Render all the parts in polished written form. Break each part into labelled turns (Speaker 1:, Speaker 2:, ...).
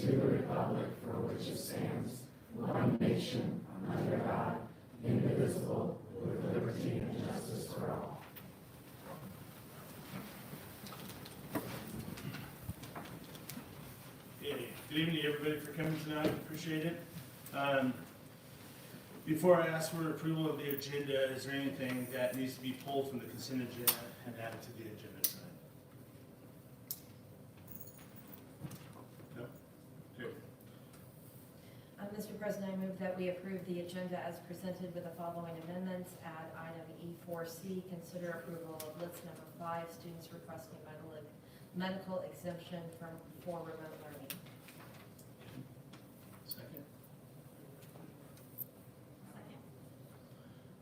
Speaker 1: to the republic for which it stands, one nation, under God, indivisible, with liberty and justice for all.
Speaker 2: Okay. Good evening, everybody, for coming tonight. Appreciate it. Before I ask for approval of the agenda, is there anything that needs to be pulled from the consent agenda and added to the agenda tonight? No? Okay.
Speaker 3: Mr. President, I move that we approve the agenda as presented with the following amendments. Add item E4C, consider approval of list number 5, students requesting medical exemption for remote learning.
Speaker 2: Second.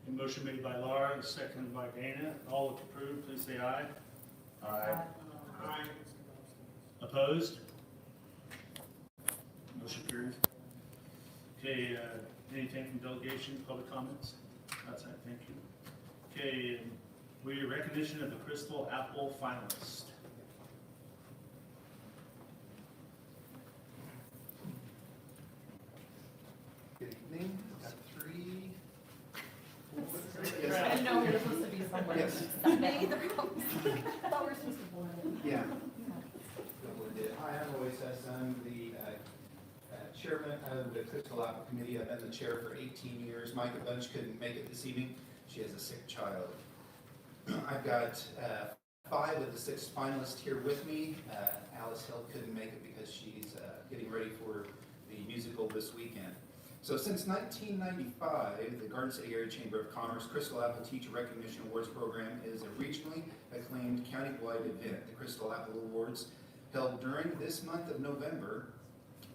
Speaker 2: A motion made by Laura, and seconded by Dana. All approved, please say aye.
Speaker 3: Aye.
Speaker 2: Aye. Opposed? Motion carries. Okay, anything from delegation, public comments? Outside, thank you. Okay, we recognition of the Crystal Apple finalist.
Speaker 4: Good evening. Got three.
Speaker 5: I didn't know we were supposed to be somewhere.
Speaker 4: Yes.
Speaker 5: Sunday, the rooms. I thought we were supposed to blend in.
Speaker 4: Yeah. Hi, I'm Roy Sess. I'm the chairman of the Crystal Apple Committee. I've been the chair for 18 years. Micah Bunch couldn't make it this evening. She has a sick child. I've got 5 of the 6 finalists here with me. Alice Hill couldn't make it because she's getting ready for the musical this weekend. So since 1995, the Garden City Area Chamber of Commerce Crystal Apple Teacher Recognition Awards Program is a regionally acclaimed county-wide event. The Crystal Apple Awards, held during this month of November,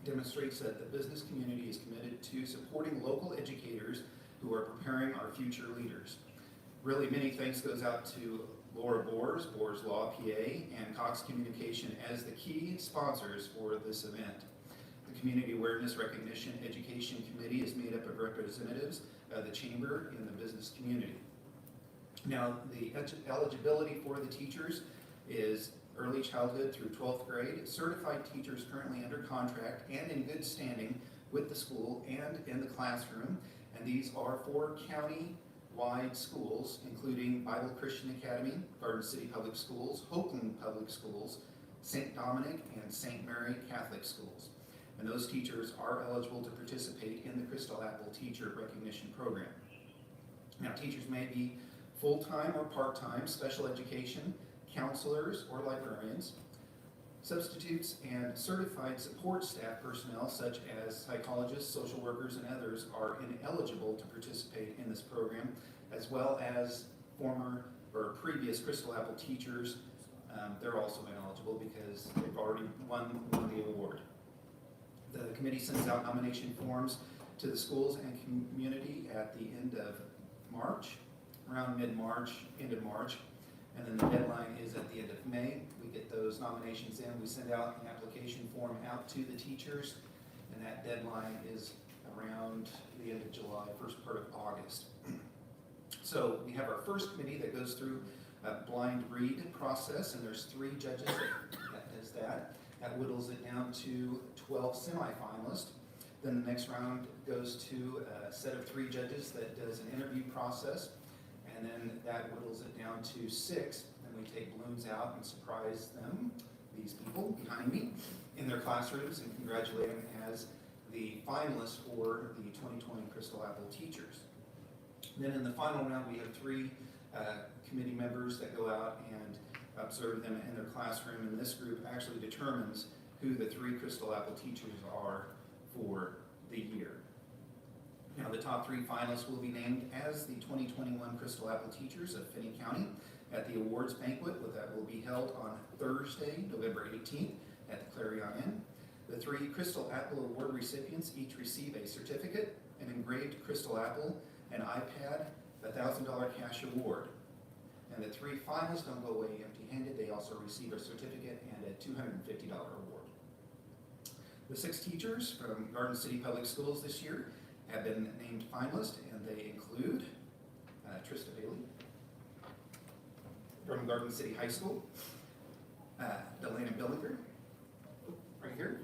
Speaker 4: demonstrates that the business community is committed to supporting local educators who are preparing our future leaders. Really, many thanks goes out to Laura Boers, Boers Law PA, and Cox Communication as the key sponsors for this event. The Community Awareness Recognition Education Committee is made up of representatives of the Chamber and the business community. Now, the eligibility for the teachers is early childhood through 12th grade, certified teachers currently under contract and in good standing with the school and in the classroom. And these are 4 county-wide schools, including Bible Christian Academy, Garden City Public Schools, Hopeland Public Schools, St. Dominic, and St. Mary Catholic Schools. And those teachers are eligible to participate in the Crystal Apple Teacher Recognition Program. Now, teachers may be full-time or part-time, special education, counselors or librarians, substitutes, and certified support staff personnel such as psychologists, social workers, and others are ineligible to participate in this program, as well as former or previous Crystal Apple teachers. They're also ineligible because they've already won the award. The committee sends out nomination forms to the schools and community at the end of March, around mid-March, end of March. And then the deadline is at the end of May. We get those nominations in. We send out an application form out to the teachers, and that deadline is around the end of July, first part of August. So we have our first committee that goes through a blind read process, and there's 3 judges that does that. That whittles it down to 12 semifinalists. Then the next round goes to a set of 3 judges that does an interview process. And then that whittles it down to 6. Then we take balloons out and surprise them, these people behind me, in their classrooms and congratulate them as the finalists for the 2020 Crystal Apple Teachers. Then in the final round, we have 3 committee members that go out and observe them in their classroom, and this group actually determines who the 3 Crystal Apple teachers are for the year. Now, the top 3 finalists will be named as the 2021 Crystal Apple Teachers of Finney County at the awards banquet that will be held on Thursday, November 18th at the Clarion Inn. The 3 Crystal Apple Award recipients each receive a certificate, an engraved Crystal Apple, an iPad, a $1,000 cash award. And the 3 finalists don't go away empty-handed. They also receive a certificate and a $250 award. The 6 teachers from Garden City Public Schools this year have been named finalists, and they include Trista Bailey from Garden City High School, Delana Billinger, right here,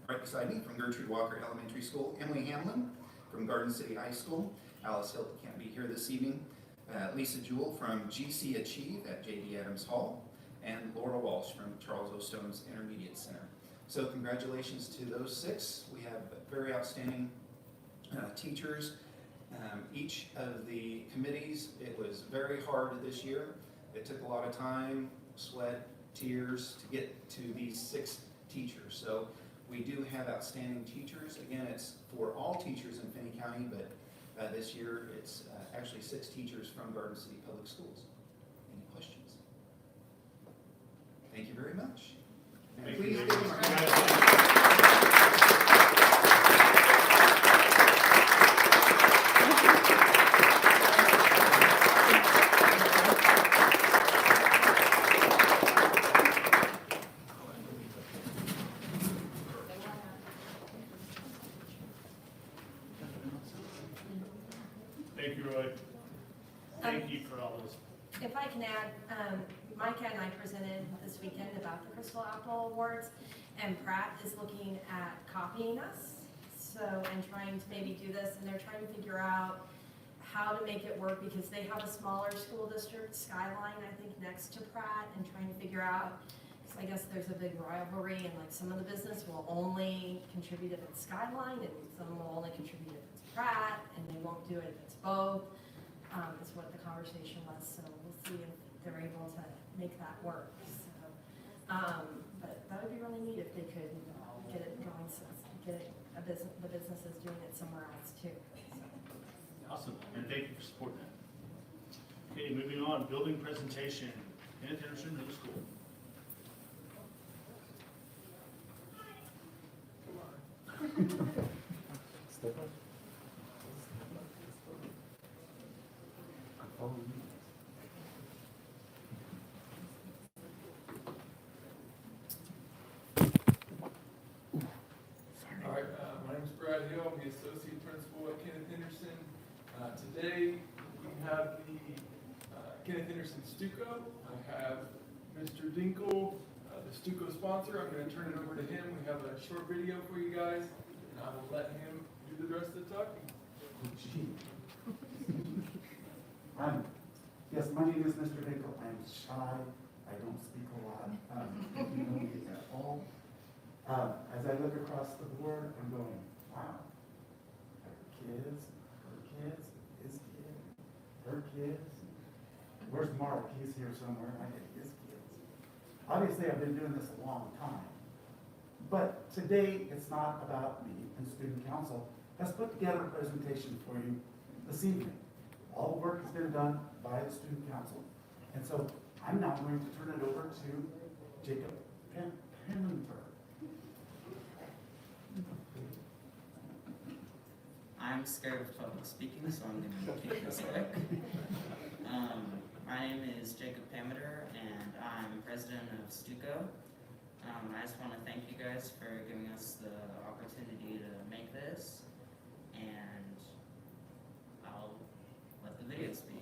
Speaker 4: right beside me from Gertrude Walker Elementary School, Emily Hamlin from Garden City High School. Alice Hill can't be here this evening. Lisa Jewell from GC Achieve at J.D. Adams Hall, and Laura Walsh from Charles O. Stone's Intermediate Center. So congratulations to those 6. We have very outstanding teachers. Each of the committees, it was very hard this year. It took a lot of time, sweat, tears to get to these 6 teachers. So we do have outstanding teachers. Again, it's for all teachers in Finney County, but this year it's actually 6 teachers from Garden City Public Schools. Any questions? Thank you very much. And
Speaker 2: Thank you
Speaker 4: please
Speaker 2: very
Speaker 4: give them
Speaker 2: much.
Speaker 4: a round of applause.
Speaker 2: Thank you, Roy. Thank you for all those.
Speaker 3: If I can add, Micah and I presented this weekend about the Crystal Apple Awards, and Pratt is looking at copying us, and trying to maybe do this, and they're trying to figure out how to make it work, because they have a smaller school district, Skyline, I think, next to Pratt, and trying to figure out, because I guess there's a big rivalry, and like some of the business will only contribute if it's Skyline, and some will only contribute if it's Pratt, and they won't do it if it's both. Is what the conversation was, so we'll see if they're able to make that work. So, but that would be really neat if they could get it going, so get it, the businesses doing it somewhere else too. So.
Speaker 2: Awesome, and thank you for supporting that. Okay, moving on, building presentation, Kenneth Henderson Middle School.
Speaker 6: All right, my name is Brad Hill. I'm the associate principal at Kenneth Henderson. Today we have the Kenneth Henderson Stucco. I have Mr. Dinkle, the Stucco sponsor. I'm going to turn it over to him. We have a short video for you guys, and I will let him do the rest of the talking.
Speaker 7: Yes, my name is Mr. Dinkle. I'm shy. I don't speak a lot. You know me at all. As I look across the board, I'm going, wow. Her kids, his kid, her kids. Where's Mark? He's here somewhere. I get his kids. Obviously, I've been doing this a long time. But today, it's not about me and student council. Let's put together a presentation for you this evening. All the work has been done by the student council. And so I'm now going to turn it over to Jacob Pannenberg.
Speaker 8: I'm scared of public speaking, so I'm going to keep this quick. My name is Jacob Pamiter, and I'm president of Stucco. I just want to thank you guys for giving us the opportunity to make this, and I'll let the video speak.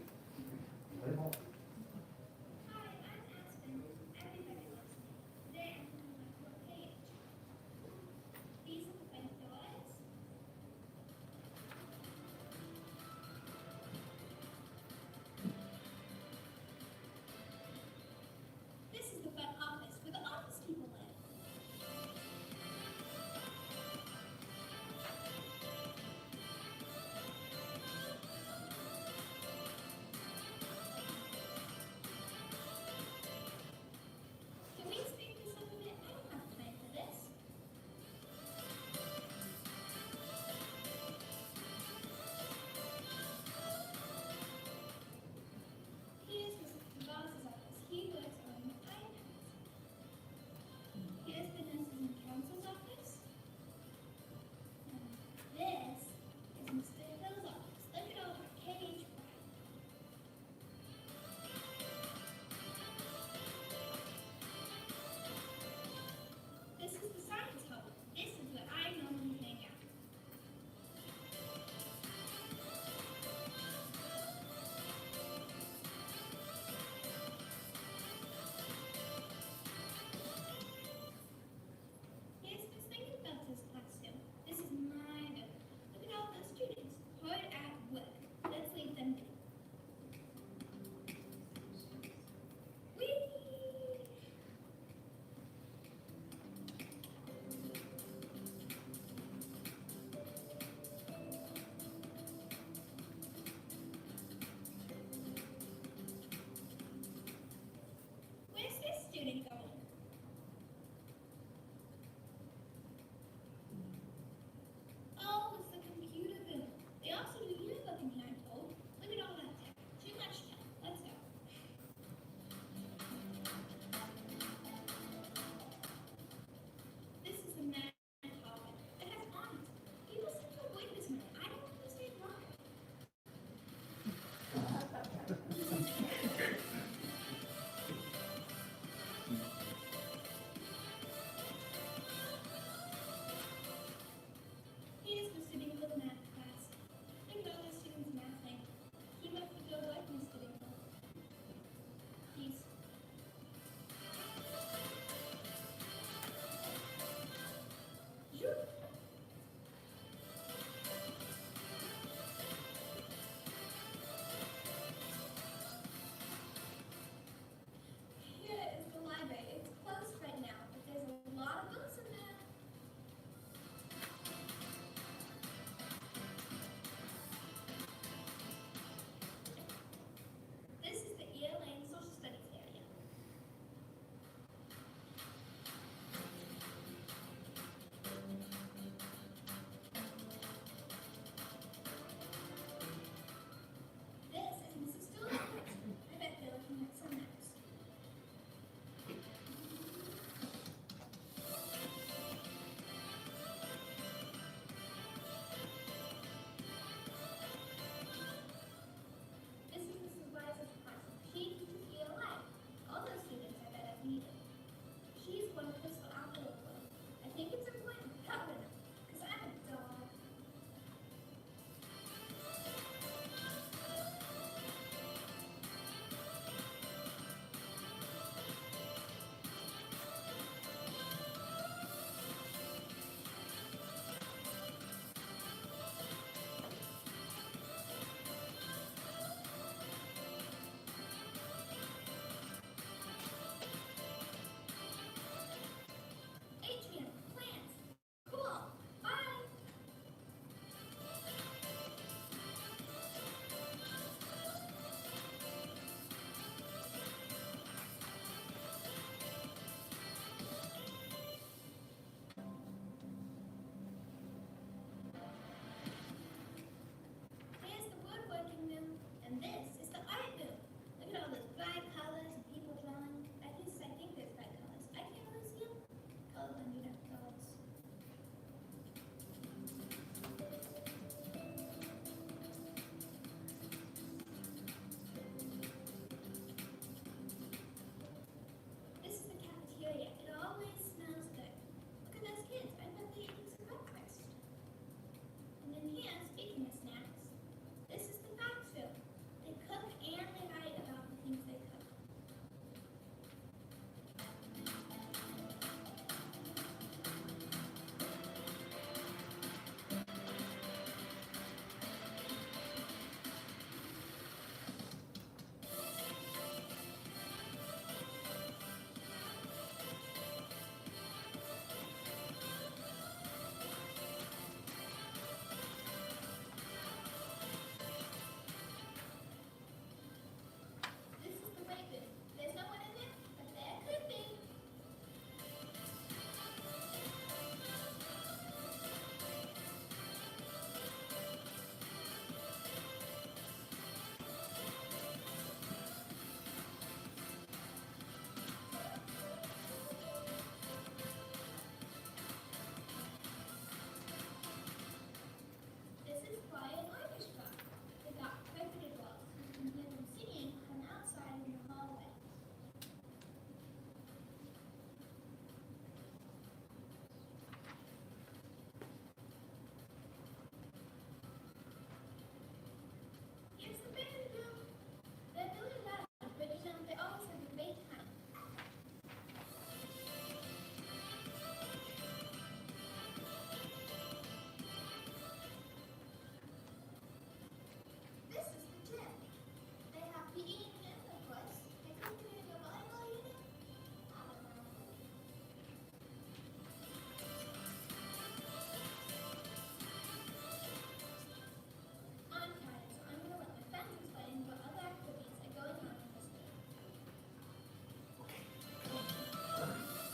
Speaker 9: This is the front office where the office people live.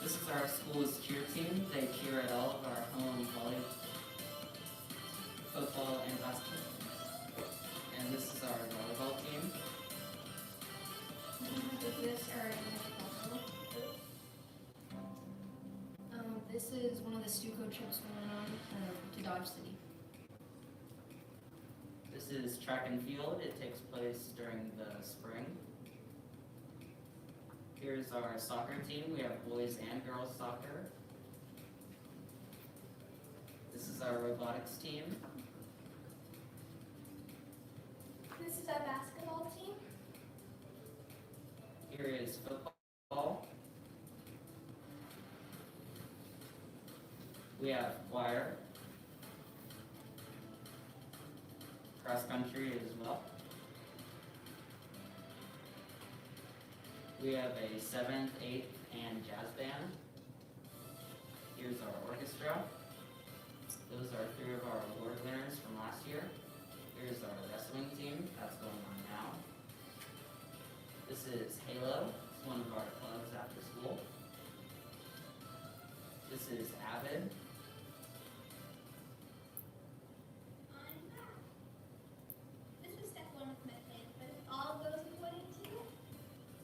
Speaker 8: This is our school's cheer team. They cheer at all of our home volleyball, football, and basketball teams. And this is our volleyball team.
Speaker 5: This is one of the Stuco trips we went on to Dodge City.
Speaker 8: This is track and field. It takes place during the spring. Here's our soccer team. We have boys and girls soccer. This is our robotics team.
Speaker 9: This is our basketball team.
Speaker 8: Here is football. We have choir, cross country as well. We have a 7th, 8th, and jazz band. Here's our orchestra. Those are 3 of our award winners from last year. Here's our wrestling team, that's going on now. This is Halo, it's one of our clubs after school. This is Avid.
Speaker 9: I'm back. This was step 1 of method, but if all goes according to it,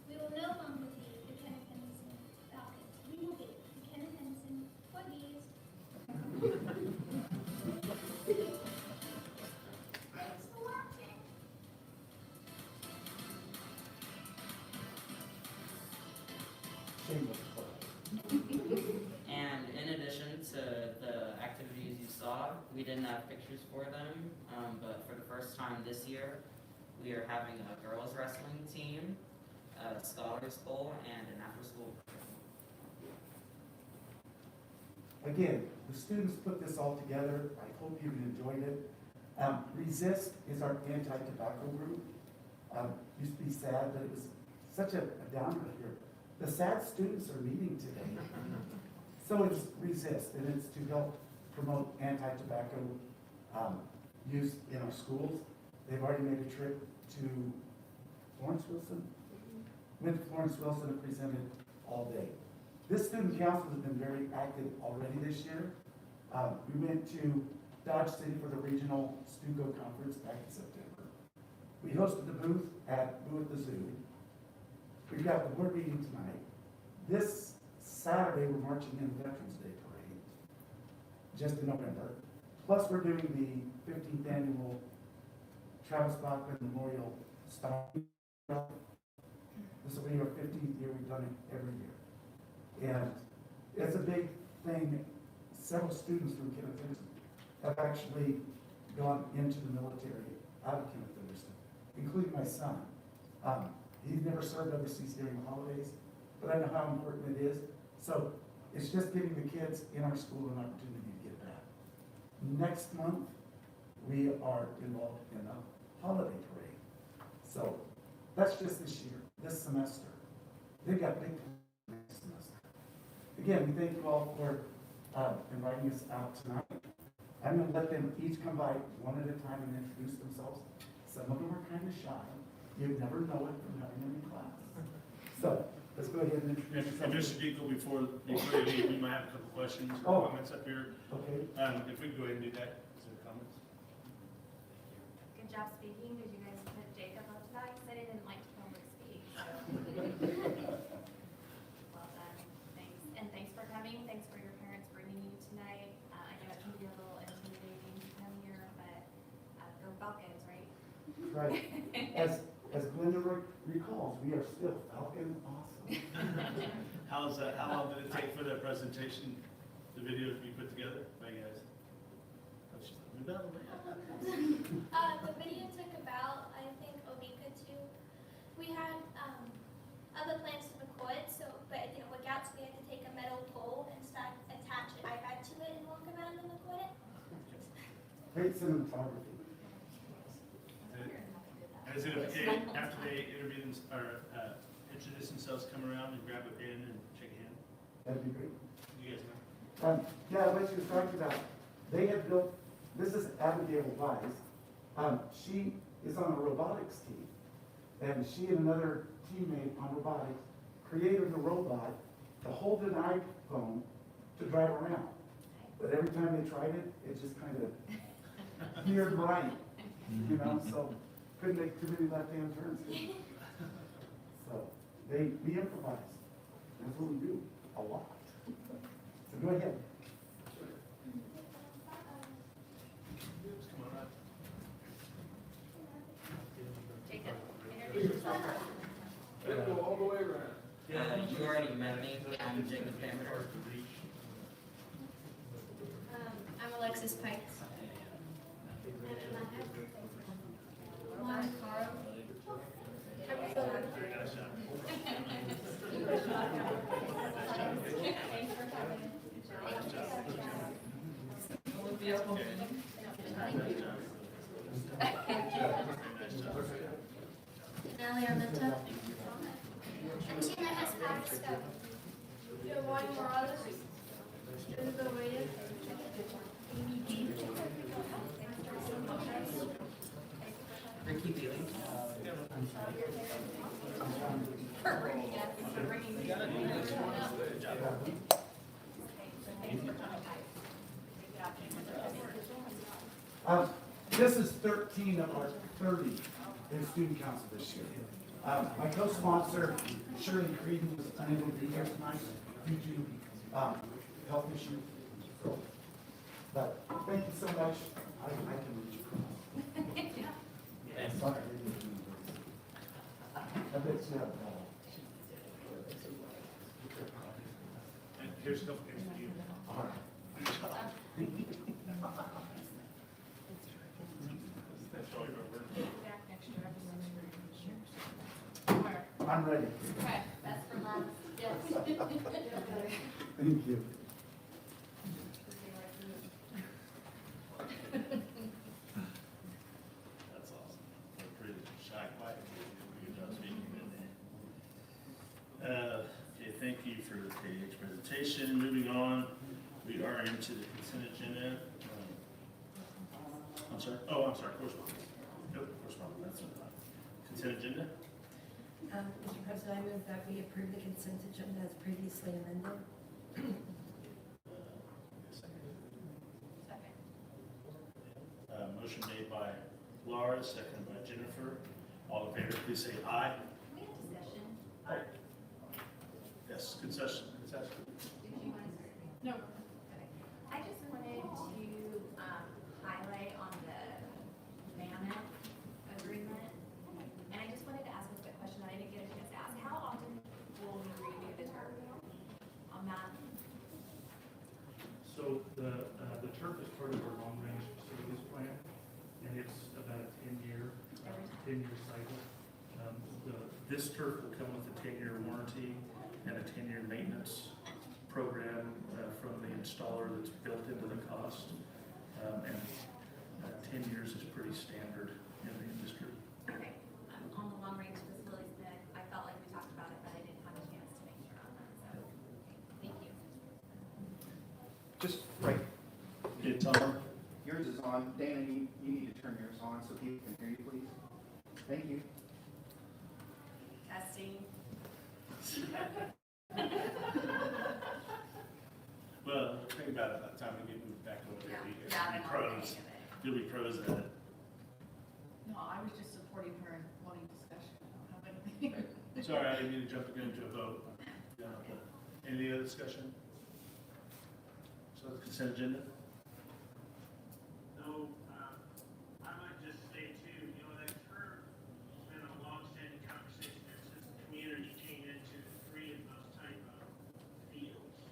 Speaker 9: we will no longer be the Kenneth Henderson Falcons. We will be the Kenneth Henderson Buggies. Thanks for watching.
Speaker 7: Shameless plug.
Speaker 8: And in addition to the activities you saw, we didn't have pictures for them, but for the first time this year, we are having a girls wrestling team, a scholars bowl, and an after-school program.
Speaker 7: Again, the students put this all together. I hope you enjoyed it. Resist is our anti-tobacco group. Used to be sad, but it was such a downer here. The sad students are meeting today. So it's Resist, and it's to help promote anti-tobacco use in our schools. They've already made a trip to Florence Wilson. Went to Florence Wilson and presented all day. This student council has been very active already this year. We went to Dodge City for the regional Stuco conference back in September. We hosted the booth at the Zoo. We've got the board meeting tonight. This Saturday, we're marching in Veterans Day Parade, just in November. Plus, we're doing the 15th annual Travis Bachman Memorial Star. This will be our 15th year. We've done it every year. And it's a big thing. Several students from Kenneth Henderson have actually gone into the military out of Kenneth Henderson, including my son. He's never served overseas during the holidays, but I know how important it is. So it's just giving the kids in our school an opportunity to get back. Next month, we are involved in a holiday parade. So that's just this year, this semester. They've got big plans next semester. Again, we thank you all for inviting us out tonight. I'm going to let them each come by one at a time and introduce themselves. Some of them are kind of shy. You'd never know it from having them in class. So let's go ahead and introduce
Speaker 2: And Mr. Dinkel, before you leave, we might have a couple questions or comments up here.
Speaker 7: Okay.
Speaker 2: If we can go ahead and do that, is there comments?
Speaker 10: Good job speaking. Did you guys put Jacob up to that? Because I didn't like to public speak. So. Well done. Thanks. And thanks for coming. Thanks for your parents bringing you tonight. I know it can be a little intimidating to come here, but go Falcons, right?
Speaker 7: Right. As Glenda recalls, we are still Falcon awesome.
Speaker 2: How long did it take for that presentation, the video to be put together by you guys?
Speaker 9: The video took about, I think, a week or 2. We had other plans to record, but it didn't work out, so we had to take a metal pole and attach an iPad to it and walk around and record it.
Speaker 7: Great cinematography.
Speaker 2: Is it okay after they introduce themselves, come around and grab a pen and shake a hand?
Speaker 7: That'd be great.
Speaker 2: You guys know?
Speaker 7: Yeah, what she was talking about, they had built, this is Abigail Wise. She is on a robotics team. And she and another teammate on robotics created a robot to hold an iPhone to drive around. But every time they tried it, it just kind of veered right, you know, so couldn't make too many left-hand turns. So we improvise. That's what we do, a lot. So go ahead.
Speaker 2: Come on up.
Speaker 10: Jacob, introduce yourself.
Speaker 6: It'll go all the way around.
Speaker 8: You already met me, I'm Jacob Cameron.
Speaker 5: I'm Alexis Pikes. Juan Caro.
Speaker 10: Thanks for coming.
Speaker 5: Nellie Armenta.
Speaker 9: And Tina has passed up. Giovanni Morales. Isabel Reyes. Amy Dean.
Speaker 8: Ricky Bealy.
Speaker 7: This is 13 of our 30 in student council this year. My co-sponsor, Shirley Creedon, was unable to be here tonight due to health issues. So, but thank you so much. I can reach across. I'm sorry. I bet you have
Speaker 2: And here's a couple things for you.
Speaker 7: all right.
Speaker 2: That's all your work.
Speaker 10: Back next year.
Speaker 7: I'm ready.
Speaker 10: Okay, that's for months. Yes.
Speaker 7: Thank you.
Speaker 2: That's awesome. We're pretty shy, quiet. Good job speaking. Okay, thank you for the presentation. Moving on, we are into the consent agenda. I'm sorry. Oh, I'm sorry. Correspondence. Nope, correspondence. That's not. Consent agenda.
Speaker 3: Mr. President, I move that we approve the consent agenda as previously amended.
Speaker 10: Second.
Speaker 2: Motion made by Laura, seconded by Jennifer. All in favor, please say aye.
Speaker 10: Can we have discussion?
Speaker 2: Yes, concession.
Speaker 10: Did you want to start? No. Okay. I just wanted to highlight on the Mammoth agreement, and I just wanted to ask a quick question that I didn't get a chance to ask. How often will we redo the turf on that?
Speaker 11: So the turf is part of our long-range facilities plan, and it's about a 10-year cycle. This turf will come with a 10-year warranty and a 10-year maintenance program from the installer that's built into the cost. And 10 years is pretty standard in the industry.
Speaker 10: Okay, on the long-range facilities plan, I felt like we talked about it, but I didn't have a chance to make sure on that, so, thank you.
Speaker 4: Just right,
Speaker 2: Okay, Tom.
Speaker 4: yours is on. Dana, you need to turn yours on so people can hear you, please. Thank you.
Speaker 10: Testing.
Speaker 2: Well, think about it, by the time we get moved back over there, you'll be
Speaker 10: I'll
Speaker 2: pros.
Speaker 10: think of it.
Speaker 2: You'll be pros at it.
Speaker 12: No, I was just supporting her and wanting discussion. I don't have anything.
Speaker 2: Sorry, I didn't mean to jump into a vote. Any other discussion? So the consent agenda?
Speaker 13: No, I might just say too, you know, that term has been a long-standing conversation there since the community came into three of those type of fields.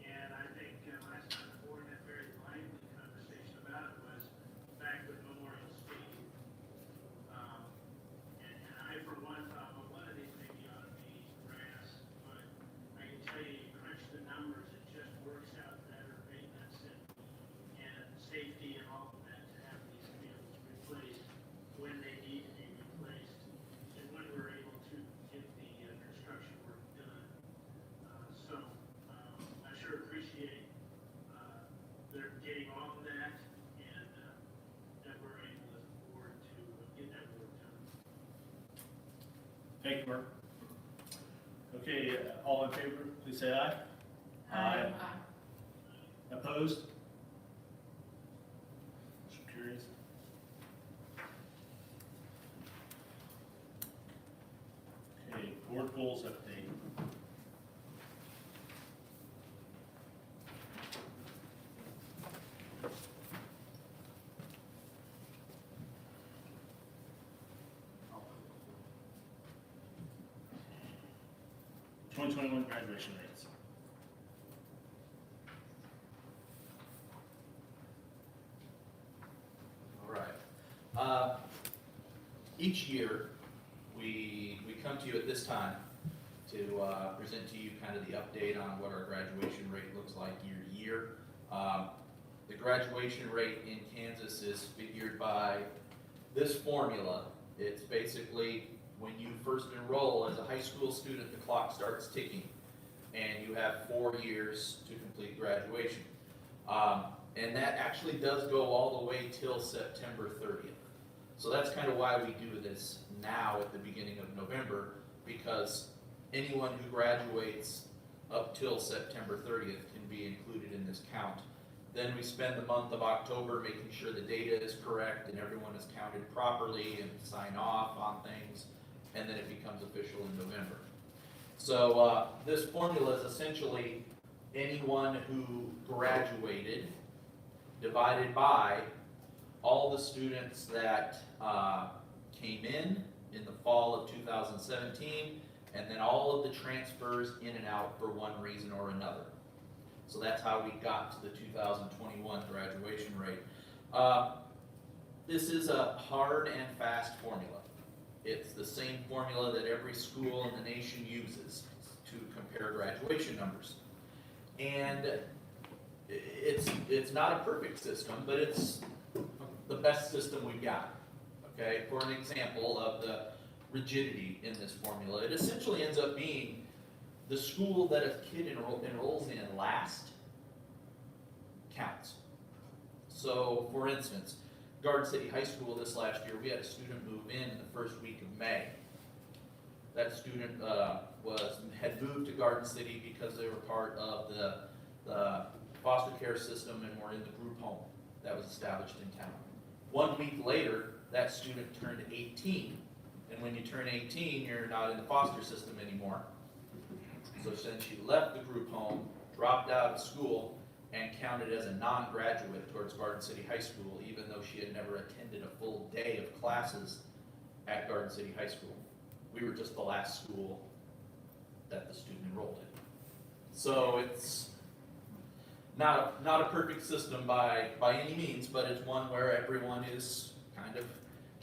Speaker 13: And I think last time the board had a very lively conversation about it was back with Memorial Stadium. And I, for one, thought, well, one of these maybe ought to be grass, but I can tell you, you crunch the numbers, it just works out better maintenance and safety and all of that to have these fields replaced when they need to be replaced and when we're able to get the construction work done. So I sure appreciate their getting on that and that we're able as a board to get that work done.
Speaker 2: Thank you, Mark. Okay, all in favor, please say aye.
Speaker 3: Aye.
Speaker 2: Opposed? Motion carries. Okay, board goals update. Twenty 2021 graduation rates.
Speaker 14: All right. Each year, we come to you at this time to present to you kind of the update on what our graduation rate looks like year to year. The graduation rate in Kansas is figured by this formula. It's basically when you first enroll as a high school student, the clock starts ticking, and you have 4 years to complete graduation. And that actually does go all the way till September 30th. So that's kind of why we do this now at the beginning of November, because anyone who graduates up till September 30th can be included in this count. Then we spend the month of October making sure the data is correct and everyone is counted properly and sign off on things, and then it becomes official in November. So this formula is essentially anyone who graduated divided by all the students that came in the fall of 2017, and then all of the transfers in and out for one reason or another. So that's how we got to the 2021 graduation rate. This is a hard and fast formula. It's the same formula that every school in the nation uses to compare graduation numbers. And it's not a perfect system, but it's the best system we've got. Okay, for an example of the rigidity in this formula, it essentially ends up being the school that a kid enrolls in last counts. So, for instance, Garden City High School this last year, we had a student move in the first week of May. That student had moved to Garden City because they were part of the foster care system and were in the group home that was established in town. 1 week later, that student turned 18. And when you turn 18, you're not in the foster system anymore. So then she left the group home, dropped out of school, and counted as a non-graduate towards Garden City High School, even though she had never attended a full day of classes at Garden City High School. We were just the last school that the student enrolled in. So it's not a perfect system by any means, but it's one where everyone is kind of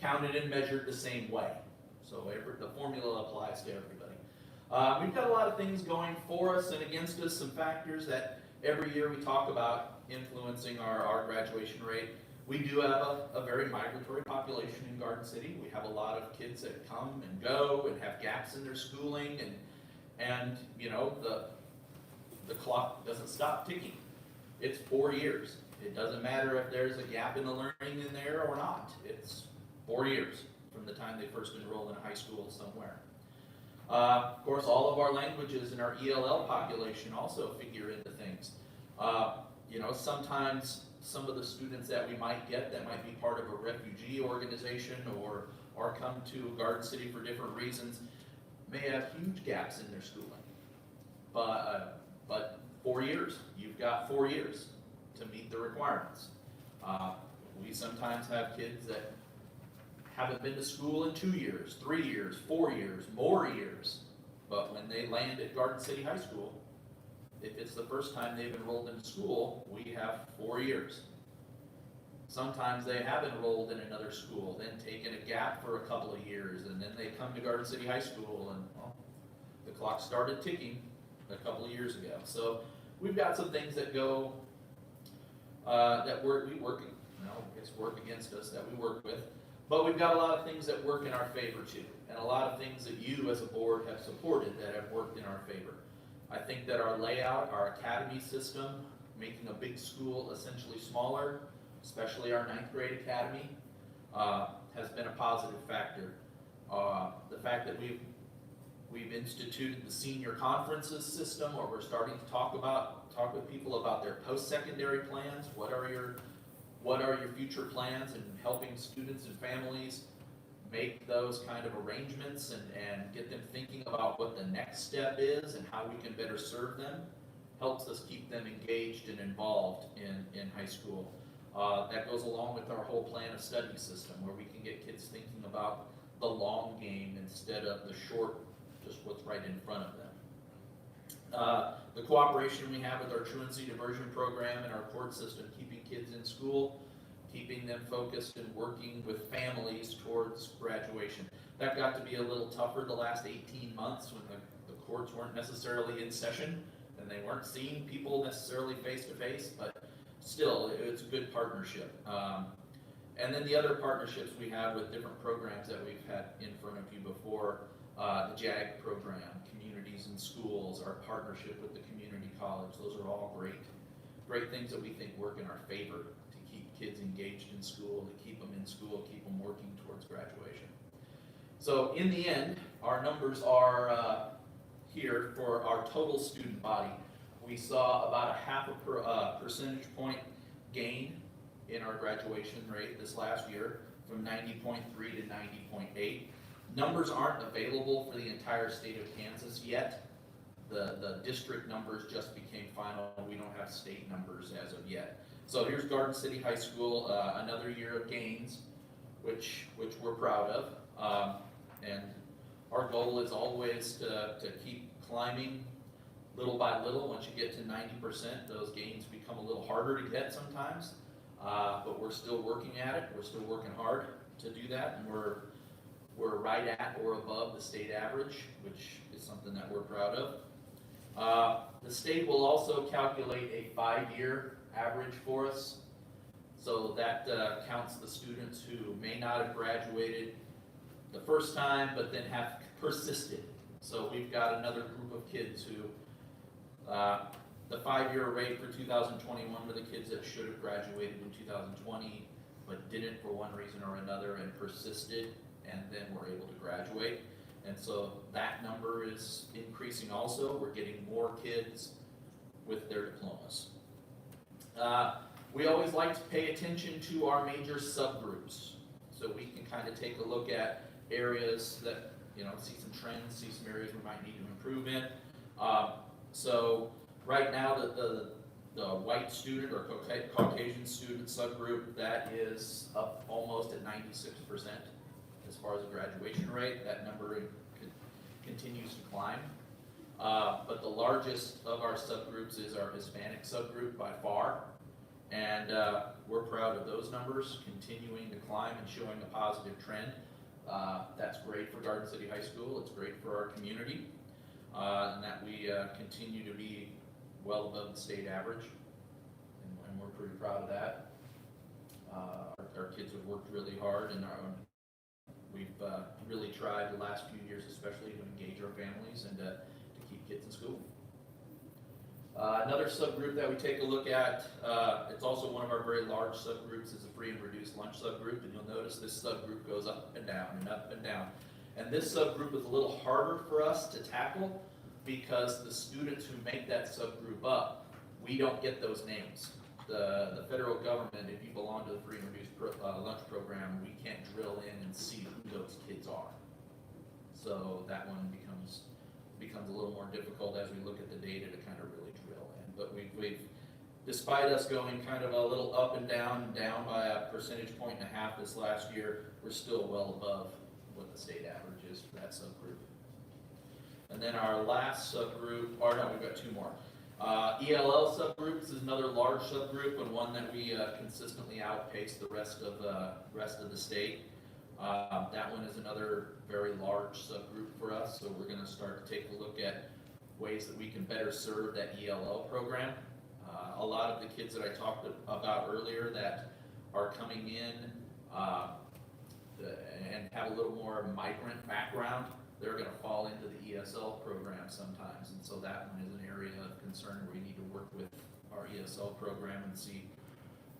Speaker 14: counted and measured the same way. So the formula applies to everybody. We've got a lot of things going for us and against us, some factors that every year we talk about influencing our graduation rate. We do have a very migratory population in Garden City. We have a lot of kids that come and go and have gaps in their schooling, and you know, the clock doesn't stop ticking. It's 4 years. It doesn't matter if there's a gap in the learning in there or not. It's 4 years from the time they first enroll in a high school somewhere. Of course, all of our languages in our ELL population also figure into things. You know, sometimes some of the students that we might get that might be part of a refugee organization or come to Garden City for different reasons may have huge gaps in their schooling. But 4 years, you've got 4 years to meet the requirements. We sometimes have kids that haven't been to school in 2 years, 3 years, 4 years, more years. But when they land at Garden City High School, if it's the first time they've enrolled in school, we have 4 years. Sometimes they have enrolled in another school, then taken a gap for a couple of years, and then they come to Garden City High School, and well, the clock started ticking a couple of years ago. So we've got some things that go, we work, you know, it's work against us that we work with. But we've got a lot of things that work in our favor too, and a lot of things that you as a board have supported that have worked in our favor. I think that our layout, our academy system, making a big school essentially smaller, especially our 9th grade academy, has been a positive factor. The fact that We've instituted the senior conferences system, where we're starting to talk with people about their post-secondary plans. What are your future plans, and helping students and families make those kind of arrangements and get them thinking about what the next step is and how we can better serve them. Helps us keep them engaged and involved in high school. That goes along with our whole plan of study system, where we can get kids thinking about the long game instead of the short, just what's right in front of them. The cooperation we have with our truancy diversion program and our court system, keeping kids in school, keeping them focused and working with families towards graduation. That got to be a little tougher the last 18 months when the courts weren't necessarily in session and they weren't seeing people necessarily face to face, but still, it's a good partnership. And then the other partnerships we have with different programs that we've had in front of you before, the JAG program, Communities in Schools, our partnership with the community college, those are all great things that we think work in our favor to keep kids engaged in school, to keep them in school, keep them working towards graduation. So in the end, our numbers are here for our total student body. We saw about a 0.5 percentage point gain in our graduation rate this last year, from 90.3 to 90.8. Numbers aren't available for the entire state of Kansas yet. The district numbers just became final. We don't have state numbers as of yet. So here's Garden City High School, another year of gains, which we're proud of. And our goal is always to keep climbing little by little. Once you get to 90%, those gains become a little harder to get sometimes. But we're still working at it. We're still working hard to do that, and we're right at or above the state average, which is something that we're proud of. The state will also calculate a 5-year average for us. So that counts the students who may not have graduated the first time, but then have persisted. So we've got another group of kids who, the 5-year rate for 2021 were the kids that should have graduated in 2020, but didn't for one reason or another and persisted, and then were able to graduate. And so that number is increasing also. We're getting more kids with their diplomas. We always like to pay attention to our major subgroups, so we can kind of take a look at areas that, see some trends, see some areas we might need to improve in. So right now, the white student or Caucasian student subgroup, that is up almost at 96% as far as the graduation rate. That number continues to climb. But the largest of our subgroups is our Hispanic subgroup by far. And we're proud of those numbers continuing to climb and showing a positive trend. That's great for Garden City High School. It's great for our community. And that we continue to be well above the state average. And we're pretty proud of that. Our kids have worked really hard, and we've really tried the last few years especially to engage our families and to keep kids in school. Another subgroup that we take a look at, it's also one of our very large subgroups, is a free and reduced lunch subgroup, and you'll notice this subgroup goes up and down and up and down. And this subgroup is a little harder for us to tackle because the students who make that subgroup up, we don't get those names. The federal government, if you belong to the free and reduced lunch program, we can't drill in and see who those kids are. So that one becomes a little more difficult as we look at the data to kind of really drill in. But we've despite us going kind of a little up and down by a percentage point and a half this last year, we're still well above what the state average is for that subgroup. And then our last subgroup, or no, we've got two more. ELL subgroups is another large subgroup, and one that we consistently outpace the rest of the state. That one is another very large subgroup for us, so we're going to start to take a look at ways that we can better serve that ELL program. A lot of the kids that I talked about earlier that are coming in and have a little more migrant background, they're going to fall into the ESL program sometimes, and so that one is an area of concern where we need to work with our ESL program and see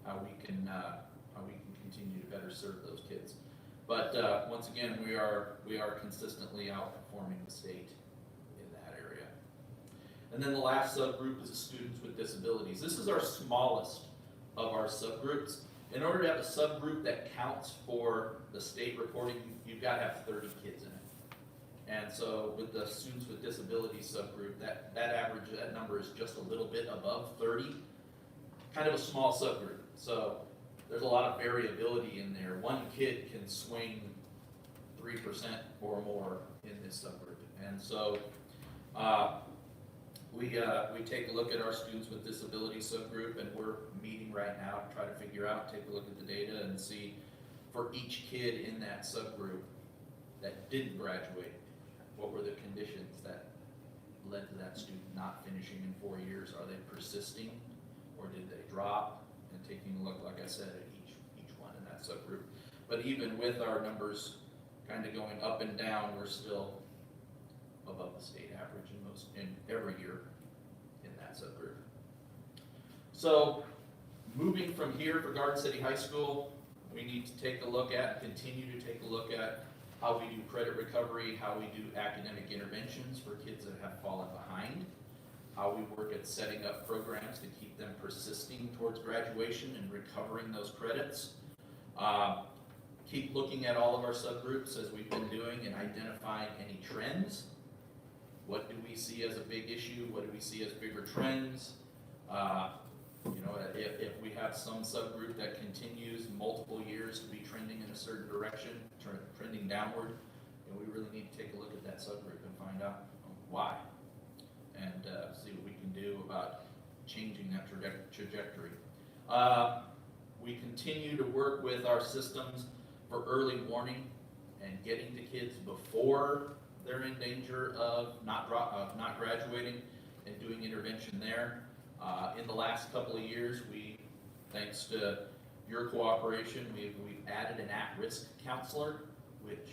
Speaker 14: how we can continue to better serve those kids. But once again, we are consistently outperforming the state And then the last subgroup is the students with disabilities. This is our smallest of our subgroups. In order to have a subgroup that counts for the state reporting, you've got to have 30 kids in it. And so with the students with disabilities subgroup, that number is just a little bit above 30, kind of a small subgroup. So there's a lot of variability in there. One kid can swing 3% or more in this subgroup. And so we take a look at our students with disabilities subgroup, and we're meeting right now to try to figure out, take a look at the data and see for each kid in that subgroup that didn't graduate, what were the conditions that led to that student not finishing in 4 years? Are they persisting, or did they drop? And taking a look, like I said, at each one in that subgroup. But even with our numbers kind of going up and down, we're still above the state average in every year in that subgroup. So moving from here for Garden City High School, we need to take a look at, continue to take a look at how we do credit recovery, how we do academic interventions for kids that have fallen behind, how we work at setting up programs to keep them persisting towards graduation and recovering those credits. Keep looking at all of our subgroups as we've been doing and identifying any trends. What do we see as a big issue? What do we see as bigger trends? If we have some subgroup that continues multiple years to be trending in a certain direction, trending downward, we really need to take a look at that subgroup and find out why, and see what we can do about changing that trajectory. We continue to work with our systems for early warning and getting to kids before they're in danger of not graduating and doing intervention there. In the last couple of years, thanks to your cooperation, we've added an at-risk counselor, which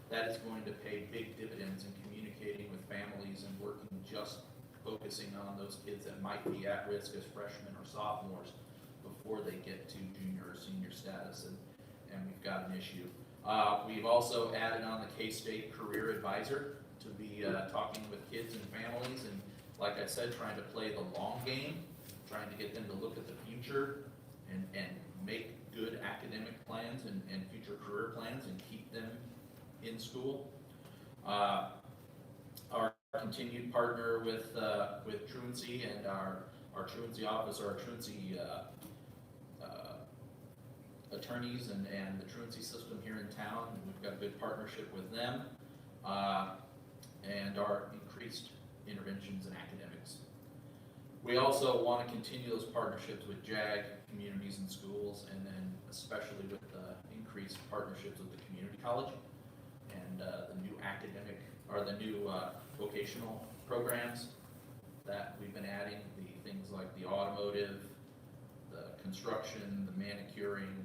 Speaker 14: that is going to pay big dividends in communicating with families and working, just focusing on those kids that might be at risk as freshmen or sophomores before they get to junior or senior status, and we've got an issue. We've also added on the K-State Career Advisor to be talking with kids and families, and like I said, trying to play the long game, trying to get them to look at the future and make good academic plans and future career plans and keep them in school. Our continued partner with truancy and our truancy office, or our truancy attorneys and the truancy system here in town. We've got a good partnership with them, and our increased interventions in academics. We also want to continue those partnerships with JAG, communities and schools, and then especially with the increased partnerships with the community college and the new vocational programs that we've been adding, the things like the automotive, the construction, the manicuring,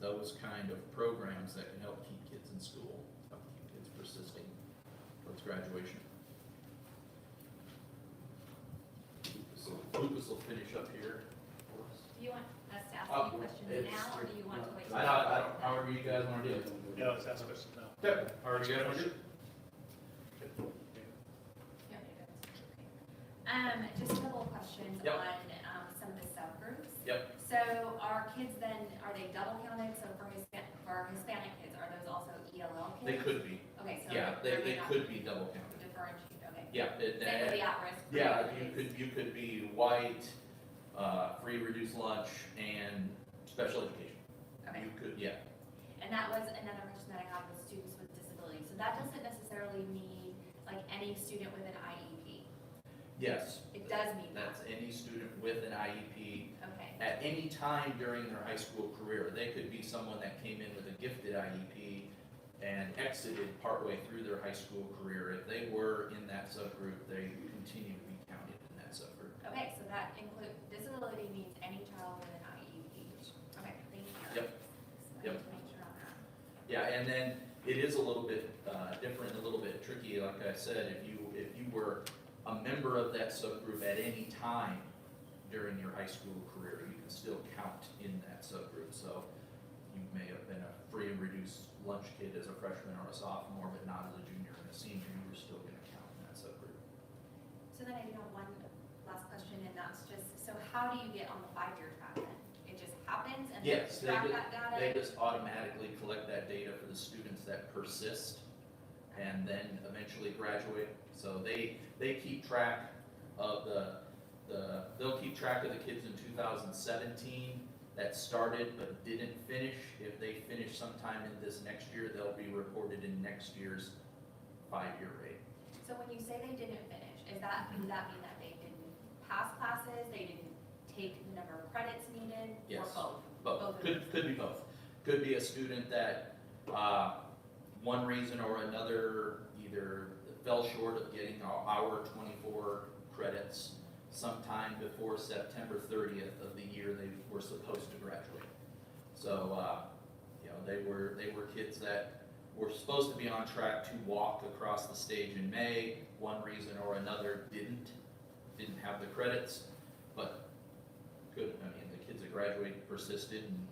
Speaker 14: those kind of programs that can help keep kids in school, help keep kids persisting towards graduation. So Lucas will finish up here for us.
Speaker 10: Do you want us to ask any questions now, or do you want to wait?
Speaker 14: I don't, however you guys want to do it.
Speaker 2: Yeah, let's ask questions now.
Speaker 14: Okay, however you guys want to do it.
Speaker 10: Just a couple of questions
Speaker 14: Yep.
Speaker 10: on some of the subgroups.
Speaker 14: Yep.
Speaker 10: So are kids then, are they double counted? So for Hispanic kids, are those also ELL kids?
Speaker 14: They could be.
Speaker 10: Okay, so
Speaker 14: Yeah,
Speaker 10: they're
Speaker 14: they
Speaker 10: not
Speaker 14: could be double counted.
Speaker 10: differentiated, okay.
Speaker 14: Yeah.
Speaker 10: Same with the at-risk.
Speaker 14: Yeah,
Speaker 10: kids.
Speaker 14: you could be white, free reduced lunch, and special education.
Speaker 10: Okay.
Speaker 14: You could, yeah.
Speaker 10: And that was another question that I had with students with disabilities. So that doesn't necessarily mean like any student with an IEP.
Speaker 14: Yes.
Speaker 10: It does mean that.
Speaker 14: That's any student with an IEP.
Speaker 10: Okay.
Speaker 14: At any time during their high school career. They could be someone that came in with a gifted IEP and exited partway through their high school career. If they were in that subgroup, they continue to be counted in that subgroup.
Speaker 10: Okay, so that includes, disability means any child with an IEP. Okay, thank you.
Speaker 14: Yep.
Speaker 10: So I
Speaker 14: Yep.
Speaker 10: need to make sure on that.
Speaker 14: Yeah, and then it is a little bit different, a little bit tricky. Like I said, if you were a member of that subgroup at any time during your high school career, you can still count in that subgroup. So you may have been a free and reduced lunch kid as a freshman or a sophomore, but not as a junior and a senior. You were still going to count in
Speaker 10: So then I do have one last question, and that's just, so how do you get on the 5-year track then? It just happens and then
Speaker 14: Yes,
Speaker 10: you track that data?
Speaker 14: they just automatically collect that data for the students that persist and then eventually graduate. So they keep track of they'll keep track of the kids in 2017 that started but didn't finish. If they finish sometime in this next year, they'll be reported in next year's 5-year rate.
Speaker 10: So when you say they didn't finish, does that mean that they didn't pass classes, they didn't take the number of credits needed,
Speaker 14: Yes.
Speaker 10: or both?
Speaker 14: Both.
Speaker 10: Both of
Speaker 14: Could be both. Could be a student that, one reason or another, either fell short of getting our 24 credits sometime before September 30th of the year they were supposed to graduate. So, they were kids that were supposed to be on track to walk across the stage in May. One reason or another didn't have the credits, but the kids that graduated persisted, and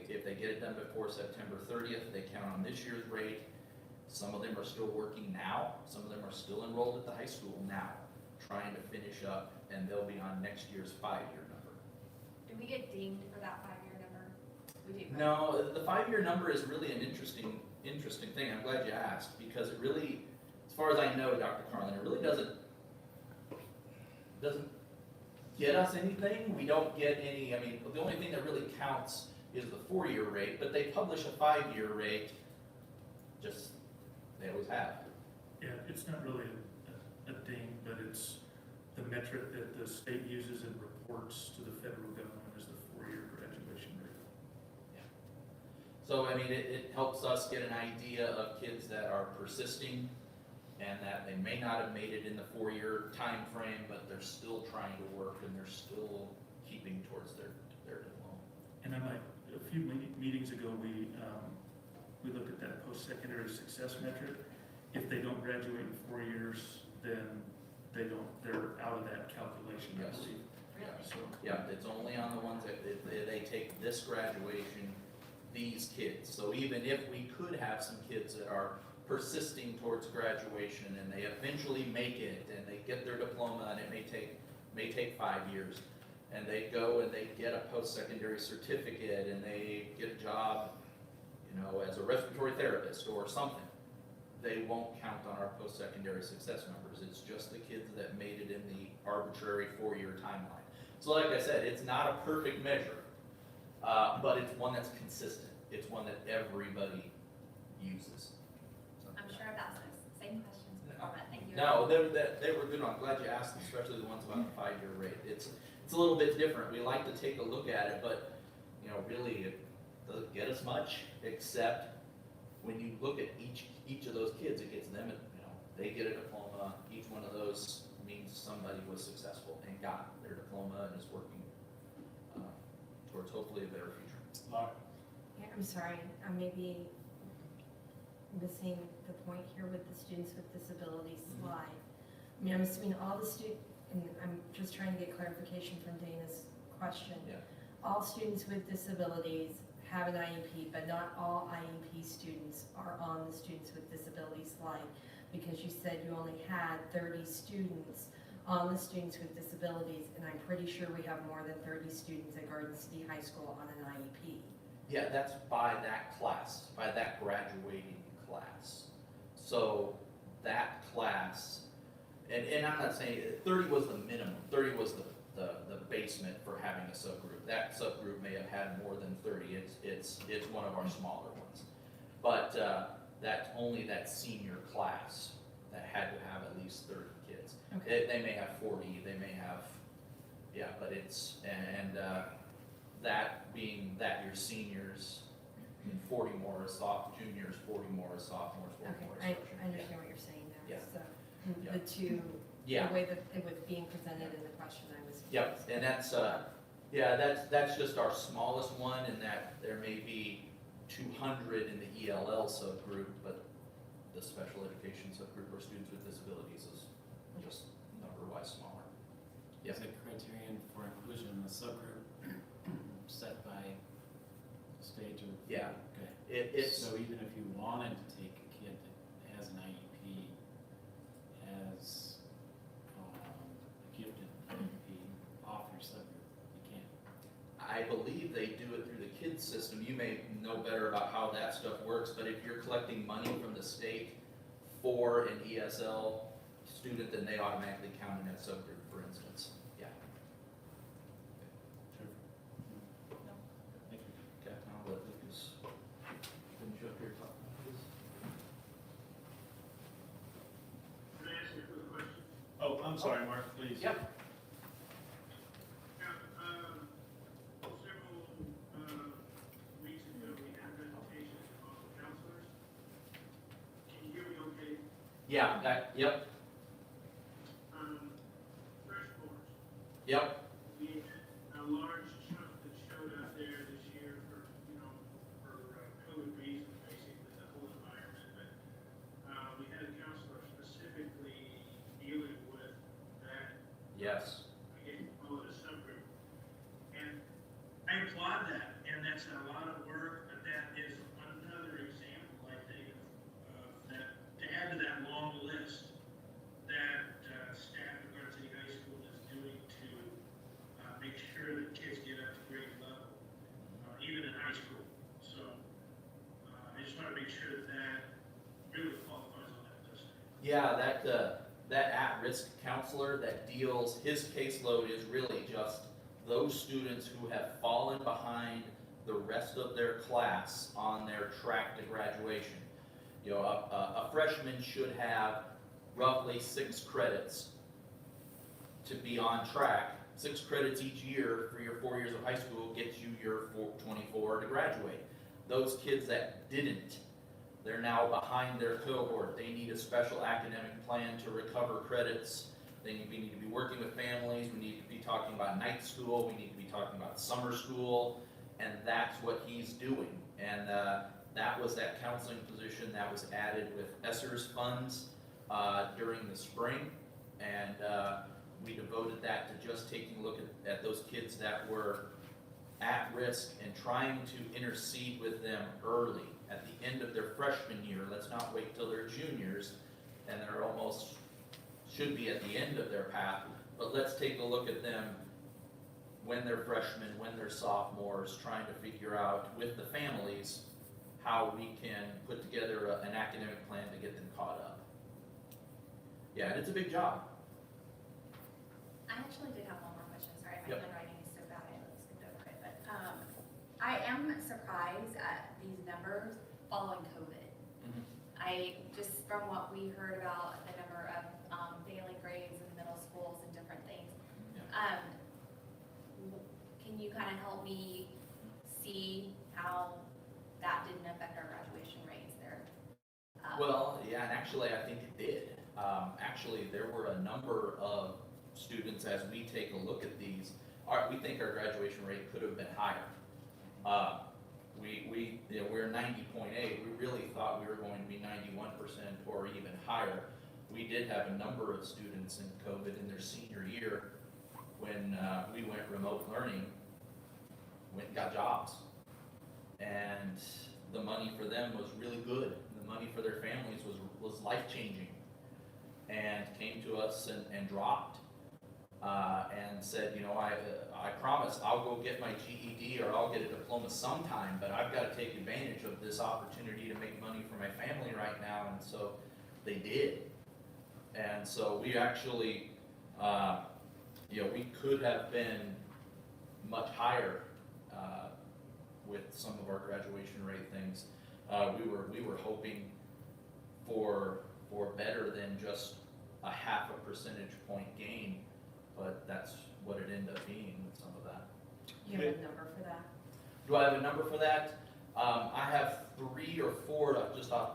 Speaker 14: if they get it done before September 30th, they count on this year's rate. Some of them are still working now. Some of them are still enrolled at the high school now, trying to finish up, and they'll be on next year's 5-year number.
Speaker 10: Do we get dinged for that 5-year number? We do.
Speaker 14: No, the 5-year number is really an interesting thing. I'm glad you asked, because it really, as far as I know, Dr. Carlin, it really doesn't get us anything. We don't get any, the only thing that really counts is the 4-year rate, but they publish a 5-year rate, just, they always have.
Speaker 11: Yeah, it's not really a ding, but it's the metric that the state uses and reports to the federal government as the 4-year graduation rate.
Speaker 14: Yeah. So, it helps us get an idea of kids that are persisting and that they may not have made it in the 4-year time frame, but they're still trying to work and they're still keeping towards their diploma.
Speaker 11: And a few meetings ago, we looked at that post-secondary success metric. If they don't graduate in 4 years, then they're out of that calculation, I
Speaker 14: Yes.
Speaker 11: believe.
Speaker 14: Yeah.
Speaker 11: So,
Speaker 14: Yeah, it's only on the ones that they take this graduation, these kids. So even if we could have some kids that are persisting towards graduation and they eventually make it and they get their diploma, and it may take 5 years, and they go and they get a post-secondary certificate and they get a job, as a respiratory therapist or something, they won't count on our post-secondary success numbers. It's just the kids that made it in the arbitrary 4-year timeline. So like I said, it's not a perfect measure, but it's one that's consistent. It's one that everybody uses. So,
Speaker 10: I'm sure I've asked those same questions before, but thank you.
Speaker 14: no, they were good. I'm glad you asked, especially the ones about the 5-year rate. It's a little bit different. We like to take a look at it, but really it doesn't get us much, except when you look at each of those kids, it gets them, they get a diploma. Each one of those means somebody was successful and got their diploma and is working towards hopefully a better future.
Speaker 3: Yeah, I'm sorry, I may be missing the point here with the students with disabilities slide. I'm assuming all the and I'm just trying to get clarification from Dana's question.
Speaker 14: Yeah.
Speaker 3: All students with disabilities have an IEP, but not all IEP students are on the students with disabilities slide, because you said you only had 30 students on the students with disabilities, and I'm pretty sure we have more than 30 students at Garden City High School on an IEP.
Speaker 14: Yeah, that's by that class, by that graduating class. So that class, and I'm not saying 30 was the minimum, 30 was the basement for having a subgroup. That subgroup may have had more than 30. It's one of our smaller ones. But that's only that senior class that had to have at least 30 kids.
Speaker 3: Okay.
Speaker 14: They may have 40, they may have, but it's, and that being that your seniors, 40 more as juniors, 40 more as sophomores, 40
Speaker 3: Okay,
Speaker 14: more as
Speaker 3: I
Speaker 14: freshmen.
Speaker 3: understand what you're saying there.
Speaker 14: Yeah.
Speaker 3: So
Speaker 14: Yeah.
Speaker 3: the two,
Speaker 14: Yeah.
Speaker 3: the way that it was being presented in the question, I was.
Speaker 14: Yep, and that's just our smallest one, in that there may be 200 in the ELL subgroup, but the special education subgroup or students with disabilities is just number-wise smaller.
Speaker 1: Is a criterion for inclusion in the subgroup set by stage of?
Speaker 14: Yeah.
Speaker 1: Okay.
Speaker 14: It's,
Speaker 1: So even if you wanted to take a kid that has an IEP as
Speaker 14: kids system, you may know better about how that stuff works, but if you're collecting money from the state for an ESL student, then they automatically count in that subgroup, for instance. Yeah.
Speaker 2: Thank you.
Speaker 14: Okay, I'll let Lucas finish up here talking about this.
Speaker 13: Can I ask you a quick question?
Speaker 2: Oh, I'm sorry, Mark, please.
Speaker 14: Yep.
Speaker 13: Now, several weeks ago, we had a presentation on counselors. Can you hear me okay?
Speaker 14: Yeah, yep,
Speaker 13: Fresh boards.
Speaker 14: yep.
Speaker 13: We had a large chunk that showed up there this year for, for COVID reasons, basically, the whole environment. But we had a counselor specifically dealing with that,
Speaker 14: Yes.
Speaker 13: I guess you call it a subgroup. And I applaud that, and that's a lot of work, but that is another example, I think, of that, to add to that long list that staff at Garden City High School is doing to make sure that kids get up to grade level, even in high school. So I just want to make sure that that really qualifies on that list.
Speaker 14: Yeah, that at-risk counselor that deals, his caseload is really just those students who have fallen behind the rest of their class on their track to graduation. You know, a freshman should have roughly 6 credits to be on track. 6 credits each year for your 4 years of high school gets you your 24 to graduate. Those kids that didn't, they're now behind their cohort. They need a special academic plan to recover credits. We need to be working with families. We need to be talking about night school. We need to be talking about summer school. And that's what he's doing. And that was that counseling position that was added with ESSER's funds during the spring. And we devoted that to just taking a look at those kids that were at risk and trying to intercede with them early at the end of their freshman year. Let's not wait till they're juniors and they're almost should be at the end of their path, but let's take a look at them when they're freshmen, when they're sophomores, trying to figure out with the families how we can put together an academic plan to get them caught up. Yeah, and it's a big job.
Speaker 10: I actually did have one more question. Sorry, my
Speaker 14: Yep.
Speaker 10: handwriting is so bad, I skipped over it. But I am surprised at these numbers following COVID.
Speaker 14: Mhm.
Speaker 10: I just, from what we heard about the number of failing grades in middle schools and different things, can you kind of help me see how that didn't affect our graduation rates there?
Speaker 14: Well, yeah, and actually I think it did. Actually, there were a number of students, as we take a look at these, we think our graduation rate could have been higher. We're 90.8. We really thought we were going to be 91% or even higher. We did have a number of students in COVID in their senior year when we went remote learning, went and got jobs. And the money for them was really good. The money for their families was life-changing. And came to us and dropped and said, I promise I'll go get my GED or I'll get a diploma sometime, but I've got to take advantage of this opportunity to make money for my family right now. And so they did. And so we actually, we could have been much higher with some of our graduation rate things. We were hoping for better than just a 0.5 percentage point gain, but that's what it ended up being with some of that.
Speaker 3: You have a number for that?
Speaker 14: Do I have a number for that? I have 3 or 4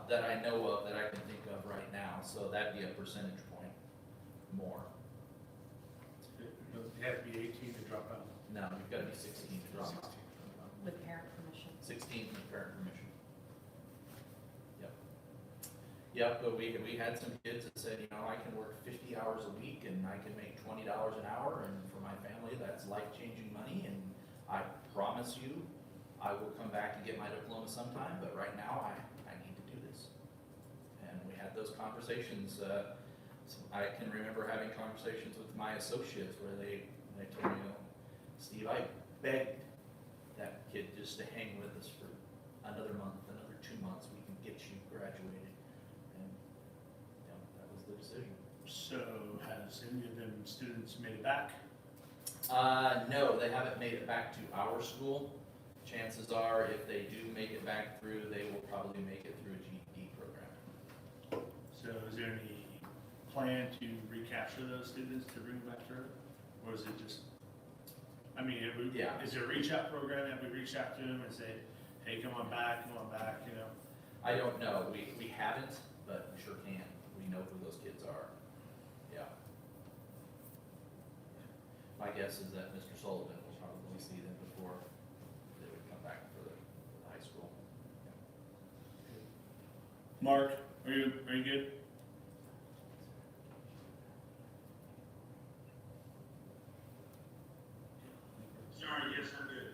Speaker 14: that I know of that I can think of right now, so that'd be a percentage point more.
Speaker 11: You have to be 18 to drop out.
Speaker 14: No, you've got to be 16 to drop out.
Speaker 3: With parent permission?
Speaker 14: 16 with parent permission. Yep, but we had some kids that said, I can work 50 hours a week and I can make $20 an hour, and for my family that's life-changing money, and I promise you I will come back and get my diploma sometime, but right now I need to do this. And we had those conversations. I can remember having conversations with my associates where they told me, Steve, I begged that kid just to hang with us for another month, another 2 months, we can get you graduated. And, that was the decision.
Speaker 2: So has any of them students made it back?
Speaker 14: No, they haven't made it back to our school. Chances are, if they do make it back through, they will probably make it through a GED program.
Speaker 2: So is there any plan to recapture those students to bring them back through? Or is it just,
Speaker 14: Yeah.
Speaker 2: is there a reach out program that we reach out to them and say, hey, come on back, you know?
Speaker 14: I don't know, we haven't, but we sure can. We know who those kids are. Yeah. My guess is that Mr. Sullivan will probably see them before they would come back for the high school.
Speaker 2: Mark, are you good?
Speaker 13: Sorry, yes, I'm good.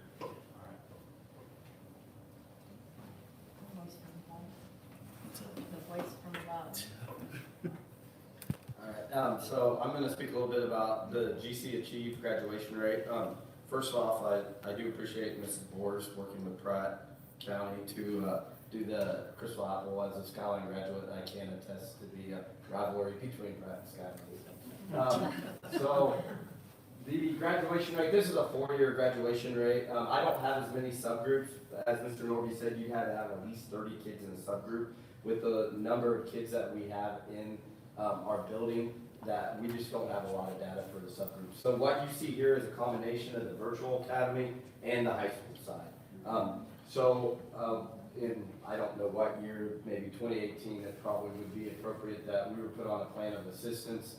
Speaker 3: Voice from home. The voice from above.
Speaker 15: All right, so I'm going to speak a little bit about the GC Achieve graduation rate. First off, I do appreciate Mrs. Boers working with Pratt County to do the Crystal Apple as a Skyline graduate. I can attest to the rivalry between Pratt and Skyline. So the graduation rate, this is a 4-year graduation rate. I don't have as many subgroups. As Mr. Norby said, you had to have at least 30 kids in a subgroup. With the number of kids that we have in our building, that we just don't have a lot of data for the subgroups. So what you see here is a combination of the virtual academy and the high school side. In, I don't know what year, maybe 2018, it probably would be appropriate that we were put on a plan of assistance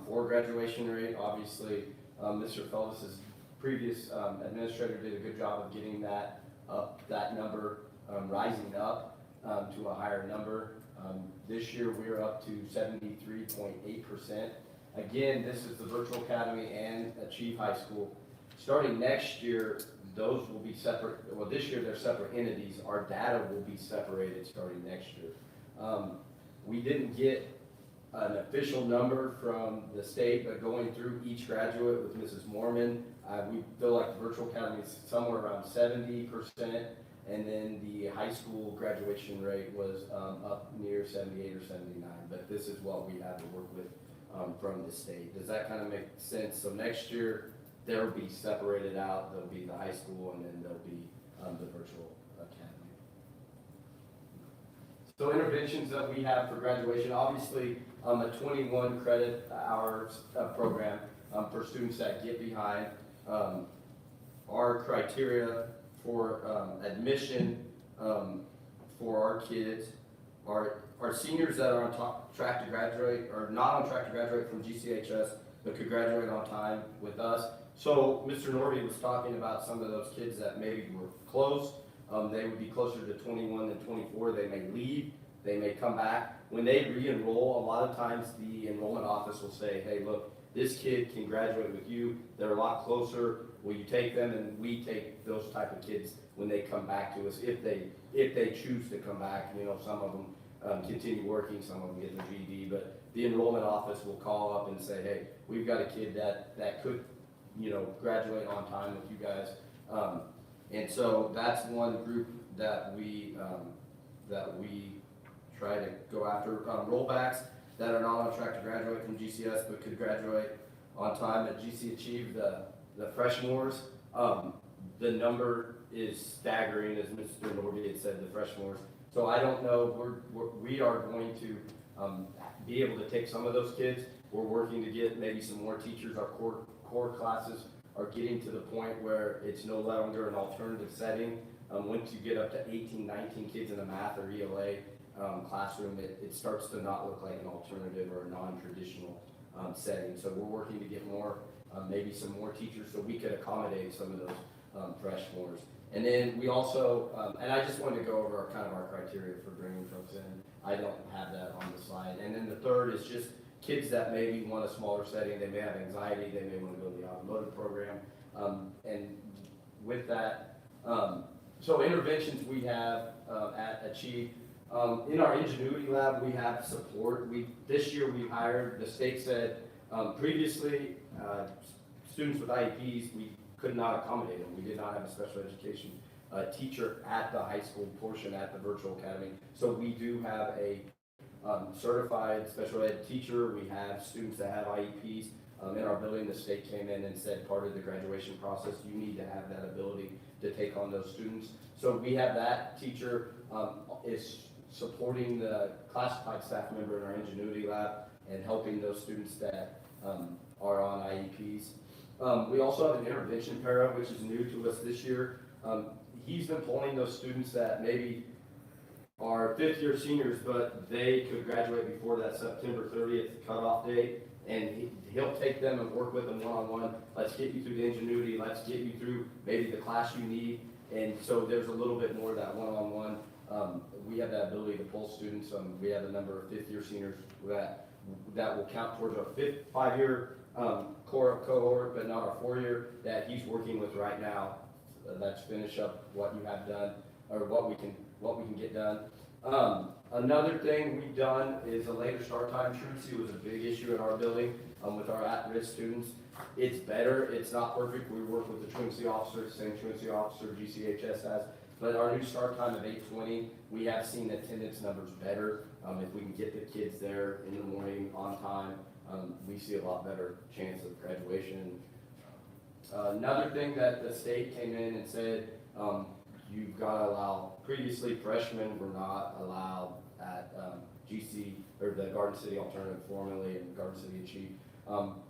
Speaker 15: for graduation rate. Obviously, Mr. Feltus's previous administrator did a good job of getting that up, that number rising up to a higher number. This year we're up to 73.8%. Again, this is the Virtual Academy and Achieve High School. Starting next year, those will be separate. Well, this year they're separate entities. Our data will be separated starting next year. We didn't get an official number from the state, but going through each graduate with Mrs. Mormon, we feel like the Virtual Academy is somewhere around 70%. And then the high school graduation rate was up near 78 or 79, but this is what we have to work with from the state. Does that kind of make sense? So next year, they'll be separated out. There'll be the high school, and then there'll be the virtual academy. So interventions that we have for graduation, obviously a 21 credit hours program for students that get behind. Our criteria for admission for our kids, our seniors that are on track to graduate, or not on track to graduate from GCHS, but could graduate on time with us. So Mr. Norby was talking about some of those kids that maybe were close. They would be closer to 21 than 24. They may leave, they may come back. When they re-enroll, a lot of times the enrollment office will say, hey, look, this kid can graduate with you. They're a lot closer. Will you take them? And we take those type of kids when they come back to us, if they choose to come back. You know, some of them continue working, some of them get their GED, but the enrollment office will call up and say, hey, we've got a kid that could, you know, graduate on time with you guys. And so that's one group that we try to go after. Rollbacks that are not on track to graduate from GCS but could graduate on time at GC Achieve, the freshmores. The number is staggering, as Mr. Norby had said, the freshmores. So I don't know, we are going to be able to take some of those kids. We're working to get maybe some more teachers. Our core classes are getting to the point where it's no longer an alternative setting. Once you get up to 18, 19 kids in a math or ELA classroom, it starts to not look like an alternative or a non-traditional setting. So we're working to get more, maybe some more teachers so we could accommodate some of those freshmores. And then we also, and I just wanted to go over our criteria for bringing folks in. I don't have that on the slide. And then the third is just kids that maybe want a smaller setting. They may have anxiety. They may want to go to the Automotive Program. And with that, so interventions we have at Achieve. In our Ingenuity Lab, we have support. This year we hired, the state said previously students with IEPs, we could not accommodate them. We did not have a special education teacher at the high school portion at the virtual academy. So we do have a certified special ed teacher. We have students that have IEPs. In our building, the state came in and said part of the graduation process, you need to have that ability to take on those students. So we have that teacher is supporting the classified staff member in our Ingenuity lab and helping those students that are on IEPs. We also have an intervention para, which is new to us this year. He's been pulling those students that maybe are fifth-year seniors, but they could graduate before that September 30th cutoff date, and he'll take them and work with them one-on-one. Let's get you through the Ingenuity, let's get you through maybe the class you need, and so there's a little bit more of that one-on-one. We have that ability to pull students. We have a number of fifth-year seniors that will count towards our five-year cohort, but not our 4-year that he's working with right now. Let's finish up what you have done, or what we can get done. Another thing we've done is a later start time. Truancy was a big issue in our building with our at-risk students. It's better. It's not perfect. We work with the truancy officer, same truancy officer GCHS has. But our new start time of 8:20, we have seen attendance numbers better. If we can get the kids there in the morning on time, we see a lot better chance of graduation. Another thing that the state came in and said, you've got to allow, previously freshmen were not allowed at GC, or the Garden City Alternative formerly, and Garden City Achieve.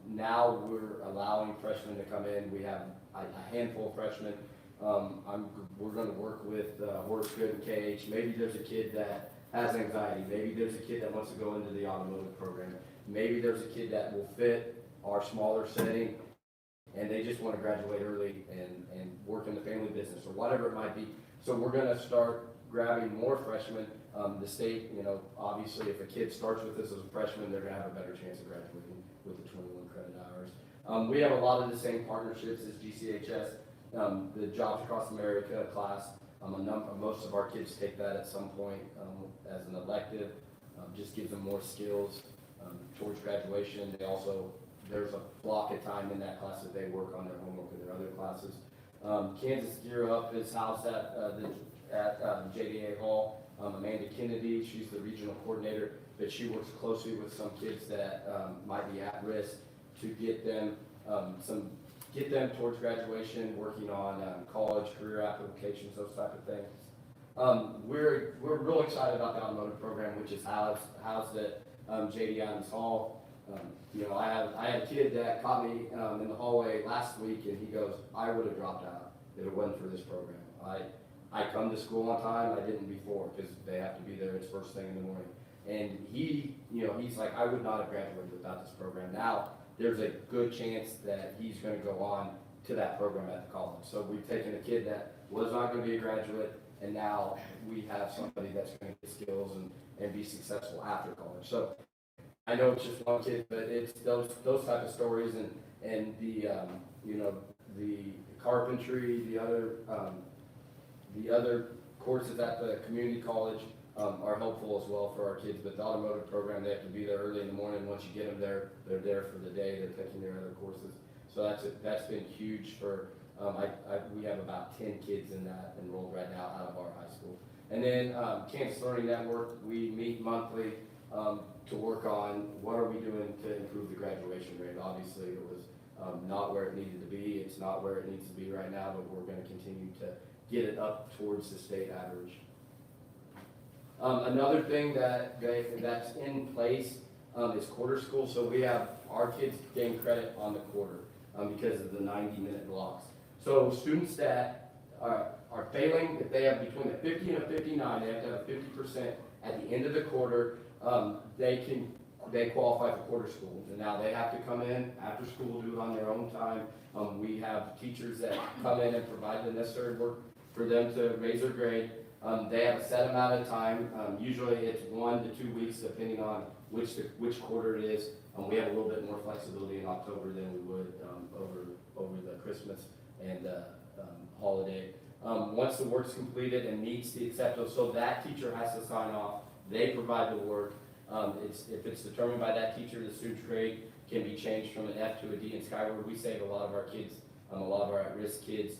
Speaker 15: Now we're allowing freshmen to come in. We have a handful of freshmen. We're going to work with Horace Good and KH. Maybe there's a kid that has anxiety. Maybe there's a kid that wants to go into the automotive program. Maybe there's a kid that will fit our smaller setting, and they just want to graduate early and work in the family business or whatever it might be. So we're going to start grabbing more freshmen. The state, obviously if a kid starts with us as a freshman, they're going to have a better chance of graduating with the 21 credit hours. We have a lot of the same partnerships as GCHS. The Jobs Across America class, most of our kids take that at some point as an elective. Just gives them more skills towards graduation. There's a block of time in that class that they work on their homework and their other classes. Kansas Gear Up is housed at JDA Hall. Amanda Kennedy, she's the regional coordinator, but she works closely with some kids that might be at risk to get them towards graduation, working on college, career applications, those type of things. We're real excited about the automotive program, which is housed at JD Adams Hall. I had a kid that caught me in the hallway last week, and he goes, I would have dropped out if it wasn't for this program. I come to school on time. I didn't before because they have to be there. It's first thing in the morning. And he's like, I would not have graduated without this program. Now, there's a good chance that he's going to go on to that program at the college. So we've taken a kid that was not going to be a graduate, and now we have somebody that's going to get skills and be successful after college. So I know it's just one kid, but it's those type of stories, and the the carpentry, the other courses at the community college are helpful as well for our kids. But the automotive program, they have to be there early in the morning. Once you get them there, they're there for the day. They're taking their other courses. So that's been huge for. We have about 10 kids in that enrolled right now out of our high school. And then Kansas Learning Network, we meet monthly to work on what are we doing to improve the graduation rate. Obviously, it was not where it needed to be. It's not where it needs to be right now, but we're going to continue to get it up towards the state average. Another thing that's in place is quarter school. So we have our kids gain credit on the quarter because of the 90-minute blocks. So students that are failing, if they have between a 50 and a 59, they have to have 50% at the end of the quarter. They qualify for quarter school. And now they have to come in after school, do it on their own time. We have teachers that come in and provide the necessary work for them to raise their grade. They have a set amount of time. Usually it's 1 to 2 weeks depending on which quarter it is. We have a little bit more flexibility in October than we would over the Christmas and holiday. Once the work's completed and meets the acceptance, so that teacher has to sign off. They provide the work. If it's determined by that teacher, the student's grade can be changed from an F to a D in Skyward. We save a lot of our kids a lot of our at-risk kids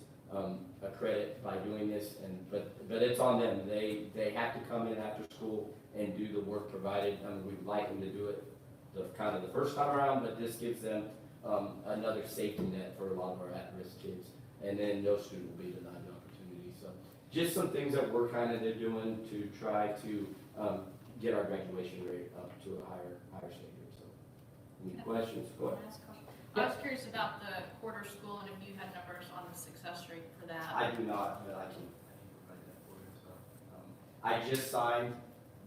Speaker 15: a credit by doing this, but it's on them. They have to come in after school and do the work provided. We'd like them to do it the first time around, but this gives them another safety net for a lot of our at-risk kids. And then no student will be denied the opportunity. So just some things that we're kind of doing to try to get our graduation rate up to a higher standard. So any questions? Go ahead.
Speaker 12: I was curious about the quarter school and if you had numbers on the success rate for that.
Speaker 15: I do not, but I can provide that for you. So I just signed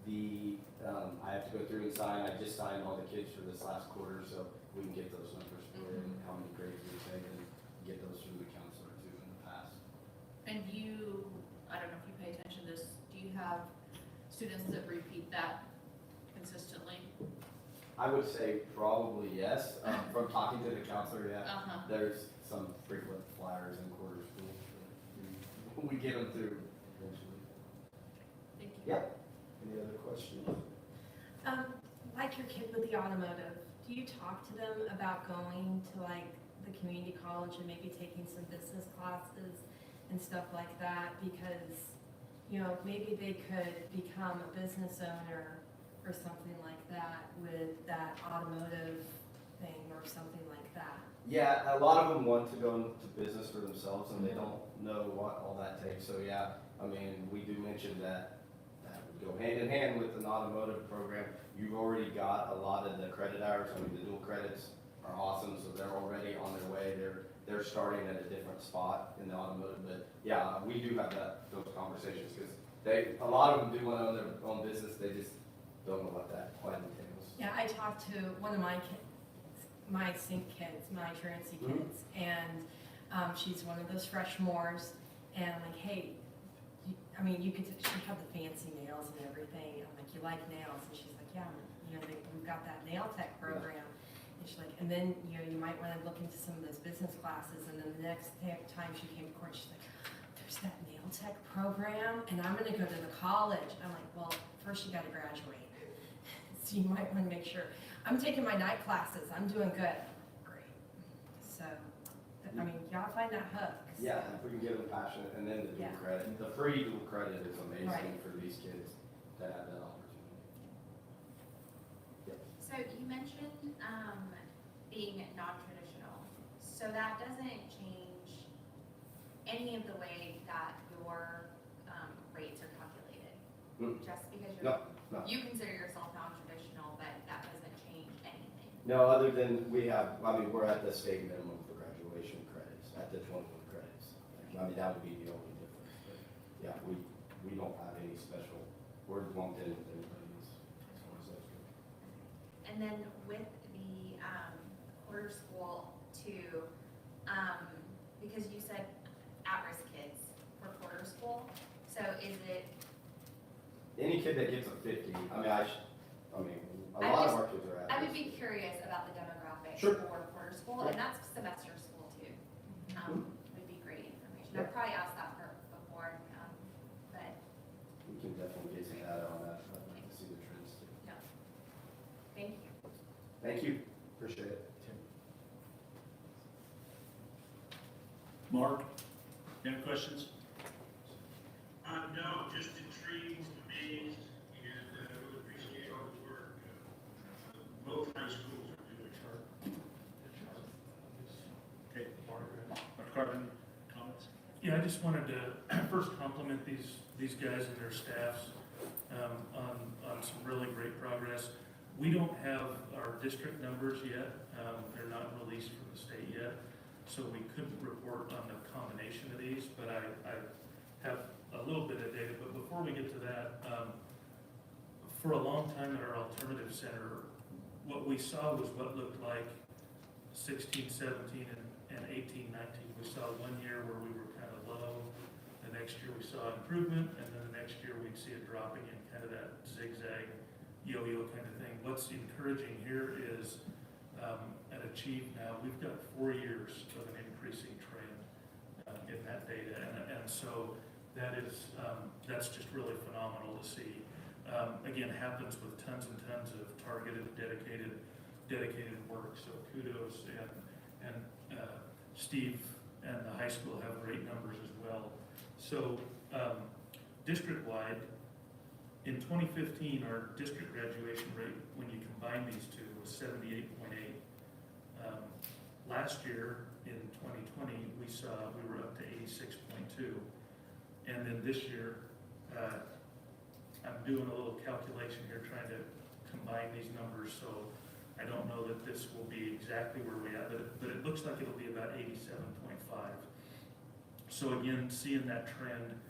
Speaker 15: I have to go through and sign. I just signed all the kids for this last quarter, so we can get those numbers for you and how many grades we've taken and get those from the counselor too in the past.
Speaker 12: And I don't know if you pay attention to this, do you have students that repeat that consistently?
Speaker 15: I would say probably yes. From talking to the counselor, yeah. There's some frequent flyers in quarter school. We get them through eventually.
Speaker 12: Thank you.
Speaker 15: Yep. Any other questions?
Speaker 3: Like your kid with the automotive, do you talk to them about going to like the community college and maybe taking some business classes and stuff like that? Because, you know, maybe they could become a business owner or something like that with that automotive thing or something like that.
Speaker 15: Yeah, a lot of them want to go into business for themselves and they don't know what all that takes. So yeah, I mean, we do mention that would go hand in hand with an automotive program. You've already got a lot of the credit hours. I mean, the dual credits are awesome, so they're already on their way. They're starting at a different spot in the automotive. But yeah, we do have those conversations because a lot of them do want to own their own business. They just don't know what that quite entails.
Speaker 3: Yeah, I talked to one of my kids, my sync kids, my truancy kids, and she's one of those freshmores, and I'm like, hey, you could, she had the fancy nails and everything. I'm like, you like nails? And she's like, yeah, we've got that nail tech program. And she's like, and then, you might want to look into some of those business classes. And then the next time she came to court, she's like, there's that nail tech program, and I'm going to go to the college. I'm like, well, first you got to graduate. So you might want to make sure. I'm taking my night classes. I'm doing good. Great. So, you gotta find that hook.
Speaker 15: Yeah, if we can get them passionate, and then the dual credit. The free dual credit is amazing for these kids to have that opportunity. Yep.
Speaker 10: So you mentioned being non-traditional. So that doesn't change any of the way that your rates are calculated. Just because you consider yourself non-traditional, but that doesn't change anything.
Speaker 15: No, other than we're at the state minimum for graduation credits, at the 21 credits. That would be the only difference. But yeah, we don't have any special, we're lumped in with anybody else as far as that's good.
Speaker 10: And then with the quarter school too, because you said at-risk kids for quarter school, so is it?
Speaker 15: Any kid that gets a 50, a lot of our kids are at-risk.
Speaker 10: I would be curious about the demographics
Speaker 15: Sure.
Speaker 10: for quarter school, and that's semester school too. Would be great information. I've probably asked that before, but.
Speaker 15: We can definitely get some data on that. I'd like to see the trends too.
Speaker 10: Yeah. Thank you.
Speaker 15: Thank you. Appreciate it.
Speaker 2: Mark, any questions?
Speaker 13: No, just intrigued, amazed, and really appreciate all the work both high schools are doing.
Speaker 2: Okay, Mark Carvin, comments?
Speaker 11: Yeah, I just wanted to first compliment these guys and their staffs on some really great progress. We don't have our district numbers yet. They're not released from the state yet, so we couldn't report on the combination of these, but I have a little bit of data. But before we get to that, for a long time at our alternative center, what we saw was what looked like 16, 17, and 18, 19. We saw 1 year where we were kind of low. The next year we saw improvement, and then the next year we'd see it dropping in kind of that zigzag, yo-yo kind of thing. What's encouraging here is at Achieve now, we've got 4 years of an increasing trend in that data, and so that's just really phenomenal to see. Again, happens with tons and tons of targeted, dedicated work. So kudos, and Steve and the high school have great numbers as well. So, district-wide, in 2015, our district graduation rate, when you combine these two, was 78.8. Last year, in 2020, we were up to 86.2. And then this year, I'm doing a little calculation here, trying to combine these numbers, so I don't know that this will be exactly where we are, but it looks like it'll be about 87.5. So again, seeing that trend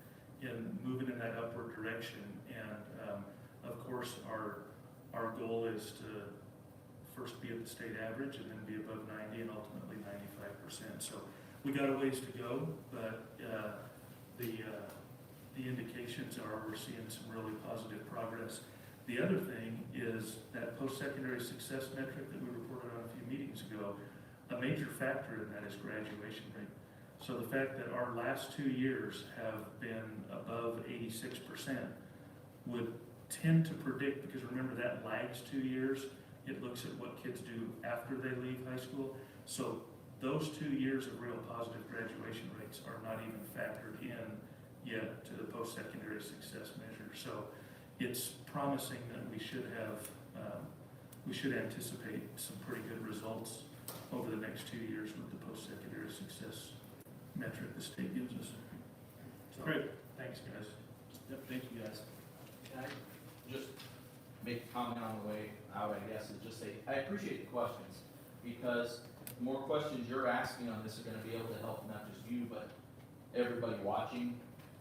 Speaker 11: in moving in that upward direction, and of course, our goal is to first be at the state average and then be above 90 and ultimately 95%. So we got a ways to go, but the indications are we're seeing some really positive progress. The other thing is that post-secondary success metric that we reported on a few meetings ago, a major factor in that is graduation rate. So the fact that our last 2 years have been above 86% would tend to predict, because remember that lags 2 years, it looks at what kids do after they leave high school. So those 2 years of real positive graduation rates are not even factored in yet to the post-secondary success measure. So it's promising that we should anticipate some pretty good results over the next 2 years with the post-secondary success metric the state gives us. So,
Speaker 2: Great.
Speaker 11: Thanks, guys.
Speaker 2: Yep, thank you guys.
Speaker 14: Can I just make a comment on the way out, I guess, and just say, I appreciate the questions, because the more questions you're asking on this are gonna be able to help not just you, but everybody watching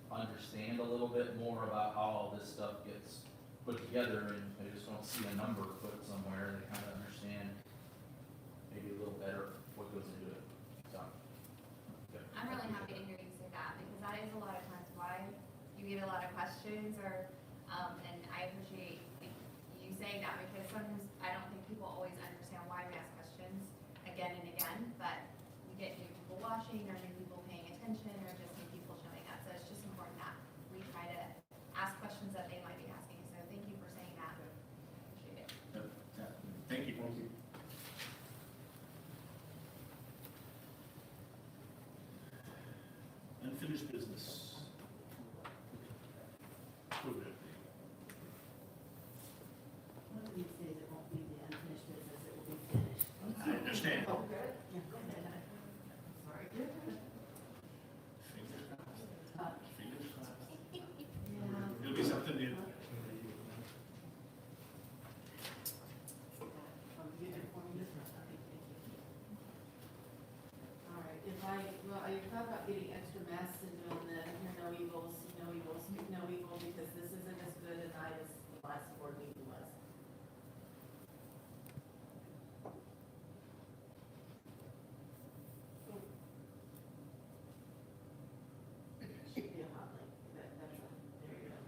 Speaker 14: understand a little bit more about how all this stuff gets put together, and they just don't see a number put somewhere, they kind of understand maybe a little better what goes into it. So, yeah.
Speaker 10: I'm really happy to hear you say that, because that is a lot of times why you get a lot of questions, or, and I appreciate you saying that, because sometimes I don't think people always understand why we ask questions again and again, but we get new people watching, or new people paying attention, or just new people showing up, so it's just important that we try to ask questions that they might be asking, so thank you for saying that. Appreciate it.
Speaker 2: Thank you.
Speaker 7: Thank you.
Speaker 2: Unfinished business.
Speaker 1: One of these days it won't be the unfinished business, it will be finished.
Speaker 2: I understand.
Speaker 1: Oh, good. Yeah, go ahead. Sorry.
Speaker 2: Fingers crossed.
Speaker 1: Uh,
Speaker 2: Fingers crossed.
Speaker 1: Yeah.
Speaker 2: It'll be something new.
Speaker 1: You did it for me this time. Okay, thank you. All right, I thought about getting extra masks and doing the hear no evils, speak no evil, because this isn't as good a night as the last board meeting was. Should be a hot link, there you go.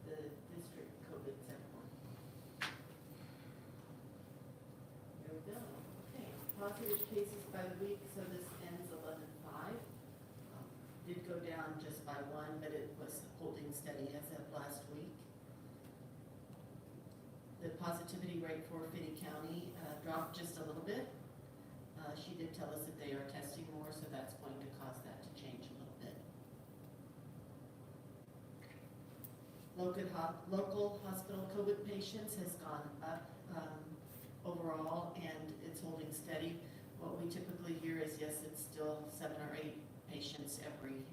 Speaker 1: The district COVID center one. There we go. Okay, positive cases by the week, so this ends 11/5. Did go down just by one, but it was holding steady as of last week. The positivity rate for Finney County dropped just a little bit. She did tell us that they are testing more, so that's going to cause that to change a little bit. Local hospital COVID patients has gone up overall, and it's holding steady. What we typically hear is, yes, it's still 7 or 8 patients every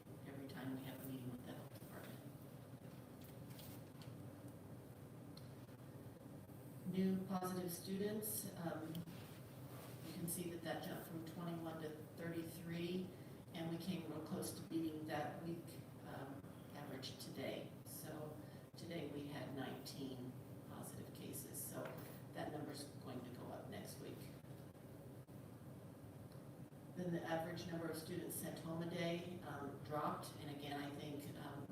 Speaker 1: time we have a meeting with the health department. New positive students, you can see that jumped from 21 to 33, and we came real close to beating that week average today. So today we had 19 positive cases, so that number's going to go up next week. Then the average number of students sent home a day dropped, and again, I think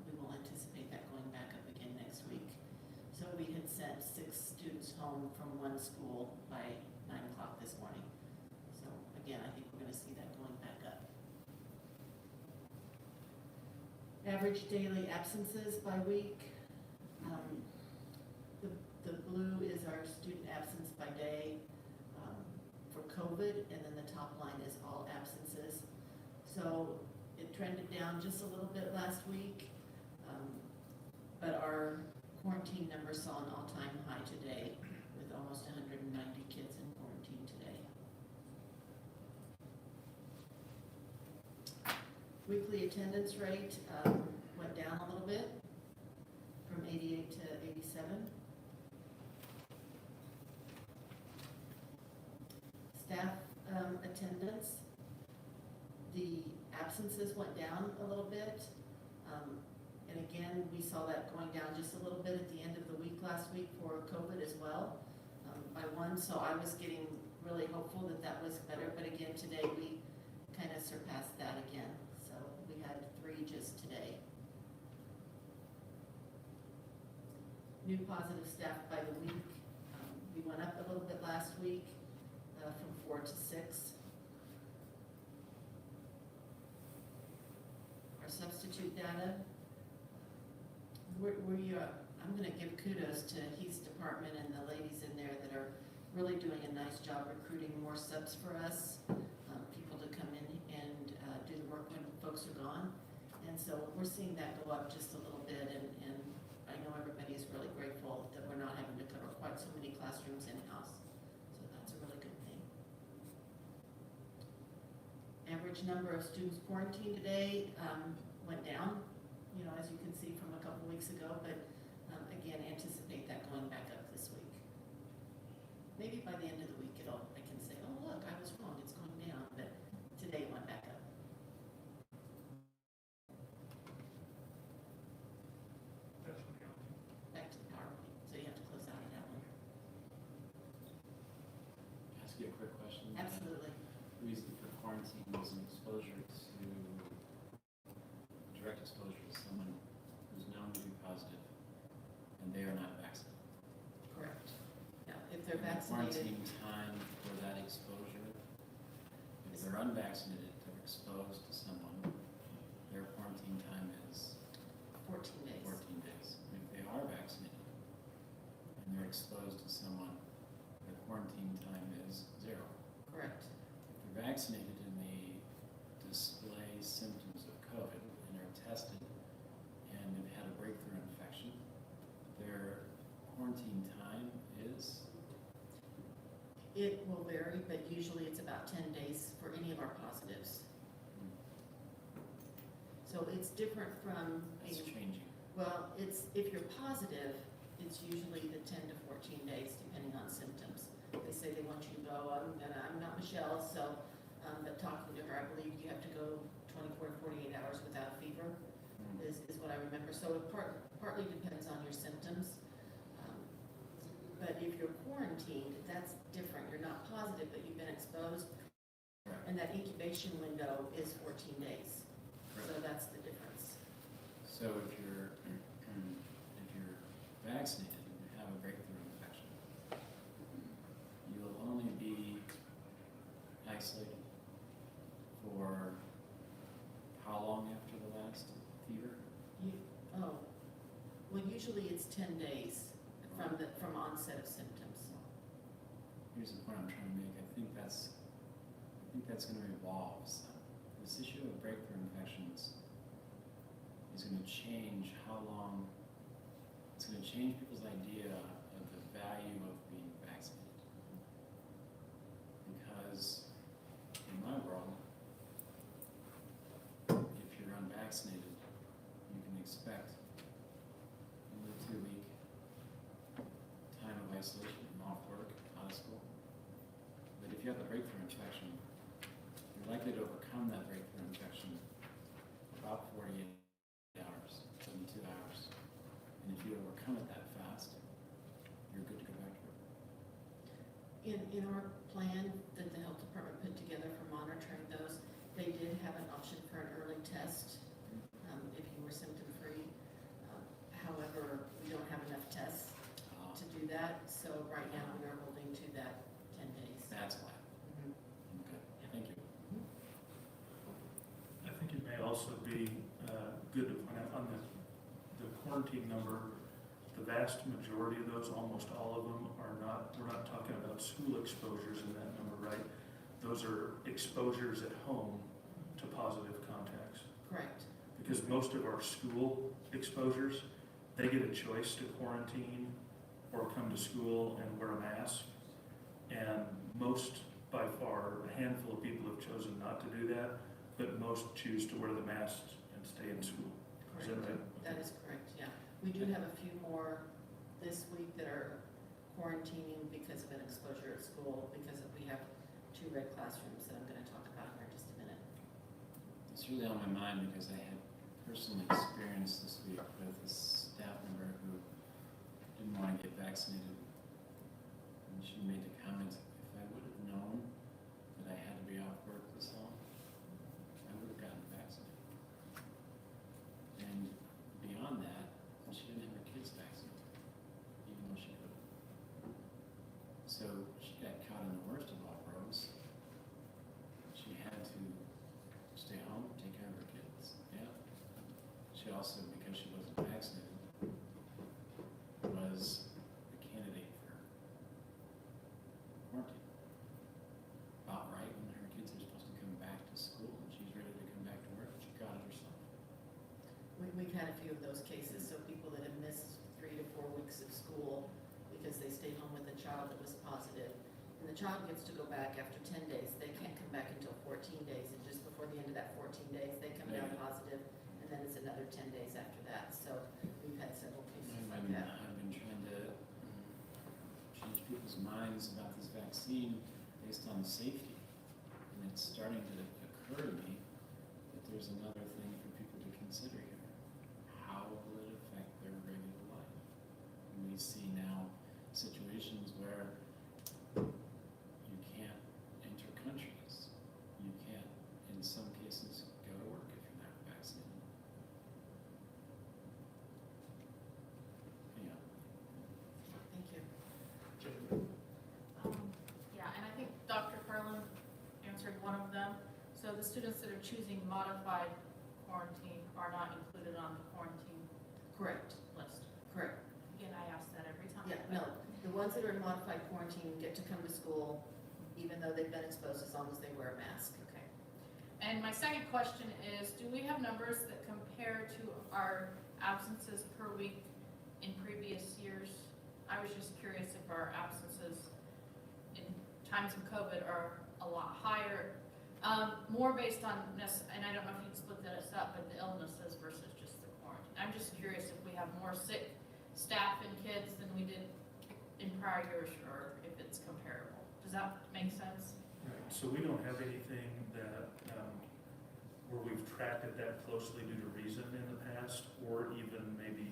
Speaker 1: we will anticipate that going back up again next week. So we had sent 6 students home from one school by 9 o'clock this morning. So again, I think we're going to see that going back up. Average daily absences by week. The blue is our student absence by day for COVID, and then the top line is all absences. So it trended down just a little bit last week, but our quarantine numbers saw an all-time high today with almost 190 kids in quarantine today. Weekly attendance rate went down a little bit from 88 to 87. Staff attendance, the absences went down a little bit. And again, we saw that going down just a little bit at the end of the week last week for COVID as well, by one. So I was getting really hopeful that that was better, but again, today we kind of surpassed that again. So we had 3 just today. New positive staff by the week. We went up a little bit last week from 4 to 6. Our substitute data. I'm going to give kudos to Heath's department and the ladies in there that are really doing a nice job recruiting more subs for us, people to come in and do the work when folks are gone. And so we're seeing that go up just a little bit, and I know everybody is really grateful that we're not having to cover quite so many classrooms in-house. So that's a really good thing. Average number of students quarantined today went down, as you can see from a couple weeks ago, but again, anticipate that going back up this week. Maybe by the end of the week, I can say, oh, look, I was wrong, it's going down, but today it went back up. Back to the PowerPoint, so you have to close out of that one.
Speaker 16: Can I ask you a quick question?
Speaker 1: Absolutely.
Speaker 16: The reason for quarantine was an exposure to, direct exposure to someone who's known to be positive, and they are not vaccinated.
Speaker 1: Correct. Yeah, if they're
Speaker 16: And the
Speaker 1: vaccinated.
Speaker 16: quarantine time for that exposure, if they're unvaccinated, they're exposed to someone, their quarantine time is
Speaker 1: 14 days.
Speaker 16: 14 days. And if they are vaccinated and they're exposed to someone, their quarantine time is 0.
Speaker 1: Correct.
Speaker 16: If they're vaccinated and they display symptoms of COVID and are tested and have had a breakthrough infection, their quarantine time is?
Speaker 1: It will vary, but usually it's about 10 days for any of our positives. So it's different from
Speaker 16: It's changing.
Speaker 1: well, if you're positive, it's usually the 10 to 14 days, depending on symptoms. They say they want you to go, I'm not Michelle, so, but talking to her, I believe you have to go 24 to 48 hours without a fever, is what I remember. So it partly depends on your symptoms. But if you're quarantined, that's different. You're not positive, but you've been exposed. And that incubation window is 14 days. So that's the difference.
Speaker 16: So if you're vaccinated and you have a breakthrough infection, you'll only be isolated for how long after the last fever?
Speaker 1: Well, usually it's 10 days from onset of symptoms.
Speaker 16: Here's the point I'm trying to make. I think that's going to evolve some. This issue of breakthrough infections is going to change how long. It's going to change people's idea of the value of being vaccinated. Because in my world, if you're unvaccinated, you can expect a 2-week time of isolation, off work, out of school. But if you have a breakthrough infection, you're likely to overcome that breakthrough infection about 48 hours, 72 hours. And if you overcome it that fast, you're good to go back to work.
Speaker 1: In our plan that the health department put together for monitoring those, they did have an option for an early test if you were symptom-free. However, we don't have enough tests to do that, so right now we are holding to that 10 days.
Speaker 16: That's why. Okay, thank you.
Speaker 11: I think it may also be good to point the quarantine number, the vast majority of those, almost all of them are not, we're not talking about school exposures in that number, right? Those are exposures at home to positive contacts.
Speaker 1: Correct.
Speaker 11: Because most of our school exposures, they get a choice to quarantine or come to school and wear a mask. And most, by far, a handful of people have chosen not to do that, but most choose to wear the mask and stay in school. Is that right?
Speaker 1: That is correct, yeah. We do have a few more this week that are quarantining because of an exposure at school, because we have 2 red classrooms that I'm going to talk about here in just a minute.
Speaker 16: It's really on my mind because I had personal experience this week with a staff member who didn't want to get vaccinated. And she made the comment, if I would have known that I had to be off work this long, I would have gotten vaccinated. And beyond that, she didn't have her kids vaccinated, even though she could have. So she got caught in the worst of all worlds. She had to stay home, take care of her kids. Yeah. She also, because she wasn't vaccinated, was a candidate for quarantine. About right when her kids are supposed to come back to school and she's ready to come back to work, she got it herself.
Speaker 1: We've had a few of those cases, so people that have missed 3 to 4 weeks of school because they stayed home with a child that was positive. And the child gets to go back after 10 days. They can't come back until 14 days, and just before the end of that 14 days, they come down positive, and then it's another 10 days after that. So we've had several cases like that.
Speaker 16: I've been trying to change people's minds about this vaccine based on safety. And it's starting to occur to me that there's another thing for people to consider here. How will it affect their regular life? And we see now situations where you can't enter countries. You can't, in some cases, go to work if you're not vaccinated. Yeah.
Speaker 1: Thank you.
Speaker 12: Yeah, and I think Dr. Carlin answered one of them. So the students that are choosing modified quarantine are not included on the quarantine
Speaker 1: Correct.
Speaker 12: list.
Speaker 1: Correct.
Speaker 12: Again, I ask that every time.
Speaker 1: Yeah, no, the ones that are in modified quarantine get to come to school even though they've been exposed as long as they wear a mask.
Speaker 12: Okay. And my second question is, do we have numbers that compare to our absences per week in previous years? I was just curious if our absences in times of COVID are a lot higher, more based on, and I don't know if you'd split this up, but the illnesses versus just the quarantine. I'm just curious if we have more sick staff and kids than we did in prior years, or if it's comparable. Does that make sense?
Speaker 11: Right. So we don't have anything that, where we've tracked it that closely due to reason in the past, or even maybe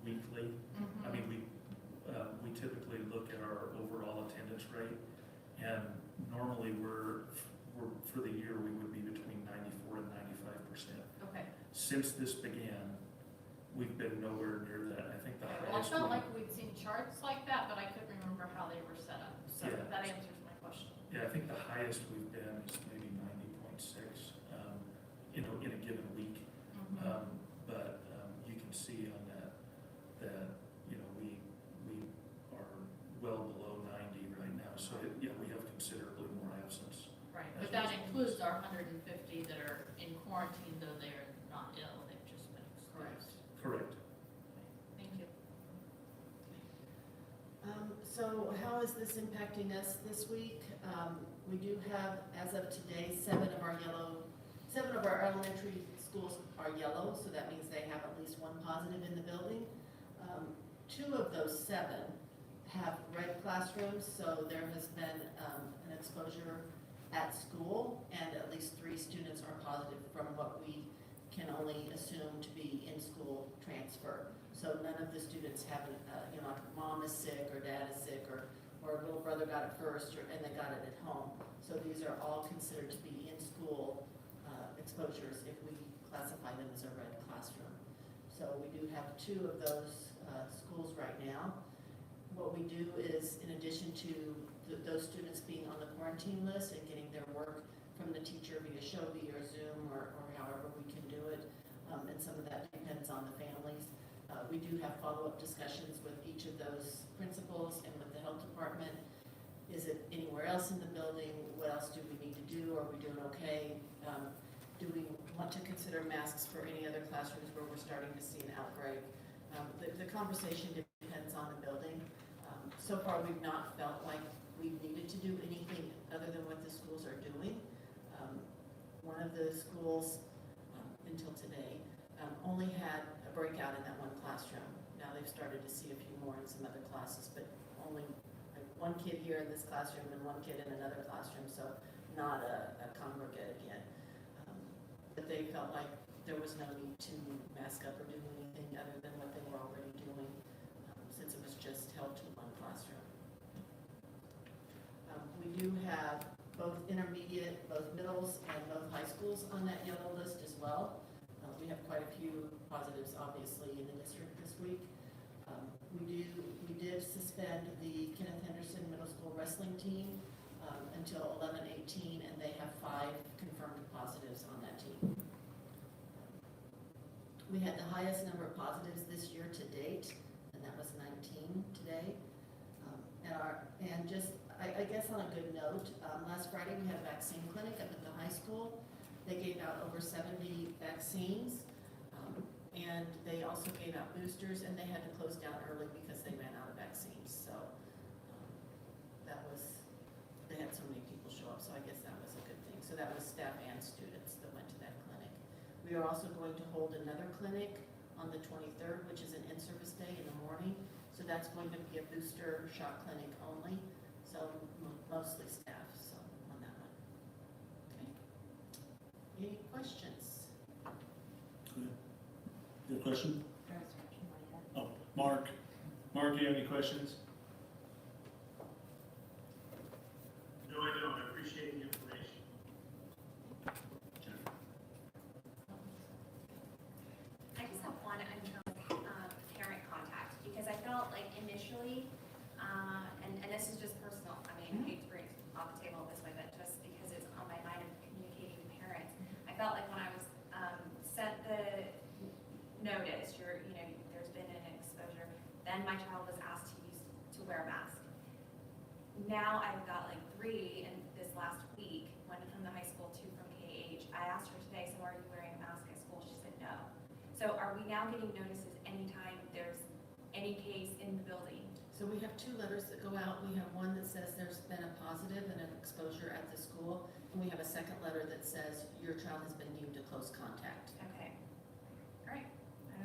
Speaker 11: weekly. I mean, we typically look at our overall attendance rate, and normally we're for the year, we would be between 94 and 95%.
Speaker 12: Okay.
Speaker 11: Since this began, we've been nowhere near that. I think the
Speaker 12: Well, I
Speaker 11: highest
Speaker 12: felt
Speaker 11: we,
Speaker 12: like we'd seen charts like that, but I couldn't remember how they were set up. So
Speaker 11: Yeah.
Speaker 12: that answers my question.
Speaker 11: yeah, I think the highest we've been is maybe 90.6, in a given week. But you can see on that, we are well below 90 right now. So yeah, we have considerably more absence.
Speaker 12: Right,
Speaker 11: As
Speaker 12: but that
Speaker 11: well.
Speaker 12: includes our 150 that are in quarantine, though they are not ill, they've just been exposed.
Speaker 11: Correct.
Speaker 12: Thank you.
Speaker 1: So how is this impacting us this week? We do have, as of today, 7 of our elementary schools are yellow, so that means they have at least 1 positive in the building. 2 of those 7 have red classrooms, so there has been an exposure at school, and at least 3 students are positive from what we can only assume to be in-school transfer. So none of the students have, like mom is sick or dad is sick or little brother got it first and they got it at home. So these are all considered to be in-school exposures if we classify them as a red classroom. So we do have 2 of those schools right now. What we do is, in addition to those students being on the quarantine list and getting their work from the teacher via Shobi or Zoom or however we can do it, and some of that depends on the families, We do have follow-up discussions with each of those principals and with the health department. Is it anywhere else in the building? What else do we need to do? Are we doing okay? Do we want to consider masks for any other classrooms where we're starting to see an outbreak? The conversation depends on the building. So far, we've not felt like we've needed to do anything other than what the schools are doing. One of the schools, until today, only had a breakout in that one classroom. Now they've started to see a few more in some other classes, but only like one kid here in this classroom and one kid in another classroom, so not a congregate again. But they felt like there was no need to mask up or do anything other than what they were already doing, since it was just held to one classroom. We do have both intermediate, both middles, and both high schools on that yellow list as well. We have quite a few positives, obviously, in the district this week. We did suspend the Kenneth Henderson Middle School wrestling team until 11/18, and they have 5 confirmed positives on that team. We had the highest number of positives this year to date, and that was 19 today. I guess on a good note, last Friday we had a vaccine clinic up at the high school. They gave out over 70 vaccines, and they also gave out boosters, and they had to close down early because they ran out of vaccines. So they had so many people show up, so I guess that was a good thing. So that was staff and students that went to that clinic. We are also going to hold another clinic on the 23rd, which is an in-service day in the morning. So that's going to be a booster shot clinic only. So mostly staff, so on that one. Okay. Any questions?
Speaker 2: Good. You have a question? Oh, Mark. Mark, do you have any questions?
Speaker 13: No, I don't. I appreciate the information.
Speaker 2: Jennifer.
Speaker 10: I just have one in terms of parent contact, because I felt like initially, and this is just personal, I mean, I hate to bring it off the table this way, but just because it's on my mind of communicating to parents, I felt like when I was sent the notice, there's been an exposure, then my child was asked to wear a mask. Now I've got like 3 in this last week, one from the high school, 2 from KH. I asked her today, so are you wearing a mask at school? She said no. So are we now getting notices anytime there's any case in the building?
Speaker 1: So we have 2 letters that go out. We have one that says there's been a positive and an exposure at the school, and we have a second letter that says your child has been deemed a close contact.
Speaker 10: Okay. All right.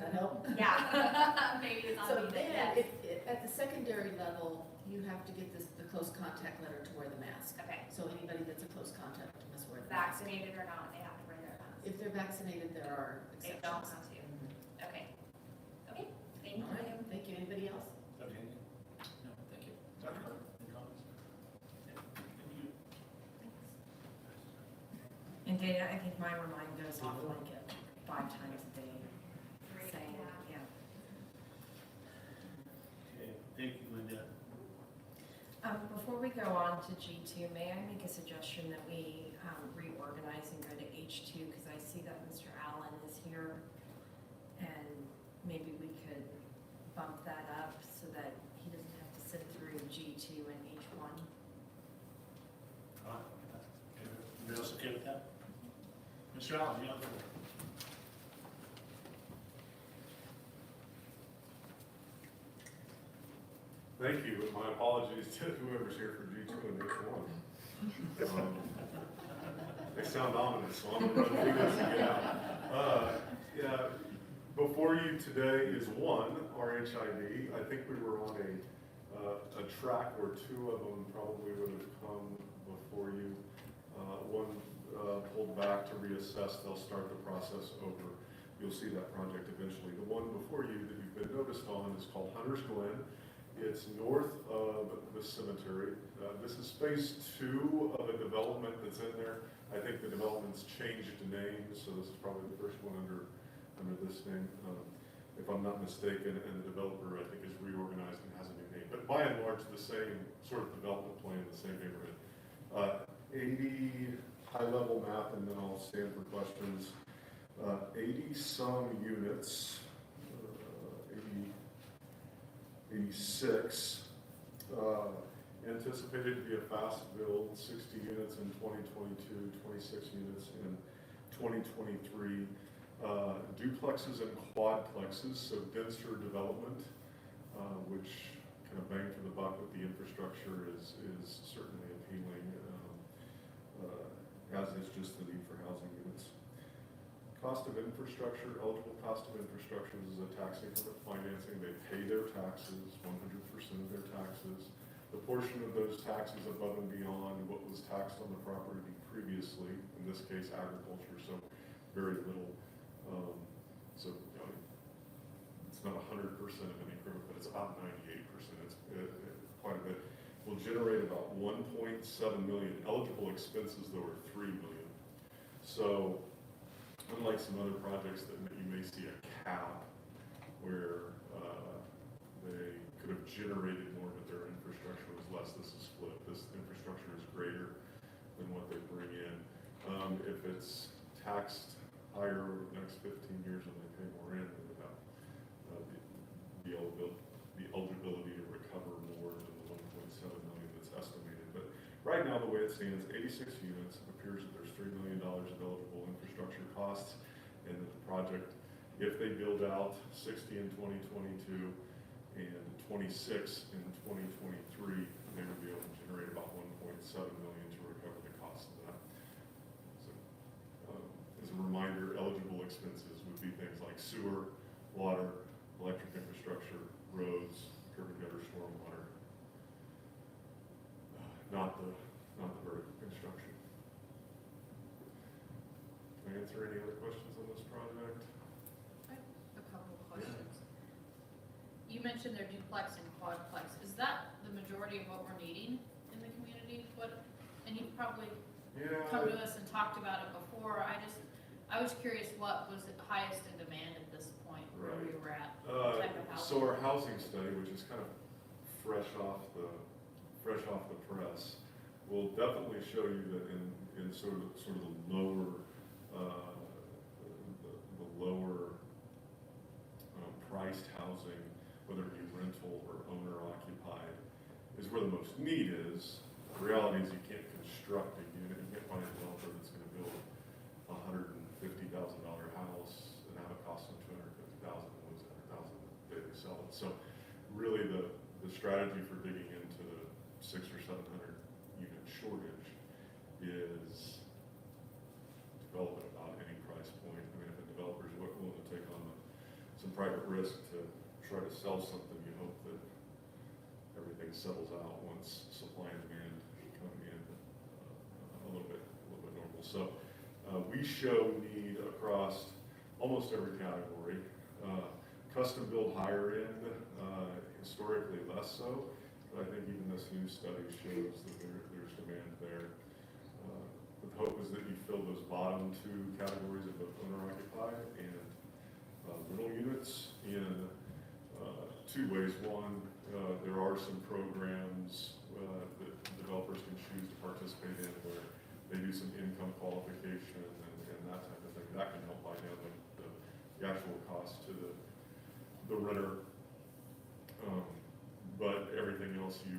Speaker 1: That help?
Speaker 10: Yeah. Maybe it's on
Speaker 1: So
Speaker 10: me, but
Speaker 1: then,
Speaker 10: yes.
Speaker 1: at the secondary level, you have to get the close contact letter to wear the mask.
Speaker 10: Okay.
Speaker 1: So anybody that's a close contact must wear the mask.
Speaker 10: Vaccinated or not, they have to wear their mask.
Speaker 1: If they're vaccinated, there are
Speaker 10: They
Speaker 1: exceptions.
Speaker 10: don't have to. Okay. Okay, thank
Speaker 1: All right,
Speaker 10: you.
Speaker 1: thank you. Anybody else?
Speaker 2: Okay.
Speaker 16: No, thank you.
Speaker 2: Dr. Carter, any comments? Yeah, thank you.
Speaker 3: And Dana, I think my remind goes off like 5 times a day, saying, yeah.
Speaker 2: Okay, thank you, Linda.
Speaker 3: Before we go on to G2, may I make a suggestion that we reorganize and go to H2, because I see that Mr. Allen is here, and maybe we could bump that up so that he doesn't have to sit through G2 and H1.
Speaker 2: All right. Everybody else okay with that? Mr. Allen, you have the floor.
Speaker 17: Thank you, and my apologies to whoever's here for G2 and H1. They sound ominous, so I'm gonna run through this and get out. Yeah, before you today is one, RHID. I think we were on a track where 2 of them probably would have come before you. One pulled back to reassess, they'll start the process over. You'll see that project eventually. The one before you that you've been noticed on is called Hunter's Glen. It's north of the cemetery. This is phase 2 of a development that's in there. I think the development's changed names, so this is probably the first one under this name, if I'm not mistaken, and the developer, I think, is reorganized and has a new name. But by and large, the same sort of development plan, the same neighborhood. 80 high-level map, and then I'll stand for questions. 80 some units, 80 26, anticipated to be a fast build, 60 units in 2022, 26 units in 2023. Duplexes and quadplexes, so denser development, which kind of bang for the buck with the infrastructure is certainly appealing, as is just the need for housing units. Cost of infrastructure, eligible cost of infrastructure is a tax increment financing. They pay their taxes, 100% of their taxes. The portion of those taxes above and beyond what was taxed on the property previously, in this case agriculture, so very little. So it's not 100% of an increment, but it's about 98%. It's quite a bit. Will generate about 1.7 million. Eligible expenses though are 3 million. So unlike some other projects that you may see a cap where they could have generated more, but their infrastructure was less, this is flipped. This infrastructure is greater than what they bring in. If it's taxed higher over the next 15 years and they pay more in, then without the eligibility to recover more than the 1.7 million that's estimated. But right now, the way it stands, 86 units, it appears that there's $3 million of eligible infrastructure costs, and that the project, if they build out 60 in 2022 and 26 in 2023, they would be able to generate about 1.7 million to recover the cost of that. So, as a reminder, eligible expenses would be things like sewer, water, electric infrastructure, roads, curb and gutter, stormwater, not the vertical construction. Can I answer any other questions on this project?
Speaker 12: I have a couple of questions. You mentioned their duplex and quadplex. Is that the majority of what we're needing in the community? And you've probably come to us and talked about it before. I was curious what was the highest in demand at this point, where we were at. What type of housing?
Speaker 17: So our housing study, which is kind of fresh off the press, will definitely show you that in sort of the lower priced housing, whether it be rental or owner occupied, is where the most need is. The reality is you can't construct a unit. You can't find a developer that's going to build a $150,000 house and have it cost them $250,000 and lose $100,000 the day they sell it. So really the strategy for digging into the 600 or 700 unit shortage is develop at about any price point. I mean, if a developer is willing to take on some private risk to try to sell something, you hope that everything settles out once supply and demand come in a little bit normal. So we show need across almost every category. Custom build higher end, historically less so, but I think even this new study shows that there's demand there. The hope is that you fill those bottom two categories of both owner occupied and rental units in two ways. One, there are some programs that developers can choose to participate in where they do some income qualification and that type of thing. That can help buy down the actual cost to the renter. But everything else, you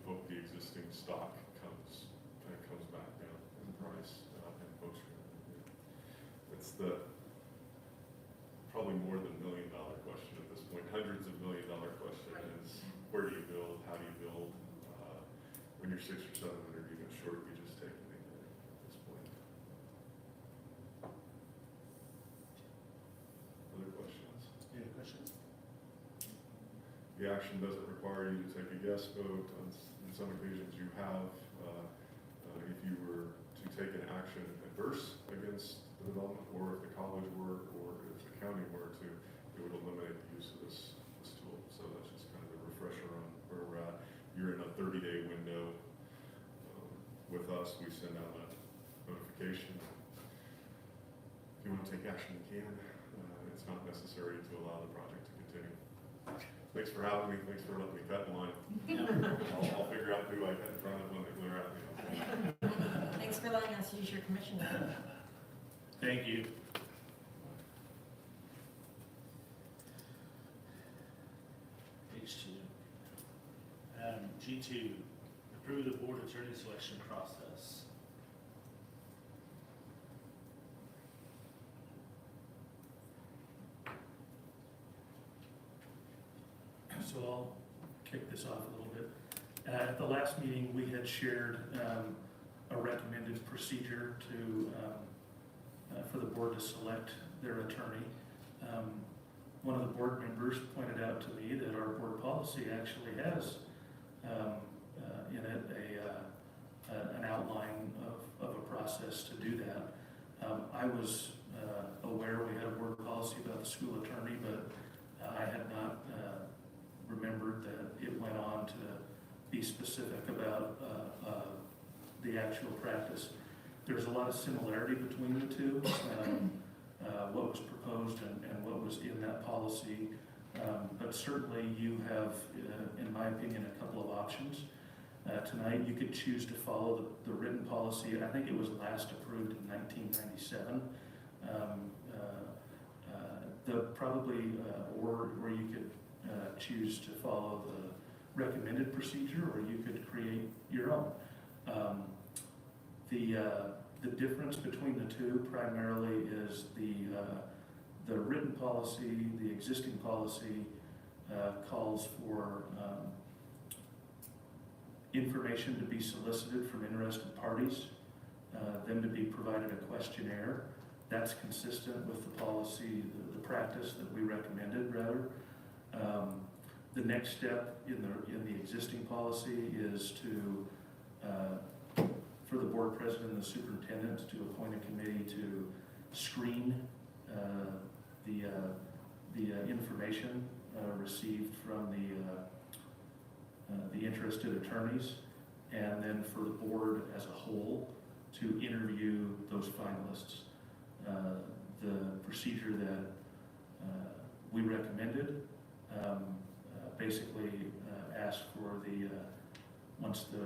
Speaker 17: hope the existing stock comes back down in price, and folks are going to do it. It's probably more than $1 million question at this point. Hundreds of $1 million question is where do you build? How do you build? When you're 600 or 700 units short, you just take anything at this point. Other questions?
Speaker 2: Any questions?
Speaker 17: The action doesn't require you to take a yes vote. On some occasions you have. If you were to take an action adverse against the development, or if the college were, or if the county were to, it would eliminate the use of this tool. So that's just kind of a refresher on where we're at. You're in a 30-day window. With us, we send out a notification. If you want to take action, you can. It's not necessary to allow the project to continue. Thanks for having me. Thanks for letting me cut in line. I'll figure out who I cut in front of when they clear out.
Speaker 3: Thanks for letting us use your commission.
Speaker 2: Thank you. Page 2. G2, approve the board attorney selection process.
Speaker 11: So I'll kick this off a little bit. At the last meeting, we had shared a recommended procedure for the board to select their attorney. One of the board members pointed out to me that our board policy actually has in it an outline of a process to do that. I was aware we had a board policy about the school attorney, but I had not remembered that it went on to be specific about the actual practice. There's a lot of similarity between the two, what was proposed and what was in that policy. But certainly you have, in my opinion, a couple of options. Tonight you could choose to follow the written policy. I think it was last approved in 1997. Or you could choose to follow the recommended procedure, or you could create your own. The difference between the two primarily is the written policy, the existing policy calls for information to be solicited from interested parties, them to be provided a questionnaire. That's consistent with the policy, the practice that we recommended, rather. The next step in the existing policy is for the board president and the superintendent to appoint a committee to screen the information received from the interested attorneys, and then for the board as a whole to interview those finalists. The procedure that we recommended basically asked for once the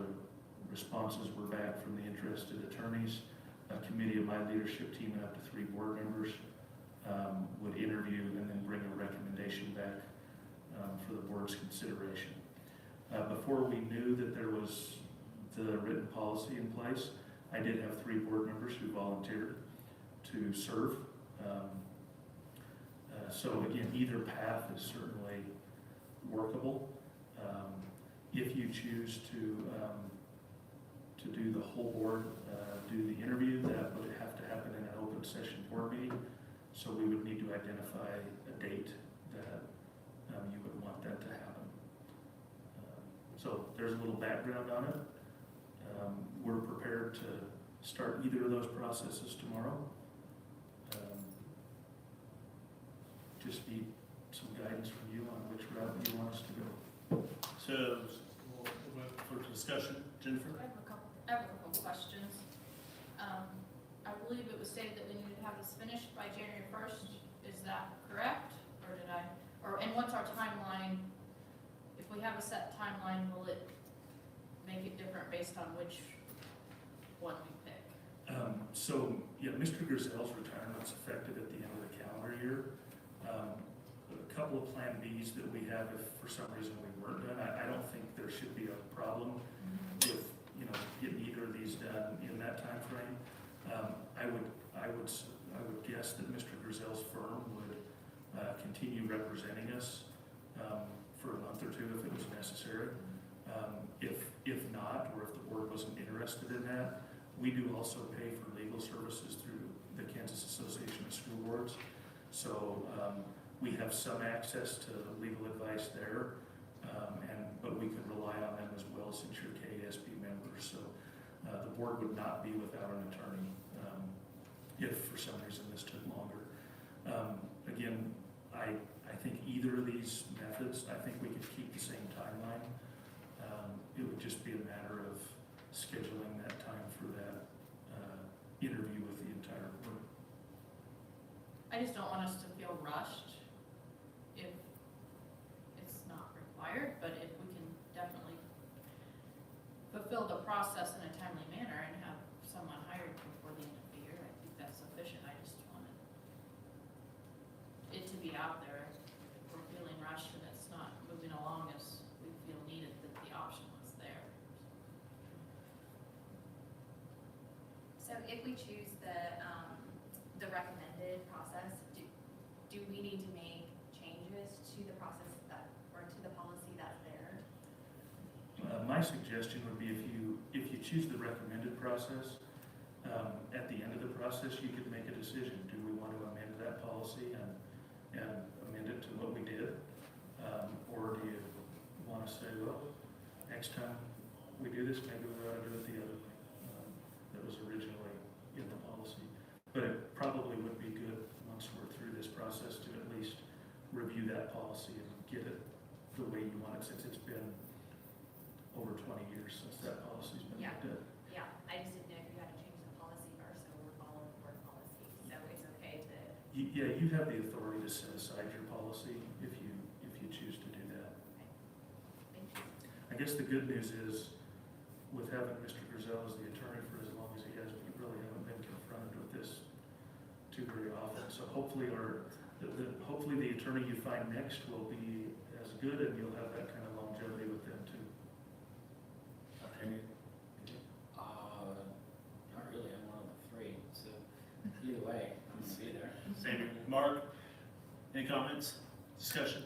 Speaker 11: responses were back from the interested attorneys, a committee of my leadership team and up to 3 board members would interview and then bring a recommendation back for the board's consideration. Before we knew that there was the written policy in place, I did have 3 board members who volunteered to serve. So again, either path is certainly workable. If you choose to do the whole board, do the interview, that would have to happen in an open session board meeting. So we would need to identify a date that you would want that to happen. So there's a little background on it. We're prepared to start either of those processes tomorrow. Just need some guidance from you on which route you want us to go.
Speaker 2: So, for discussion, Jennifer?
Speaker 12: I have a couple questions. I believe it was stated that we needed to have this finished by January 1st. Is that correct? And what's our timeline? If we have a set timeline, will it make it different based on which one we pick?
Speaker 11: Mr. Grizel's retirement's effective at the end of the calendar year. A couple of plan Bs that we have, if for some reason we weren't done, I don't think there should be a problem with, getting either of these done in that time frame. I would guess that Mr. Grizel's firm would continue representing us for a month or 2 if it was necessary. If not, or if the board wasn't interested in that, we do also pay for legal services through the Kansas Association of School Boards. So we have some access to legal advice there, but we could rely on them as well since you're KASB members. So the board would not be without an attorney if for some reason this took longer. Again, I think either of these methods, I think we could keep the same timeline. It would just be a matter of scheduling that time for that interview with the entire board.
Speaker 12: I just don't want us to feel rushed if it's not required, but if we can definitely fulfill the process in a timely manner and have someone hired before the end of the year, I think that's sufficient. I just wanted it to be out there. If we're feeling rushed and it's not moving along as we feel needed, that the option was
Speaker 10: So if we choose the recommended process, do we need to make changes to the process or to the policy that's there?
Speaker 11: My suggestion would be if you choose the recommended process, at the end of the process, you could make a decision. Do we want to amend that policy and amend it to what we did? Or do you want to say, well, next time we do this, maybe we ought to do it the other way that was originally in the policy. But it probably would be good, once we're through this process, to at least review that policy and get it the way you want it, since it's been over 20 years since that policy's been looked at.
Speaker 10: Yeah, I just didn't know if you had to change the policy first, so we're following board policy, so it's okay to.
Speaker 11: Yeah, you have the authority to set aside your policy if you choose to do that.
Speaker 10: Thank you.
Speaker 11: I guess the good news is, with having Mr. Griselle as the attorney for as long as he has, we really haven't been confronted with this too very often. So hopefully hopefully the attorney you find next will be as good, and you'll have that kind of longevity with them too.
Speaker 16: Okay. Not really, I'm one of the three, so either way, I'm gonna be there.
Speaker 2: Same. Mark, any comments, discussion?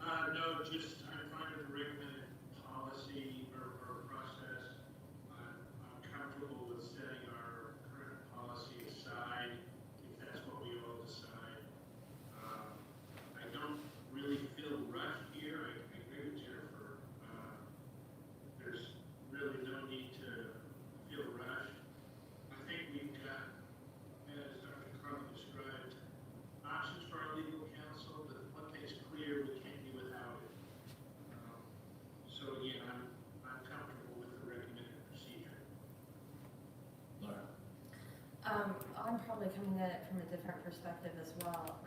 Speaker 13: No, just I'm fine with the recommended policy or process. I'm comfortable with setting our current policy aside if that's what we all decide. I don't really feel rushed here. I agree with Jennifer. There's really no need to feel rushed. I think we've got, as Dr. Carlin described, options for our legal counsel, but one thing's clear, we can't do without it. So again, I'm comfortable with the recommended procedure.
Speaker 16: Laura?
Speaker 3: I'm probably coming at it from a different perspective as well.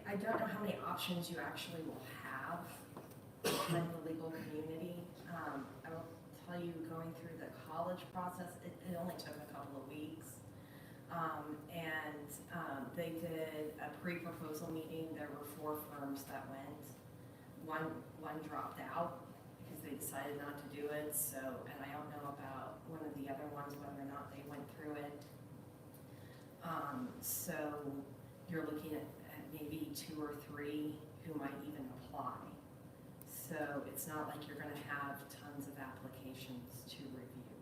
Speaker 3: I don't know how many options you actually will have in the legal community. I will tell you, going through the college process, it only took a couple of weeks. They did a pre-proposal meeting. There were 4 firms that went. One dropped out because they decided not to do it. So, and I don't know about one of the other ones, whether or not they went through it. So you're looking at maybe 2 or 3 who might even apply. So it's not like you're going to have tons of applications to review.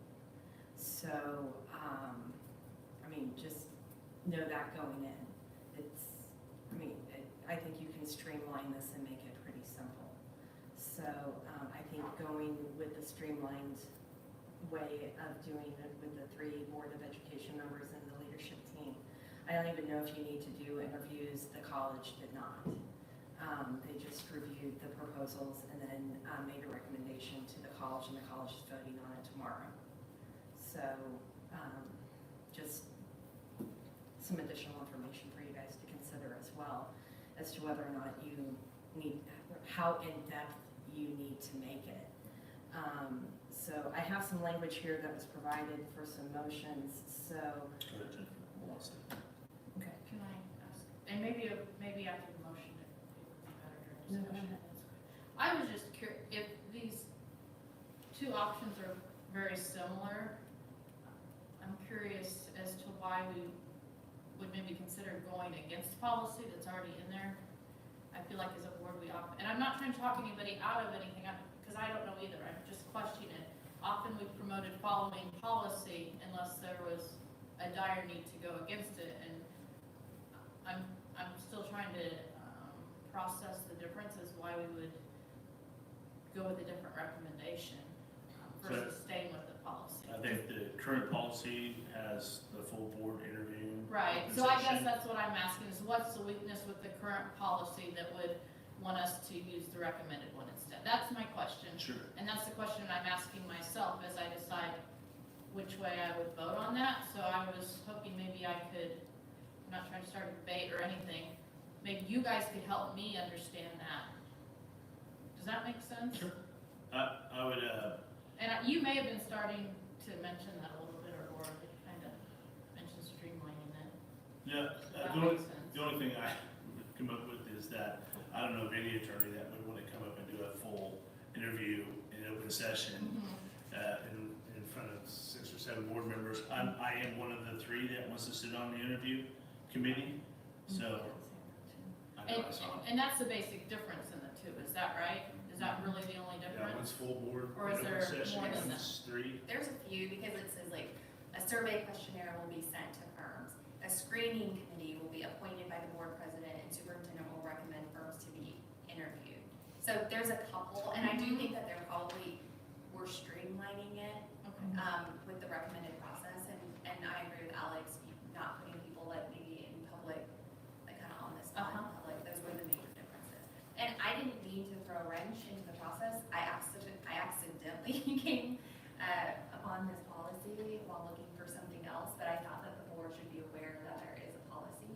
Speaker 3: So, I mean, just know that going in. I think you can streamline this and make it pretty simple. So I think going with the streamlined way of doing it with the 3 Board of Education members and the leadership team. I don't even know if you need to do interviews. The college did not. They just reviewed the proposals and then made a recommendation to the college, and the college is voting on it tomorrow. So just some additional information for you guys to consider as well, as to whether or not you need, how in-depth you need to make it. So I have some language here that was provided for some motions, so. Okay.
Speaker 12: Can I ask, and maybe after the motion, it would be better during
Speaker 3: No, go
Speaker 12: discussion.
Speaker 3: ahead.
Speaker 12: I was just curious, if these 2 options are very similar, I'm curious as to why we would maybe consider going against policy that's already in there. I feel like as a board, and I'm not trying to talk anybody out of anything, because I don't know either, I'm just questioning it. Often we've promoted following policy unless there was a dire need to go against it, and I'm still trying to process the differences, why we would go with a different recommendation versus staying with the policy.
Speaker 2: I think the current policy has the full board interview.
Speaker 12: Right, so I guess
Speaker 2: position.
Speaker 12: that's what I'm asking, is what's the weakness with the current policy that would want us to use the recommended one instead? That's my question.
Speaker 2: Sure.
Speaker 12: And that's the question I'm asking myself as I decide which way I would vote on that. So I was hoping maybe I could, I'm not trying to start a debate or anything, maybe you guys could help me understand that. Does that make sense?
Speaker 2: Sure. I would,
Speaker 12: And you may have been starting to mention that a little bit, or Laura did kind of mention streamlining it.
Speaker 2: yeah,
Speaker 12: That
Speaker 2: the
Speaker 12: makes sense.
Speaker 2: only thing I would come up with is that I don't know of any attorney that would want to come up and do a full interview in open session.
Speaker 12: Mhm.
Speaker 2: in front of 6 or 7 board members. I am one of the 3 that wants to sit on the interview committee, so. I know I saw it.
Speaker 12: And that's the basic difference in the two, is that right? Is that really the only
Speaker 2: Yeah,
Speaker 12: difference?
Speaker 2: one's full board,
Speaker 12: Or is
Speaker 2: open
Speaker 12: there
Speaker 2: session,
Speaker 12: more than that?
Speaker 2: one's 3.
Speaker 10: There's a few, because it says like, a survey questionnaire will be sent to firms. A screening committee will be appointed by the board president, and superintendent will recommend firms to be interviewed. So there's a couple, and I do think that we're streamlining it, with the recommended process, and I agree with Alex, not putting people like maybe in public, like kind of on the spot in public, those were the major differences. And I didn't mean to throw a wrench into the process, I accidentally came upon this policy while looking for something else, but I thought that the board should be aware that there is a policy,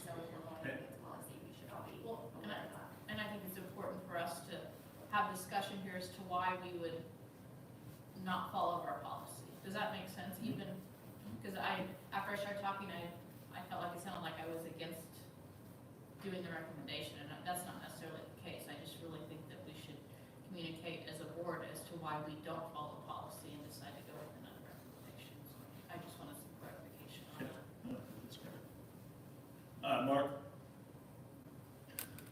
Speaker 10: so if we're going against policy, we should all be aware of that.
Speaker 12: And I think it's important for us to have discussion here as to why we would not follow our policy. Does that make sense? Even, because after I started talking, I felt like it sounded like I was against doing the recommendation, and that's not necessarily the case. I just really think that we should communicate as a board as to why we don't follow policy and decide to go with another recommendation. So I just wanted some clarification on that.
Speaker 2: That's great. Mark?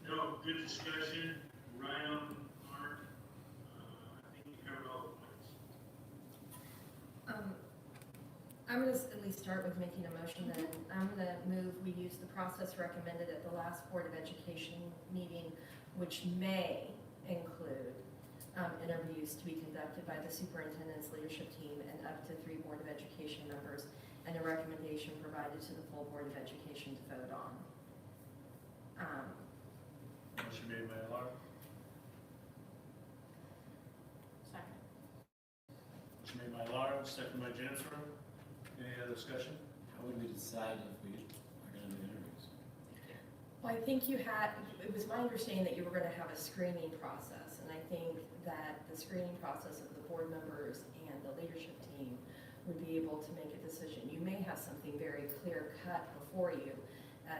Speaker 13: No, good discussion, right on the mark. I think you covered all the points.
Speaker 3: I'm going to at least start with making a motion then. I'm going to move we use the process recommended at the last Board of Education meeting, which may include interviews to be conducted by the superintendent's leadership team and up to 3 Board of Education members, and a recommendation provided to the full Board of Education to vote on.
Speaker 2: Motion made by Laura.
Speaker 12: Second.
Speaker 2: Motion made by Laura, second by Jennifer. Any other discussion?
Speaker 16: How would we decide if we are gonna do interviews?
Speaker 3: Well, I think it was my understanding that you were going to have a screening process, and I think that the screening process of the board members and the leadership team would be able to make a decision. You may have something very clear cut before you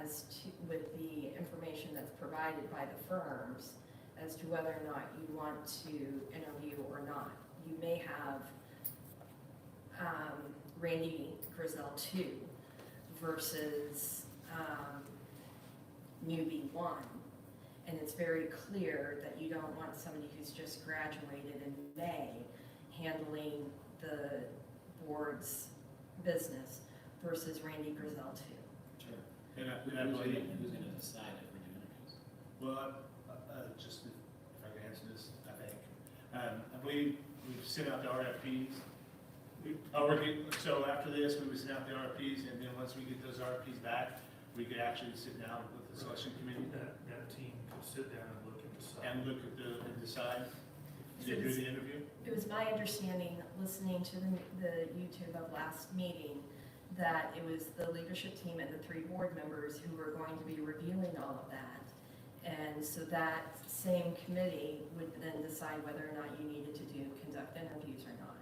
Speaker 3: as to, with the information that's provided by the firms, as to whether or not you want to interview or not. You may have Randy Grizel 2 versus newbie 1, and it's very clear that you don't want somebody who's just graduated in May handling the board's business versus Randy Grizel 2.
Speaker 16: Sure.
Speaker 2: And I
Speaker 16: Who's
Speaker 2: believe,
Speaker 16: gonna decide if we're doing interviews?
Speaker 2: well, just if I can answer this, I think. I believe we've sent out the RFPs. So after this, we would send out the RFPs, and then once we get those RFPs back, we could actually sit down with the selection committee.
Speaker 11: That team could sit down and look and decide.
Speaker 2: And look at and decide to do the interview.
Speaker 3: It was my understanding, listening to the YouTube of last meeting, that it was the leadership team and the 3 board members who were going to be reviewing all of that. And so that same committee would then decide whether or not you needed to conduct interviews or not.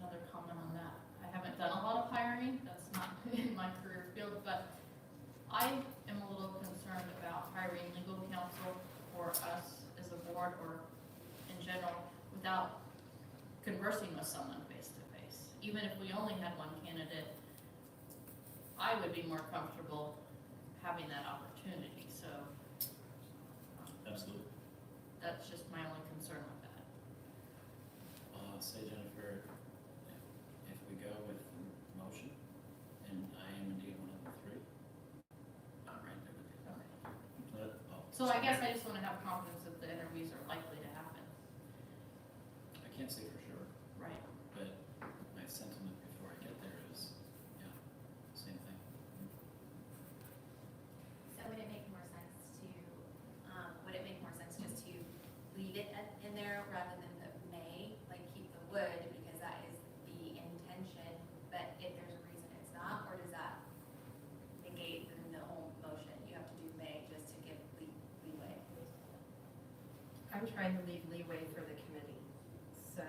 Speaker 12: Another comment on that. I haven't done a lot of hiring, that's not in my career field, but I am a little concerned about hiring legal counsel for us as a board or in general without conversing with someone face to face. Even if we only had one candidate, I would be more comfortable having that opportunity, so.
Speaker 2: Absolutely.
Speaker 12: That's just my only concern with that.
Speaker 16: Say, Jennifer, if we go with the motion, and I am indeed one of the 3, I'm right there with you.
Speaker 12: So I guess I just want to have confidence that the interviews are likely to happen.
Speaker 16: I can't say for sure,
Speaker 12: Right.
Speaker 16: but my sentiment before I get there is, yeah, same thing.
Speaker 10: So would it make more sense just to leave it in there rather than put may, like keep the would, because that is the intention, but if there's a reason it's not, or does that negate the whole motion? You have to do may just to give leeway.
Speaker 3: I'm trying to leave leeway for the committee. So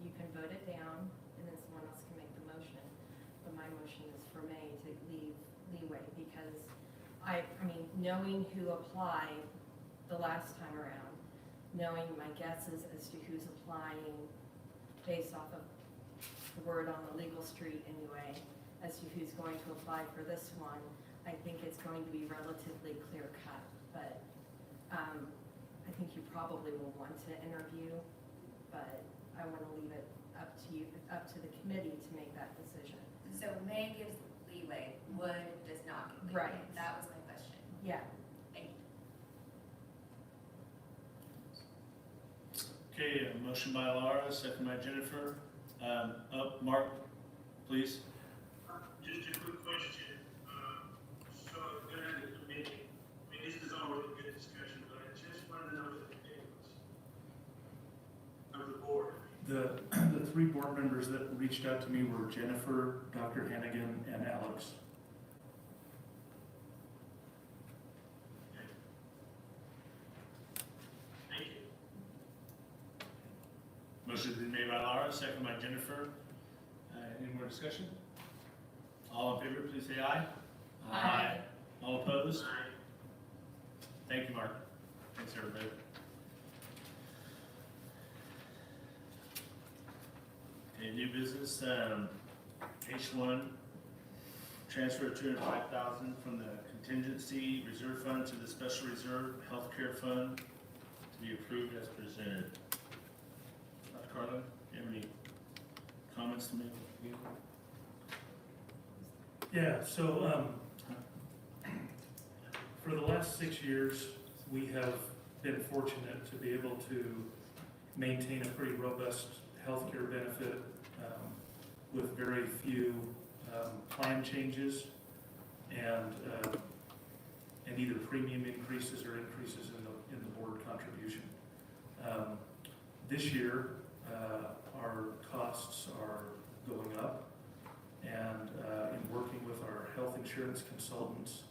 Speaker 3: you can vote it down, and then someone else can make the motion. But my motion is for May to leave leeway, because I mean, knowing who applied the last time around, knowing my guesses as to who's applying based off of the word on the legal street anyway, as to who's going to apply for this one, I think it's going to be relatively clear cut, but I think you probably will want to interview, but I want to leave it up to you, up to the committee to make that decision.
Speaker 10: So May gives leeway, Wood does not give leeway.
Speaker 3: Right.
Speaker 10: That was my question.
Speaker 3: Yeah.
Speaker 10: Thank you.
Speaker 2: Okay, a motion by Laura, second by Jennifer. Mark, please.
Speaker 13: Just a quick question. So during the committee, I mean, this is all really good discussion, but I just want to know the details of the board.
Speaker 11: The three board members that reached out to me were Jennifer, Dr. Hannigan, and Alex.
Speaker 13: Thank you.
Speaker 2: Motion has been made by Laura, second by Jennifer. Any more discussion? All in favor, please say aye.
Speaker 12: Aye.
Speaker 2: All opposed?
Speaker 13: Aye.
Speaker 2: Thank you, Mark. Thanks, everybody. Okay, new business, H1, transfer of $205,000 from the contingency reserve fund to the special reserve healthcare fund to be approved as presented. Dr. Carlo, do you have any comments to make?
Speaker 11: Yeah, so for the last 6 years, we have been fortunate to be able to maintain a pretty robust healthcare benefit with very few plan changes and either premium increases or increases in the board contribution. This year, our costs are going up, and in working with our health insurance consultants,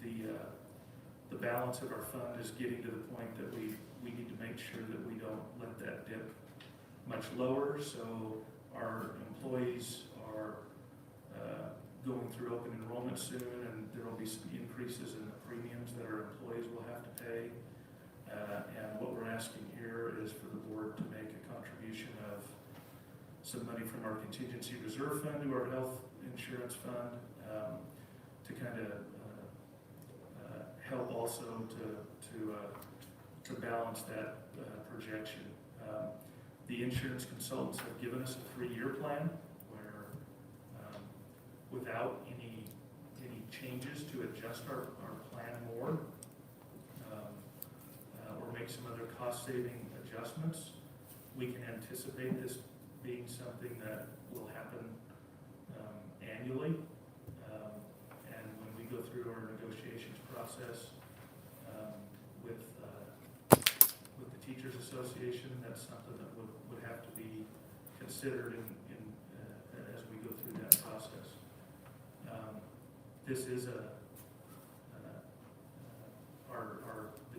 Speaker 11: the balance of our fund is getting to the point that we need to make sure that we don't let that dip much lower. So our employees are going through open enrollment soon, and there will be some increases in the premiums that our employees will have to pay. And what we're asking here is for the board to make a contribution of some money from our contingency reserve fund to our health insurance fund to kind of help also to balance that projection. The insurance consultants have given us a 3-year plan where without any changes to adjust our plan more or make some other cost-saving adjustments, we can anticipate this being something that will happen annually. And when we go through our negotiations process with the Teachers Association, that's something that would have to be considered as we go through that process. This is the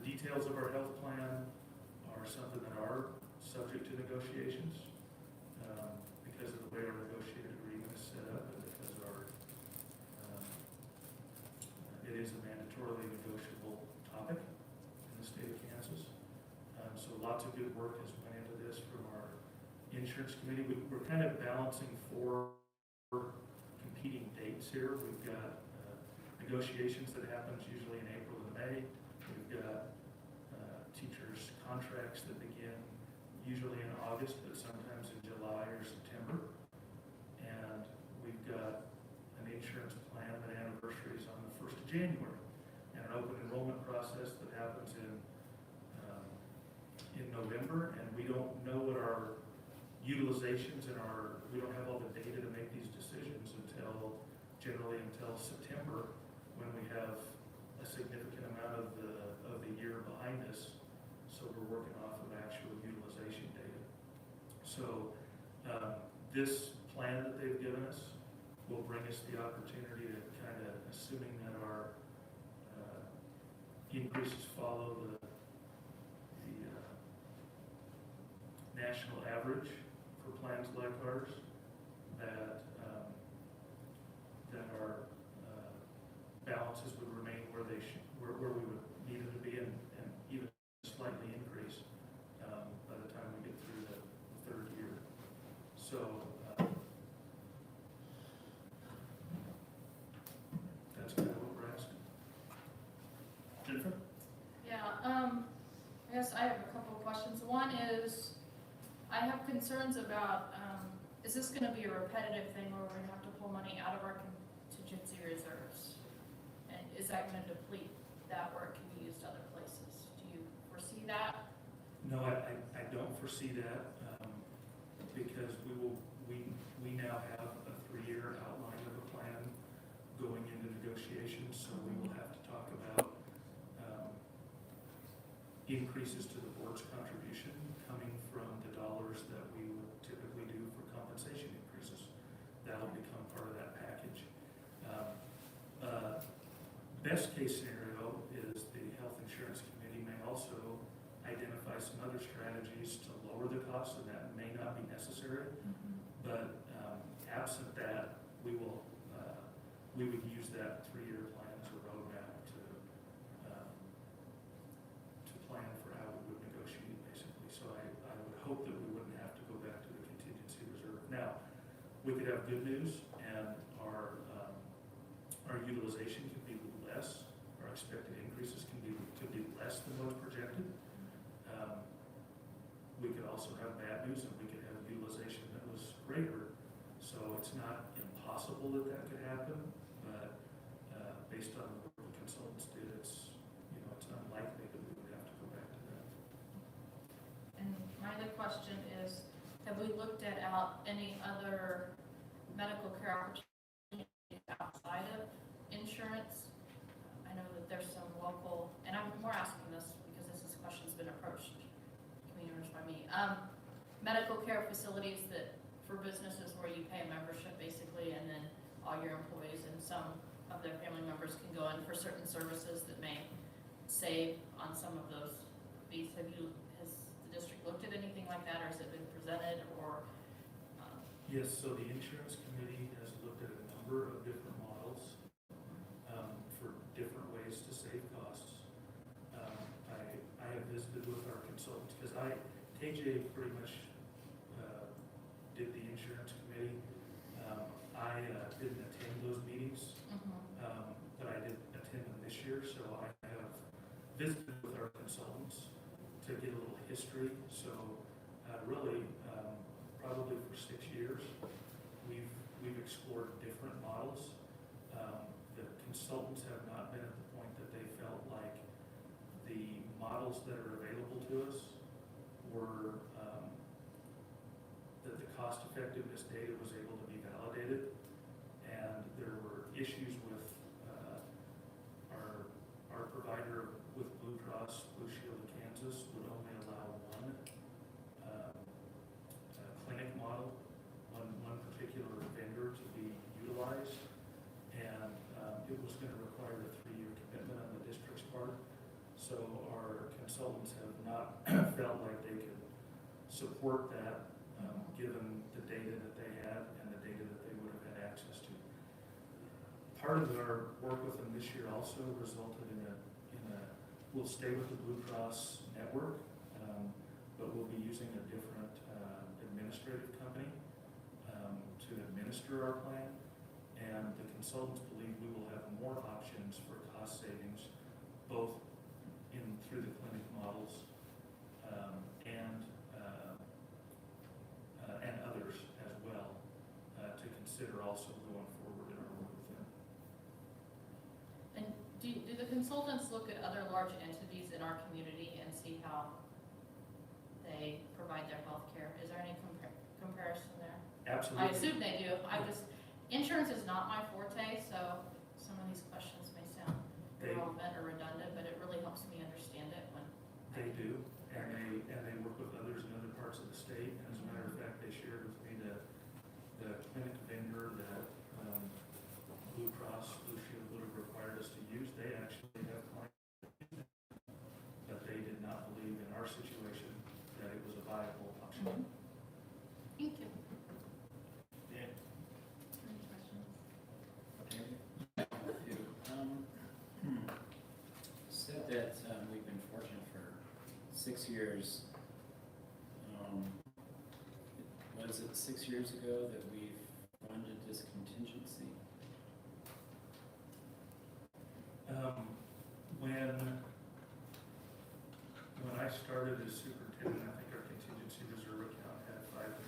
Speaker 11: details of our health plan are something that are subject to negotiations because of the way our negotiated agreement is set up, and because it is a mandatorily negotiable topic in the state of Kansas. So lots of good work has went into this from our insurance committee. We're kind of balancing 4 competing dates here. We've got negotiations that happens usually in April and May. We've got teachers' contracts that begin usually in August, but sometimes in July or September. And we've got an insurance plan that anniversaries on the 1st of January, and an open enrollment process that happens in November, and we don't know what our utilizations and we don't have all the data to make these decisions generally until September, when we have a significant amount of the year behind us. So we're working off of actual utilization data. So this plan that they've given us will bring us the opportunity to kind of, assuming that our increases follow the national average for plans like ours, that our balances would remain where we would need them to be, and even slightly
Speaker 12: concerns about, is this gonna be a repetitive thing where we're gonna have to pull money out of our contingency reserves? And is that gonna deplete that where it can be used other places? Do you foresee that?
Speaker 11: No, I don't foresee that, because we now have a 3-year outline of a plan going into negotiations, so we will have to talk about increases to the board's contribution coming from the dollars that we would typically do for compensation increases. That'll become part of that package. Best case scenario is the Health Insurance Committee may also identify some other strategies to lower the cost, and that may not be necessary. But absent that, we would use that 3-year plan as a roadmap to plan for how we would negotiate, basically. So I would hope that we wouldn't have to go back to the contingency reserve. Now, we could have good news, and our utilization could be less. Our expected increases could be less than what's projected. We could also have bad news, and we could have utilization that was greater. So it's not impossible that that could happen, but based on what the consultants did, it's unlikely that we would have to go back to that.
Speaker 12: And my other question is, have we looked at any other medical care opportunities outside of insurance? I know that there's some local, and I'm more asking this because this question's been approached community members by me. Medical care facilities that for businesses where you pay a membership basically, and then all your employees and some of their family members can go in for certain services that may save on some of those fees. Has the district looked at anything like that, or has it been presented, or?
Speaker 11: Yes, so the insurance committee has looked at a number of different models for different ways to save costs. I have visited with our consultants, because KJ pretty much did the insurance committee. I didn't attend those meetings, but I did attend them this year, so I have visited with our consultants to get a little history. So really, probably for 6 years, we've explored different models. The consultants have not been at the point that they felt like the models that are available to us were that the cost effectiveness data was able to be validated, and there were issues with our provider with Blue Cross Blue Shield of Kansas would only allow one clinic model, one particular vendor to be utilized, and it was going to require a 3-year commitment on the district's part. So our consultants have not felt like they could support that, given the data that they had and the data that they would have had access to. Part of our work with them this year also resulted in we'll stay with the Blue Cross network, but we'll be using a different administrative company to administer our plan, and the consultants believe we will have more options for cost savings, both through the clinic models and others as well, to consider also going forward in our work with them.
Speaker 12: And do the consultants look at other large entities in our community and see how they provide their health care? Is there any comparison there?
Speaker 11: Absolutely.
Speaker 12: I assume they do. Insurance is not my forte, so some of these questions may sound irrelevant or redundant, but it really helps me understand it when
Speaker 11: they do, and they work with others in other parts of the state. As a matter of fact, they shared with me the clinic vendor that Blue Cross Blue Shield would have required us to use. They actually have clients, but they did not believe in our situation that it was a viable option.
Speaker 12: Thank you.
Speaker 2: Dan?
Speaker 16: Any questions? Okay. Said that we've been fortunate for 6 years. Was it 6 years ago that we funded this contingency?
Speaker 11: When I started as superintendent, I think our contingency reserve account had $5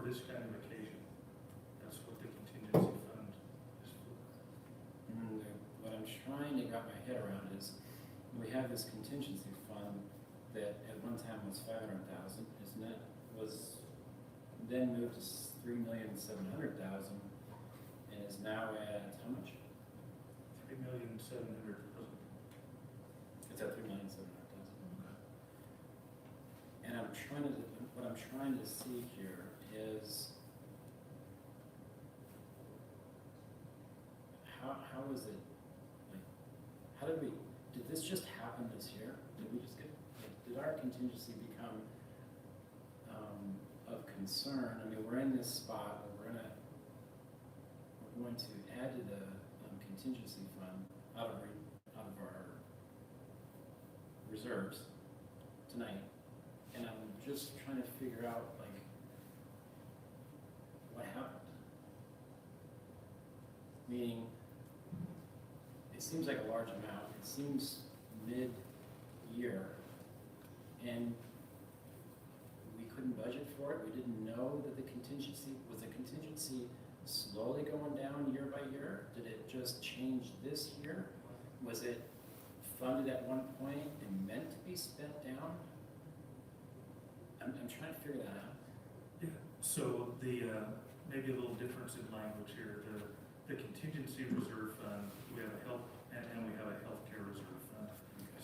Speaker 11: this kind of occasion. That's what the contingency fund is for.
Speaker 16: What I'm trying to wrap my head around is, we have this contingency fund that at one time was 500,000, isn't it? Was then moved to 3,700,000 and is now at how much?
Speaker 11: 3,700,000.
Speaker 16: It's at 3,700,000. And what I'm trying to see here is how is it, like, how did this just happen this year? Did we just did our contingency become of concern? I mean, we're in this spot where we're going to add to the contingency fund out of our reserves tonight, and I'm just trying to figure out, like, what happened. Meaning, it seems like a large amount. It seems mid-year, and we couldn't budget for it. We didn't know that the contingency slowly going down year by year. Did it just change this year? Was it funded at one point and meant to be spent down? I'm trying to figure that out.
Speaker 11: Yeah. So maybe a little difference in language here. The contingency reserve fund, we have a health and we have a healthcare reserve fund.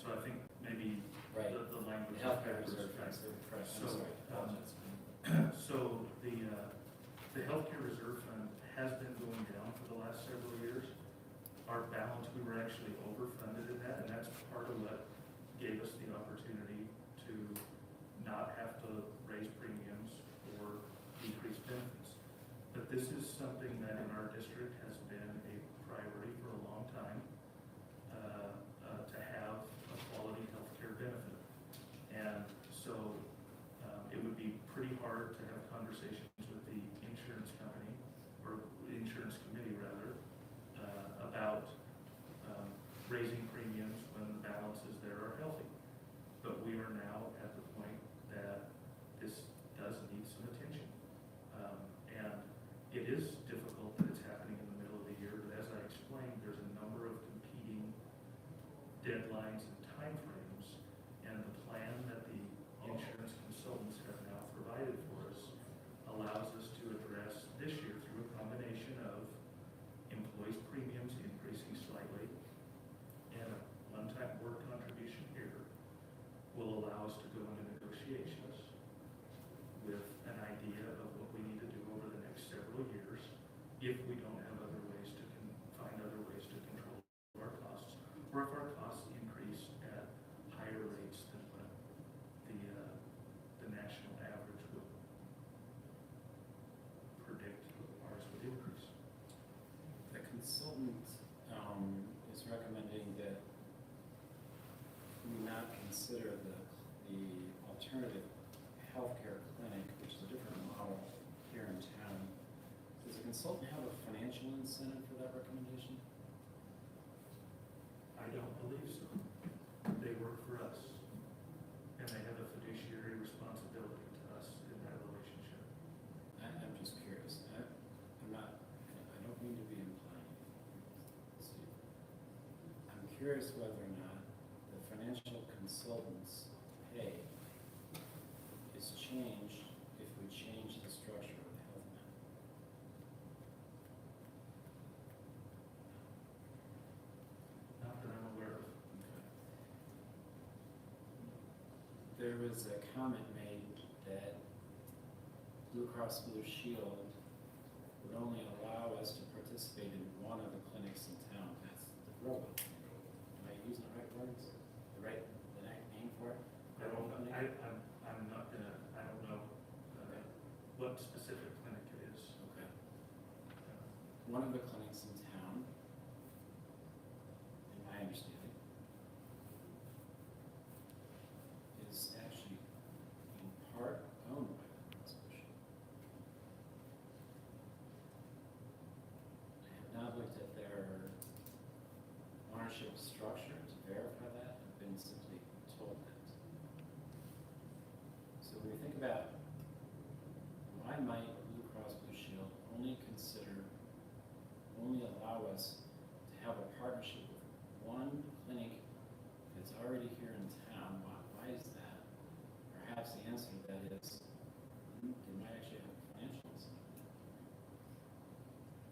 Speaker 11: So I think maybe the language.
Speaker 16: The healthcare reserve fund. Correct.
Speaker 11: So the healthcare reserve fund has been going down for the last several years. Our balance, we were actually overfunded in that, and that's part of what gave us the opportunity to not have to raise premiums or decrease benefits. But this is something that in our district has been a priority for a long time, to have a quality healthcare benefit. And so it would be pretty hard to have conversations with the insurance company, or the insurance committee rather, about raising premiums when the balances there are healthy. But we are now at the point that this does need some attention. And it is difficult that it's happening in the middle of the year, but as I explained, there's a number of competing deadlines and timeframes, and the plan that the insurance consultants have now provided for us allows us to address this year through a combination of employees' premiums increasing slightly and a one-time work contribution here will allow us to go into negotiations with an idea of what we need to do over the next several years if we don't have other ways to find other ways to control our costs, or if our costs increase at higher rates than what the national average would predict ours would increase.
Speaker 16: The consultant is recommending that we not consider the alternative healthcare clinic, which is a different model here in town. Does the consultant have a financial incentive for that recommendation?
Speaker 11: I don't believe so. They work for us, and they have a fiduciary responsibility to us in that relationship.
Speaker 16: I'm just curious. I don't mean to be implying. I'm curious whether or not the financial consultant's pay is changed if we change the structure of the health plan.
Speaker 11: Not that I'm aware of.
Speaker 16: There was a comment made that Blue Cross Blue Shield would only allow us to participate in one of the clinics in town. That's the Grove. Am I using the right words? The right name for it?
Speaker 11: I don't know. I'm not gonna, I don't know what specific clinic it is.
Speaker 16: Okay. One of the clinics in town, in my understanding, is actually in part owned by the Cross Blue Shield. I have not looked at their already here in town. Why is that? Perhaps the answer to that is they might actually have financial incentive.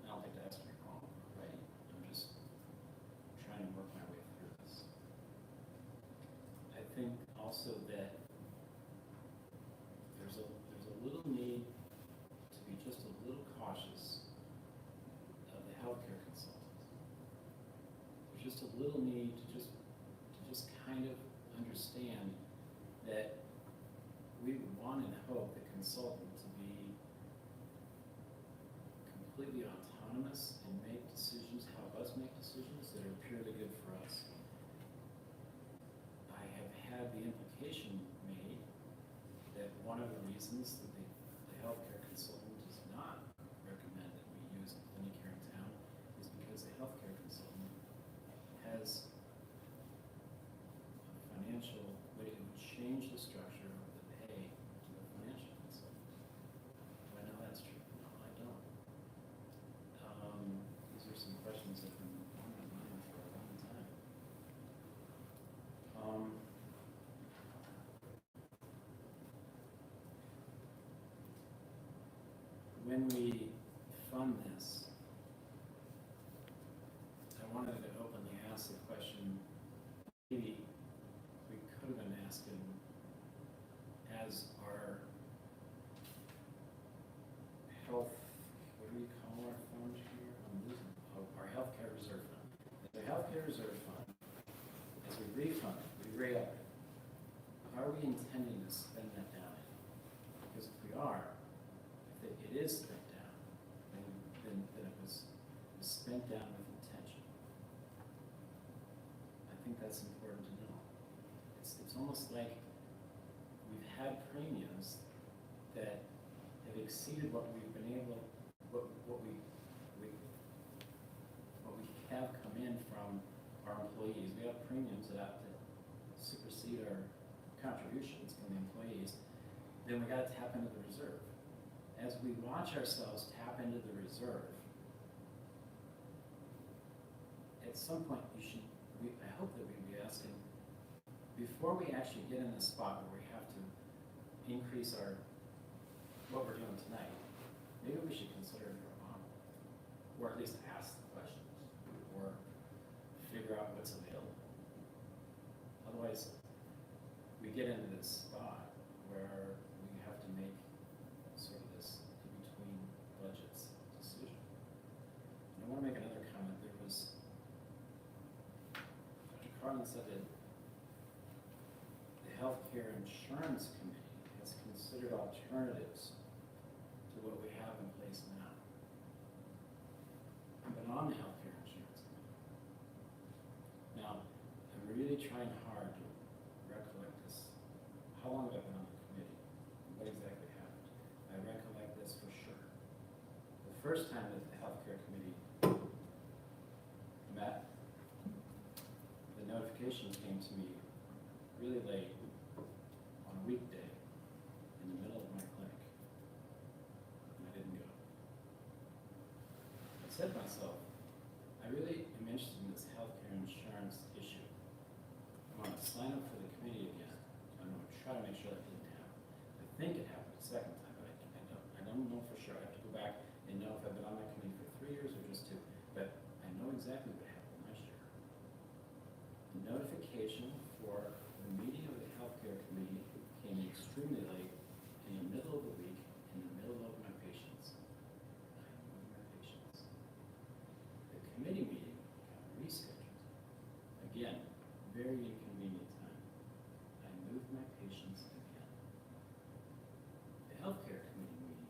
Speaker 16: I don't think that's wrong, right? I'm just trying to work my way through this. I think also that there's a little need to be just a little cautious of the healthcare consultant. There's just a little need to just kind of understand that we would want and hope the consultant to be completely autonomous and make decisions, help us make decisions that are purely good for us. I have had the implication made that one of the reasons that the healthcare consultant does not recommend that we use a clinic here in town is because the healthcare consultant has a financial, but it would change the structure of the pay to the financial consultant. Do I know that's true? No, I don't. These are some questions that have been on my mind for a long time. When we fund this, I wanted to openly ask the question, maybe we could have been asking, as our health, what do we call our fund here? Our healthcare reserve fund. The healthcare reserve fund, as we refund it, we re-up it, are we intending to spend that down? Because if we are, if it is spent down, then it was spent down with intention. I think that's important to know. It's almost like we've had premiums that have exceeded what we've been able, what we have come in from our employees. We have premiums that have to supersede our contributions from the employees. Then we got to tap into the reserve. As we watch ourselves tap into the reserve, at some point I hope that we'd be asking, before we actually get in the spot where we have to increase what we're doing tonight, maybe we should consider a new model, or at least ask the questions, or figure out what's available. Otherwise, we get into this spot where we have to make sort of this in-between budgets decision. And I want to make another comment. There was, Dr. Carlin said that the Healthcare Insurance Committee has considered alternatives to what we have in place now. I've been on the Healthcare Insurance Committee. Now, I'm really trying hard to recollect this. How long have I been on the committee? What exactly happened? I recollect this for sure. The first time that the Healthcare Committee met, the notification came to me really late on a weekday in the middle of my clinic, and I didn't go. I said to myself, I really am interested in this healthcare insurance issue. I want to sign up for the committee again. I'm going to try to make sure that didn't happen. I think it happened a second time, but I don't know for sure. I have to go back and know if I've been on that committee for 3 years or just 2. But I know exactly what happened last year. The notification for the meeting of the healthcare committee came extremely late, in the middle of the week, in the middle of my patients. The committee meeting got rescheduled. Again, very inconvenient time. I moved my patients again. The healthcare committee meeting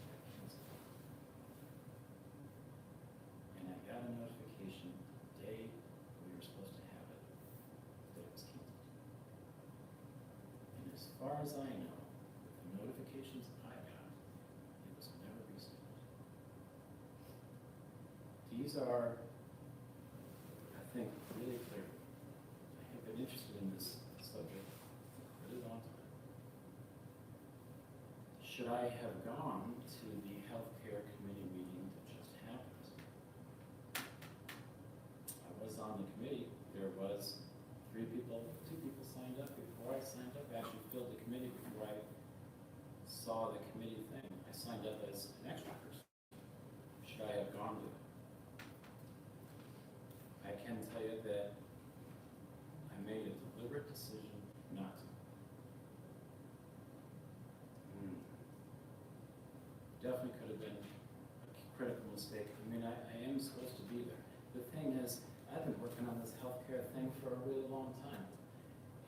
Speaker 16: got canceled. And I got a notification the day we were supposed to have it, that it was canceled. And as far as I know, with the notifications I got, it was never rescheduled. These are, I think, really clear. I have been interested in this subject for a really long time. Should I have gone to the healthcare committee meeting that just happened? I was on the committee. There was two people signed up before I signed up, I actually filled the committee before I saw the committee thing. I signed up as an extra person. Should I have gone with it? I can tell you that I made a deliberate decision not to. Definitely could have been a critical mistake. I mean, I am supposed to be there. The thing is, I've been working on this healthcare thing for a really long time.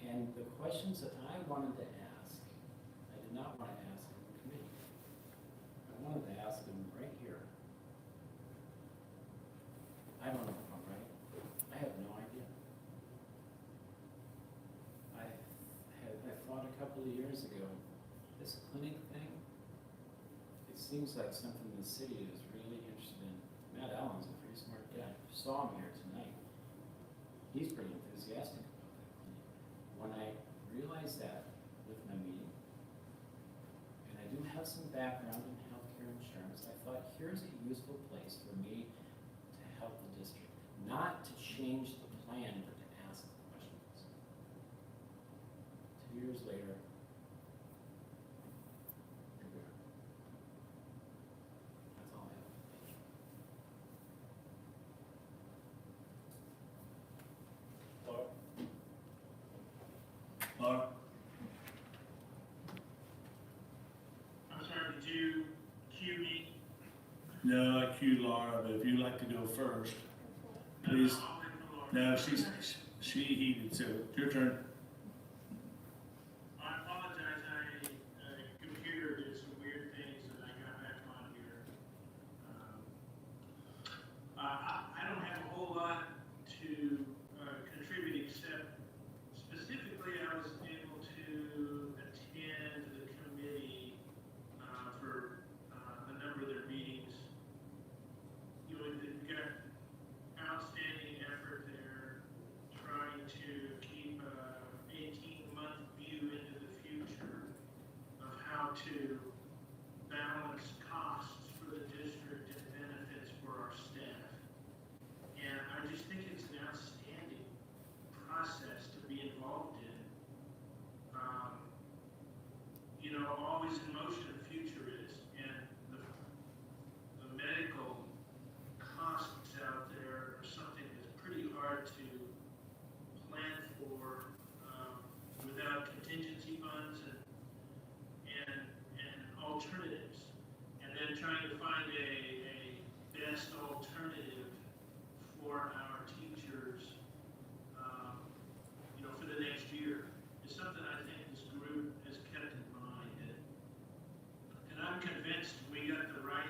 Speaker 16: And the questions that I wanted to ask, I did not want to ask in the committee. I wanted to ask them right here. I don't know if I'm right. I have no idea. I thought a couple of years ago, this clinic thing, it seems like something the city is really interested in. Matt Allen's a pretty smart guy. You saw him here tonight. He's pretty enthusiastic about that clinic. When I realized that with my meeting, and I do have some background in healthcare insurance, I thought here's a useful place for me to help the district. Not to change the plan, but to ask the questions. 2 years later, here we are. That's all I have.
Speaker 2: Laura?
Speaker 13: I'm sorry, did you cue me?
Speaker 2: No, I cued Laura, but if you'd like to go first, please.
Speaker 13: I'll wait for Laura.
Speaker 2: No, she heated, so your turn.
Speaker 13: I apologize, computer did some weird things and I got back on here. I don't have a whole lot to contribute except specifically I was able to attend the committee for a number of their meetings. You know, we've got outstanding effort there, trying to keep a 18-month view into the future of how to balance costs for the district and benefits for our staff. And I just think it's an outstanding process to be involved in. You know, always in motion the future is, and the medical costs out there are something that's pretty hard to plan for without contingency funds and alternatives. And then trying to find a best alternative for our teachers, you know, for the next year is something I think this group has kept in mind. And I'm convinced we got the right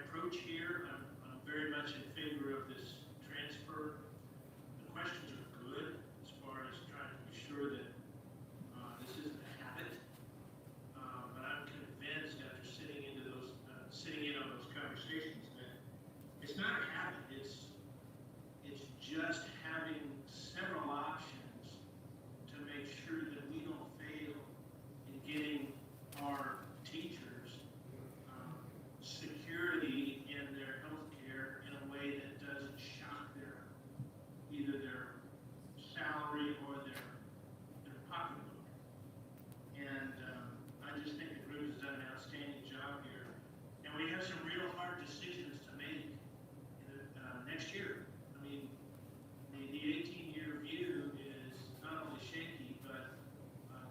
Speaker 13: approach here. I'm very much in favor of this transfer. The questions are good as far as trying to be sure that this isn't a habit. But I'm convinced after sitting in on those conversations that it's not a habit. It's just having several options to make sure that we don't fail in getting our teachers security in their health care in a way that doesn't shock either their salary or their pocketbook. And I just think the group has done an outstanding job here. And we have some real hard decisions to make next year. I mean, the 18-year view is not only shaky, but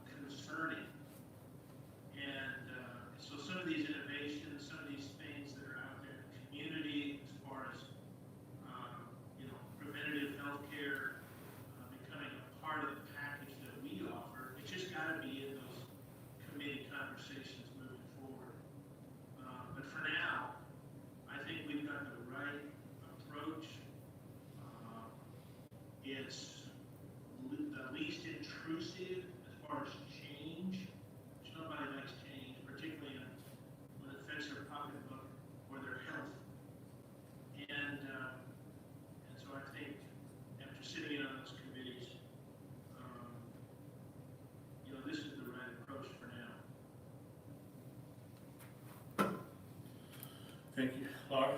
Speaker 13: concerning. And so some of these innovations, some of these things that are out there in the community as far as, you know, preventative health care becoming a part of the package that we offer, it's just got to be in those committee conversations moving forward. But for now, I think we've got the right approach. It's the least intrusive as far as change. Nobody likes change, particularly when it affects their pocketbook or their health. And so I think after sitting in on those committees, you know, this is the right approach for now.
Speaker 2: Thank you. Laura?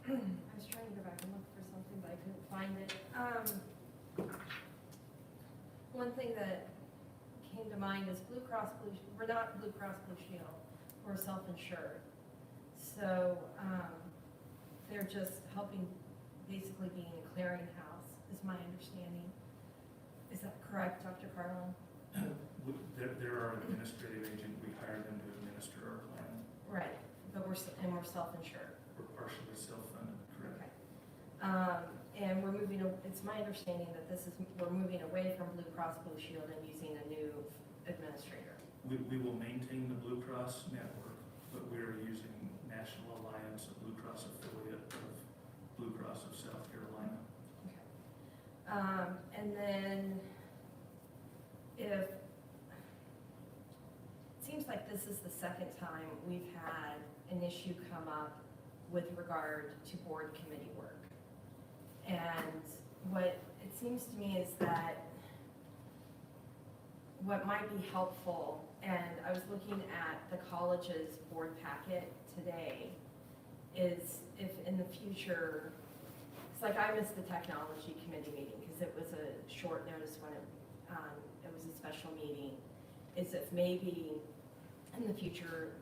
Speaker 3: I was trying to go back and look for something, but I couldn't find it. One thing that came to mind is Blue Cross Blue, we're not Blue Cross Blue Shield, we're self-insured. So, they're just helping, basically being a clearinghouse, is my understanding. Is that correct, Dr. Carlin?
Speaker 11: They're our administrative agent, we hire them to administer our plan.
Speaker 3: Right, but we're self-insured.
Speaker 11: We're partially self-funded, correct?
Speaker 3: Okay. And we're moving, it's my understanding that we're moving away from Blue Cross Blue Shield and using a new administrator.
Speaker 11: We will maintain the Blue Cross network, but we're using National Alliance, a Blue Cross affiliate of Blue Cross of South Carolina.
Speaker 3: Okay. And then it seems like this is the second time we've had an issue come up with regard to board committee work. And what it seems to me is that what might be helpful, and I was looking at the college's board packet today, is if in the future, it's like I missed the technology committee meeting because it was a short notice when it was a special meeting, is if maybe in the future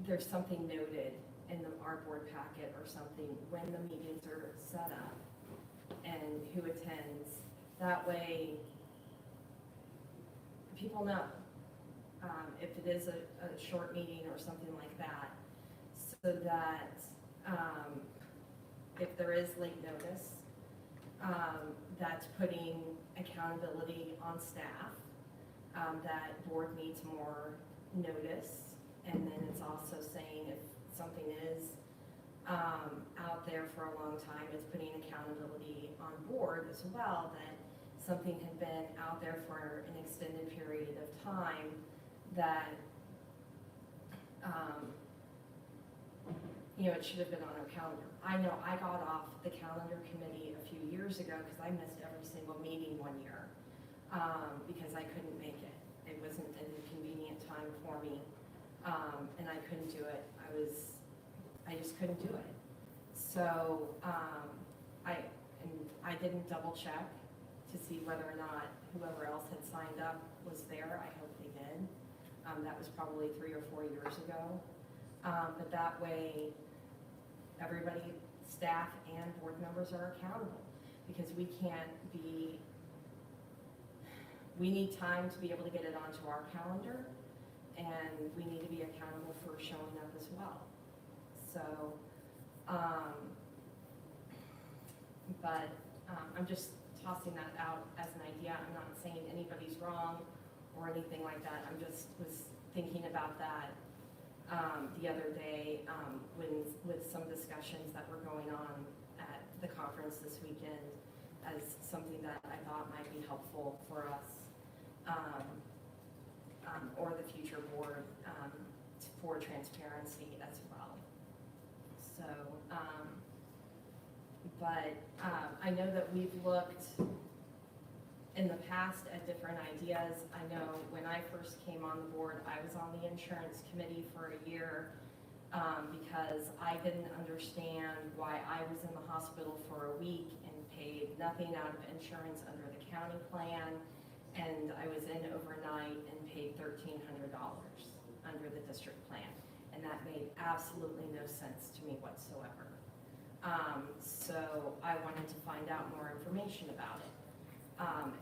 Speaker 3: there's something noted in our board packet or something when the meetings are set up and who attends. That way people know if it is a short meeting or something like that, so that if there is late notice, that's putting accountability on staff, that board needs more notice, and then it's also saying if something is out there for a long time, it's putting accountability on board as well, that something had been out there for an extended period of time, that it should have been on our calendar. I know I got off the calendar committee a few years ago because I missed every single meeting one year because I couldn't make it. It wasn't an inconvenient time for me, and I couldn't do it. I just couldn't do it. So I didn't double check to see whether or not whoever else had signed up was there. I hope they did. That was probably 3 or 4 years ago. But that way, everybody, staff and board members are accountable, because we need time to be able to get it onto our calendar, and we need to be accountable for showing up as well. So, I'm just tossing that out as an idea. I'm not saying anybody's wrong or anything like that. I'm just was thinking about that the other day with some discussions that were going on at the conference this weekend, as something that I thought might be helpful for us or the future board for transparency as well. So, I know that we've looked in the past at different ideas. I know when I first came on the board, I was on the insurance committee for a year because I didn't understand why I was in the hospital for a week and paid nothing out of insurance under the county plan, and I was in overnight and paid $1,300 under the district plan, and that made absolutely no sense to me whatsoever. So I wanted to find out more information about it.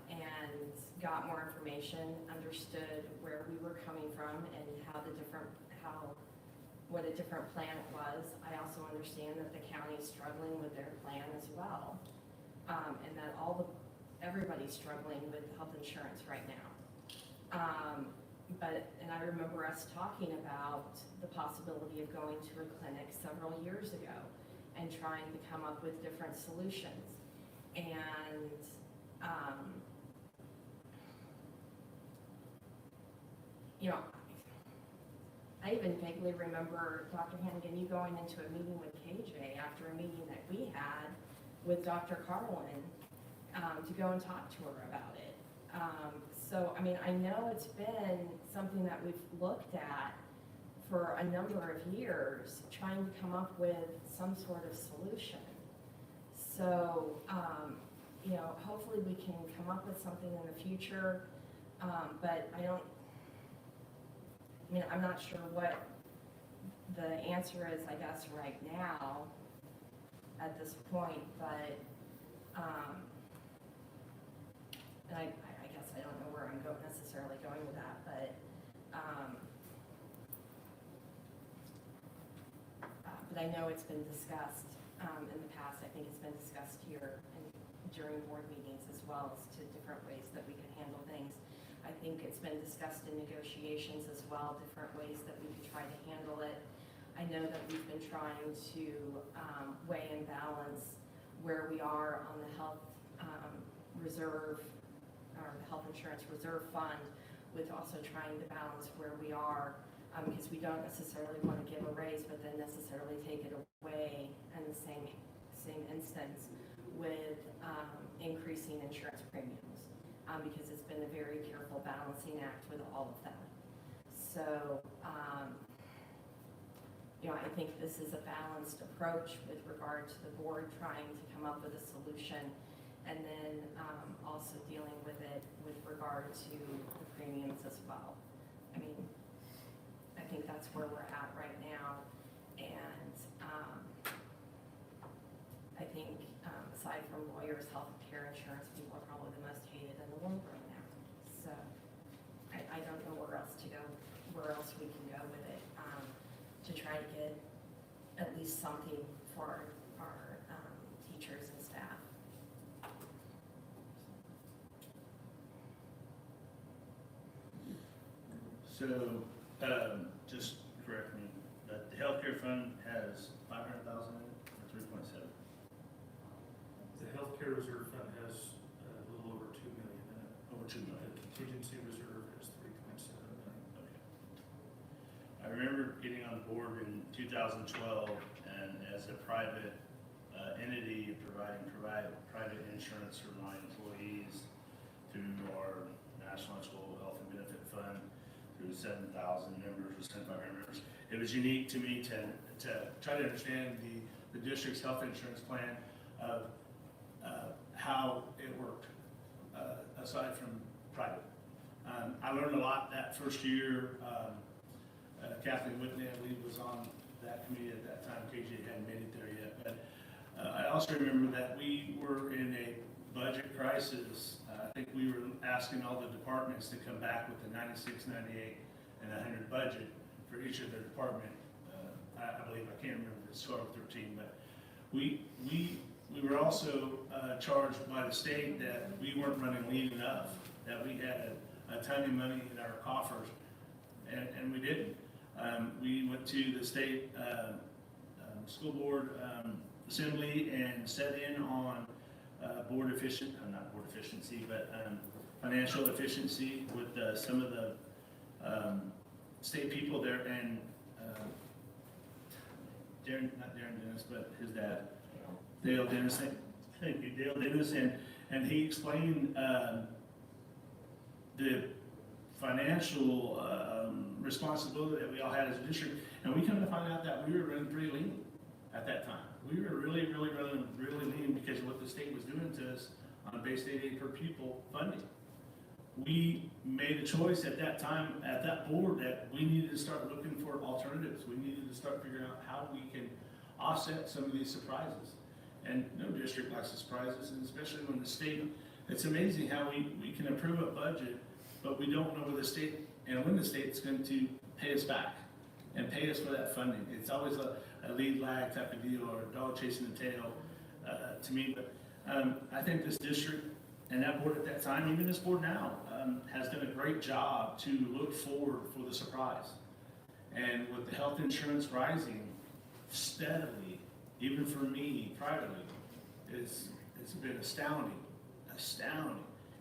Speaker 3: And got more information, understood where we were coming from and what a different plan it was. I also understand that the county is struggling with their plan as well, and that everybody's struggling with health insurance right now. And I remember us talking about the possibility of going to a clinic several years ago and trying to come up with different solutions. And I even vaguely remember, Dr. Hannigan, you going into a meeting with KJ after a meeting that we had with Dr. Carlin to go and talk to her about it. So, I know it's been something that we've looked at for a number of years trying to come up with some sort of solution. So, you know, hopefully we can come up with something in the future, but I'm not sure what the answer is, I guess, right now at this point, but, and I guess I don't know where I'm necessarily going with that, but I know it's been discussed in the past. I think it's been discussed here and during board meetings as well as to different ways that we could handle things. I think it's been discussed in negotiations as well, different ways that we could try to handle it. I know that we've been trying to weigh and balance where we are on the health reserve, or the health insurance reserve fund, with also trying to balance where we are, because we don't necessarily want to give a raise, but then necessarily take it away in the same instance with increasing insurance premiums, because it's been a very careful balancing act with all of them. So, you know, I think this is a balanced approach with regard to the board trying to come up with a solution, and then also dealing with it with regard to the premiums as well. I mean, I think that's where we're at right now, and I think aside from lawyers, health care insurance people are probably the most hated in the world right now. So I don't know where else to go, where else we can go with it, to try to get at least something for our teachers and staff.
Speaker 2: So, just correct me, but the healthcare fund has 500,000 in it, or 3.7?
Speaker 11: The healthcare reserve fund has a little over 2 million in it.
Speaker 2: Over 2 million.
Speaker 11: The contingency reserve is 3.7 million.
Speaker 2: Okay. I remember getting on board in 2012, and as a private entity providing private insurance for my employees through our National School Health and Benefit Fund, through 7,000 members or 7,500 members. It was unique to me to try to understand the district's health insurance plan of how it worked, aside from private. I learned a lot that first year. Kathleen Whitney, I believe, was on that committee at that time. KJ hadn't made it there yet. But I also remember that we were in a budget crisis. I think we were asking all the departments to come back with a 96, 98, and 100 budget for each of their department. I believe, I can't remember if it's 12 or 13, but we were also charged by the state that we weren't running lean enough, that we had a ton of money in our coffers, and we didn't. We went to the state school board assembly and set in on not board efficiency, but financial efficiency with some of the state people there, and not Darren Dennis, but his dad, Dale Dennis. Thank you, Dale Dennis, and he explained the financial responsibility that we all had as a district, and we come to find out that we were running pretty lean at that time. We were really running really lean because of what the state was doing to us on a base state aid per pupil funding. We made a choice at that time, at that board, that we needed to start looking for alternatives. We needed to start figuring out how we can offset some of these surprises. And no district likes surprises, and especially when the state, it's amazing how we can approve a budget, but we don't know where the state, and when the state's going to pay us back and pay us for that funding. It's always a lead lag type of deal, or a dog chasing the tail to me. But I think this district and that board at that time, even this board now, has done a great job to look forward for the surprise. And with the health insurance rising steadily, even for me privately, it's been astounding.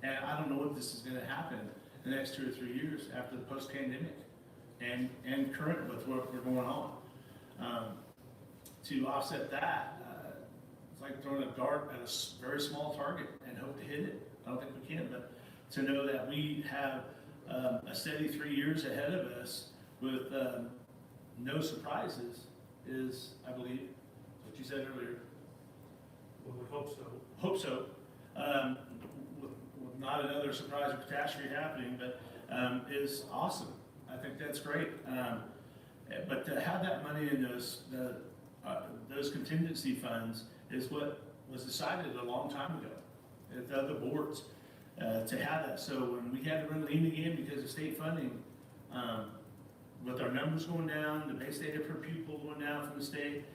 Speaker 2: And I don't know what this is going to happen the next 2 or 3 years after the post-pandemic and current with what we're going on. To offset that, it's like throwing a dart at a very small target and hope to hit it. I don't think we can, but to know that we have a steady 3 years ahead of us with no surprises is, I believe, what you said earlier.
Speaker 11: Well, we hope so.
Speaker 2: Hope so. With not another surprise or catastrophe happening, but is awesome. I think that's great. But to have that money in those contingency funds is what was decided a long time ago at the other boards, to have that. So when we had to run lean again because of state funding, with our numbers going down, the base data per pupil going down from the state,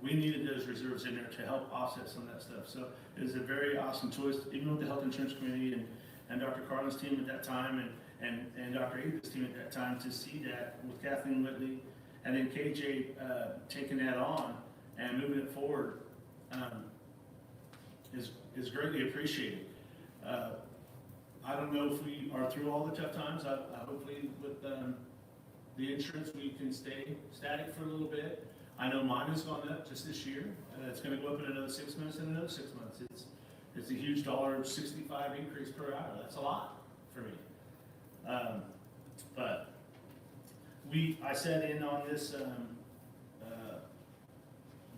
Speaker 2: we needed those reserves in there to help offset some of that stuff. So it was a very awesome choice, even with the Health Insurance Committee and Dr. Carlin's team at that time and Dr. Ava's team at that time, to see that with Kathleen Whitley and then KJ taking that on and moving it forward is greatly appreciated. I don't know if we are through all the tough times. Hopefully with the insurance we can stay static for a little bit. I know mine has gone up just this year. It's going to go up in another 6 months and another 6 months. It's a huge $1.65 increase per hour. That's a lot for me. But I sat in on this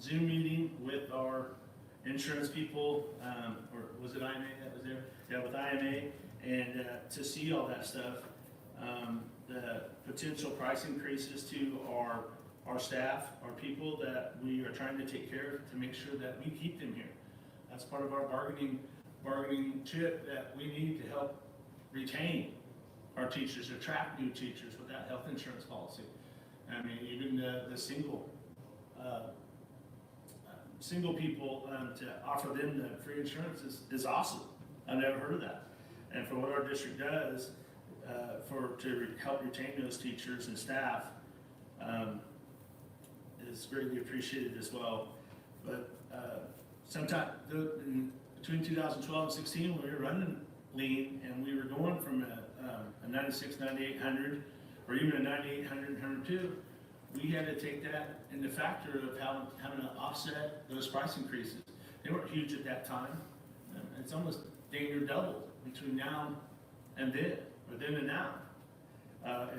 Speaker 2: Zoom meeting with our insurance people, or was it IMA that was there? Yeah, with IMA, and to see all that stuff, the potential price increases to our staff, our people that we are trying to take care of to make sure that we keep them here. That's part of our bargaining chip that we need to help retain our teachers, attract new teachers with that health insurance policy. I mean, even the single people, to offer them the free insurance is awesome. I've never heard of that. And for what our district does to help retain those teachers and staff, is greatly appreciated as well. But sometime between 2012 and 16, we were running lean, and we were going from a 96, 9800, or even a 9800, 102. We had to take that into factor of having to offset those price increases. They weren't huge at that time. It's almost dang near doubled between now and then, or then and now,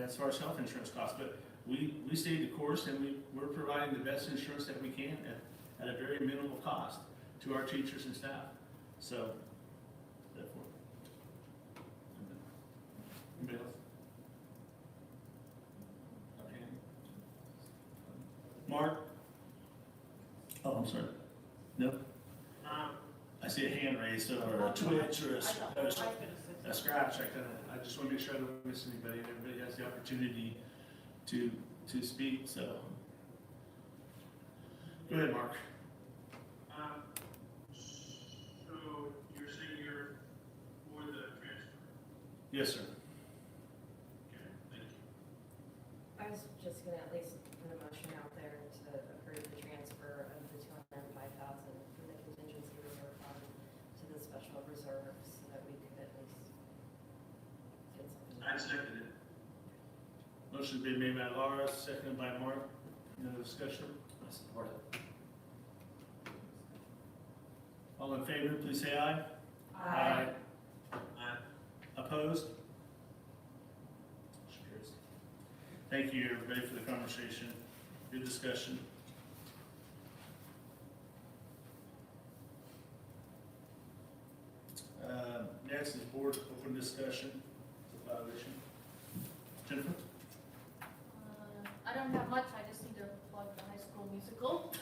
Speaker 2: as far as health insurance costs. But we stayed the course, and we're providing the best insurance that we can at a very minimal cost to our teachers and staff. So, therefore. Anybody else? Okay. Mark? Oh, I'm sorry. No? I see a hand raised, or a twitch, or a scratch. I just want to make sure I don't miss anybody, and everybody has the opportunity to speak, so. Go ahead, Mark.
Speaker 13: So you're saying you're for the transfer?
Speaker 2: Yes, sir.
Speaker 13: Okay, thank you.
Speaker 3: I was just gonna at least put a motion out there to approve the transfer of the $205,000 from the contingency reserve fund to the special reserve, so that we could at least get something.
Speaker 13: I second it.
Speaker 2: Motion's been made by Laura, seconded by Mark. No discussion?
Speaker 15: I support it.
Speaker 2: All in favor, please say aye.
Speaker 3: Aye.
Speaker 13: Aye.
Speaker 2: Opposed? Motion carries. Thank you, everybody, for the conversation. Good discussion. Next is board open discussion. It's a violation. Jennifer?
Speaker 12: I don't have much, I just need to plug the high school musical,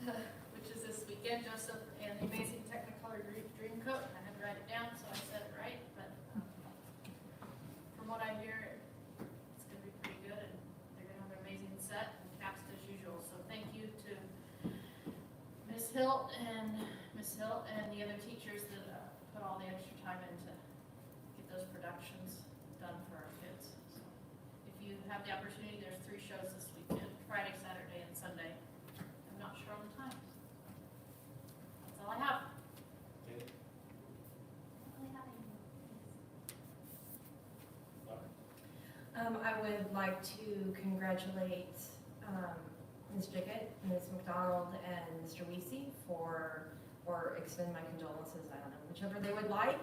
Speaker 12: which is this weekend. Joseph and the Amazing Technicolor Dreamcoat. I had to write it down, so I said it right, but from what I hear, it's gonna be pretty good, and they're gonna have an amazing set and cast as usual. So thank you to Ms. Hilt and the other teachers that put all the extra time in to get those productions done for our kids. So if you have the opportunity, there's 3 shows this weekend, Friday, Saturday, and Sunday. I'm not sure on the times. That's all I have.
Speaker 2: Okay.
Speaker 3: I would like to congratulate Ms. Jiggett, Ms. McDonald, and Mr. Weesey or extend my condolences, I don't know, whichever they would like,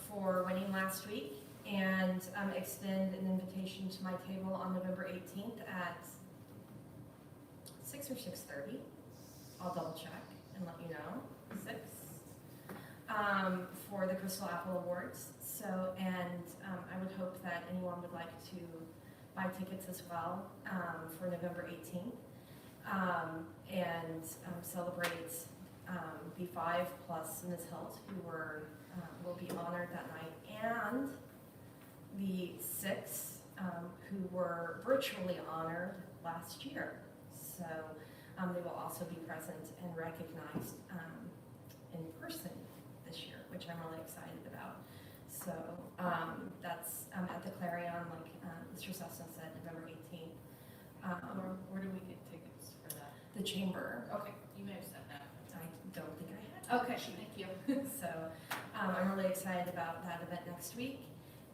Speaker 3: for winning last week. and extend an invitation to my table on November 18th at 6 or 6:30. I'll double check and let you know, 6, for the Crystal Apple Awards. So, and I would hope that anyone would like to buy tickets as well for November 18th and celebrate B5 plus Ms. Hilt, who will be honored that night, and the 6 who were virtually honored last year. So they will also be present and recognized in person this year, which I'm really excited about. So that's at the Clarion, like Mr. Sesson said, November 18th.
Speaker 12: Where do we get tickets for that?
Speaker 3: The chamber.
Speaker 12: Okay, you may have said that.
Speaker 3: I don't think I had.
Speaker 12: Okay, thank you.
Speaker 3: So I'm really excited about that event next week.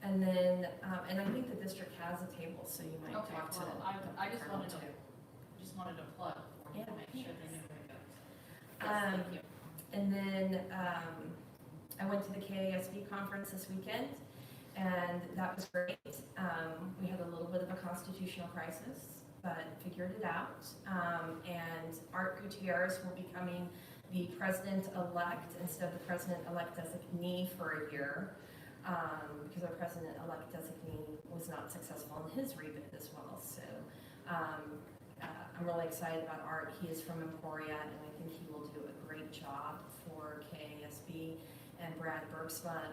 Speaker 3: And then, and I think the district has a table, so you might
Speaker 12: Okay,
Speaker 3: talk to.
Speaker 12: well, I just
Speaker 3: Colonel
Speaker 12: wanted to plug for you to
Speaker 3: Yeah,
Speaker 12: make sure they knew where it goes. Yes,
Speaker 3: Um,
Speaker 12: thank you.
Speaker 3: And then I went to the KASB conference this weekend, and that was great. We had a little bit of a constitutional crisis, but figured it out. And Art Gutierrez will be becoming the president-elect instead of the president-elect designee for a year, because our president-elect designee was not successful in his rebid as well. So I'm really excited about Art. He is from Emporia, and I think he will do a great job for KASB. And Brad Bergsma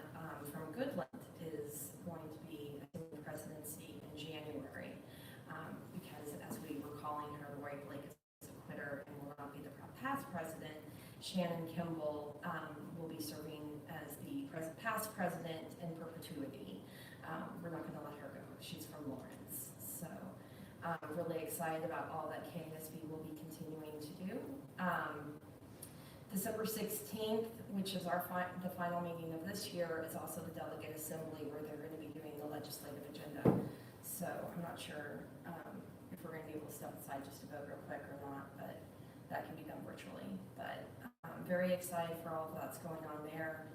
Speaker 3: from Goodland is going to be assuming the presidency in January, because as we were calling her, Roy Blake is a quitter and will not be the past president. Shannon Kimball will be serving as the past president in perpetuity. We're not going to let her go. She's from Lawrence. So I'm really excited about all that KASB will be continuing to do. December 16th, which is the final meeting of this year, is also the Delegate Assembly, where they're going to be doing the legislative agenda. So I'm not sure if we're going to be able to step aside just to vote real quick or not, but that can be done virtually. But I'm very excited for all that's going on there.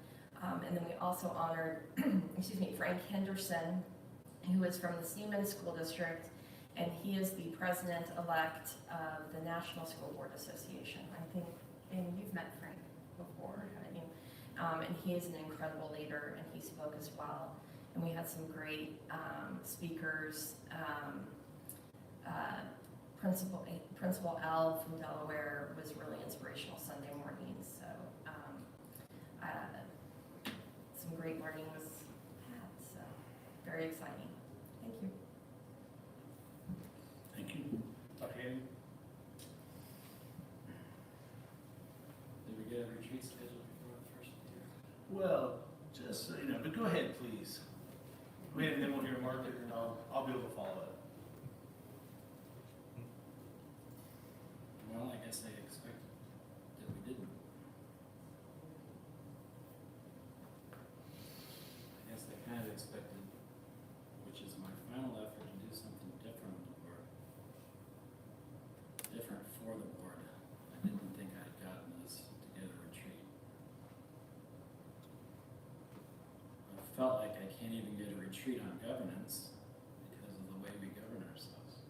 Speaker 3: And then we also honored, Frank Henderson, who is from the Seaman School District, and he is the president-elect of the National School Board Association. I think, and you've met Frank before, haven't you? And he is an incredible leader, and he spoke as well. And we had some great speakers. Principal L from Delaware was really inspirational Sunday morning. So some great learning was had. So very exciting. Thank you.
Speaker 2: Thank you. Okay.
Speaker 16: Did we get a retreat scheduled before the first of the year?
Speaker 2: Well, just so you know, but go ahead, please. Go ahead, and then we'll hear Margaret, and I'll be able to follow up.
Speaker 16: Well, I guess I expected that we didn't. I guess I kind of expected, which is my final effort, to do something different on the board. Different for the board. I didn't think I'd gotten us to get a retreat. I felt like I can't even get a retreat on governance because of the way we govern ourselves.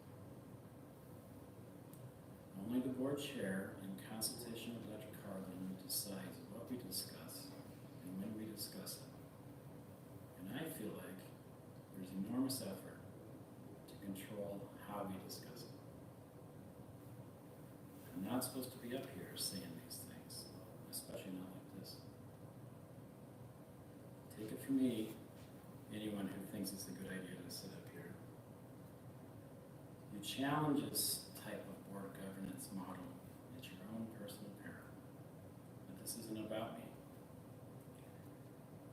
Speaker 16: Only the board chair in consultation with Dr. Carlin decides what we discuss and when we discuss it. And I feel like there's enormous effort to control how we discuss it. I'm not supposed to be up here saying these things, especially not like this. Take it from me, anyone who thinks it's a good idea to sit up here. You challenge this type of board governance model at your own personal peril. But this isn't about me.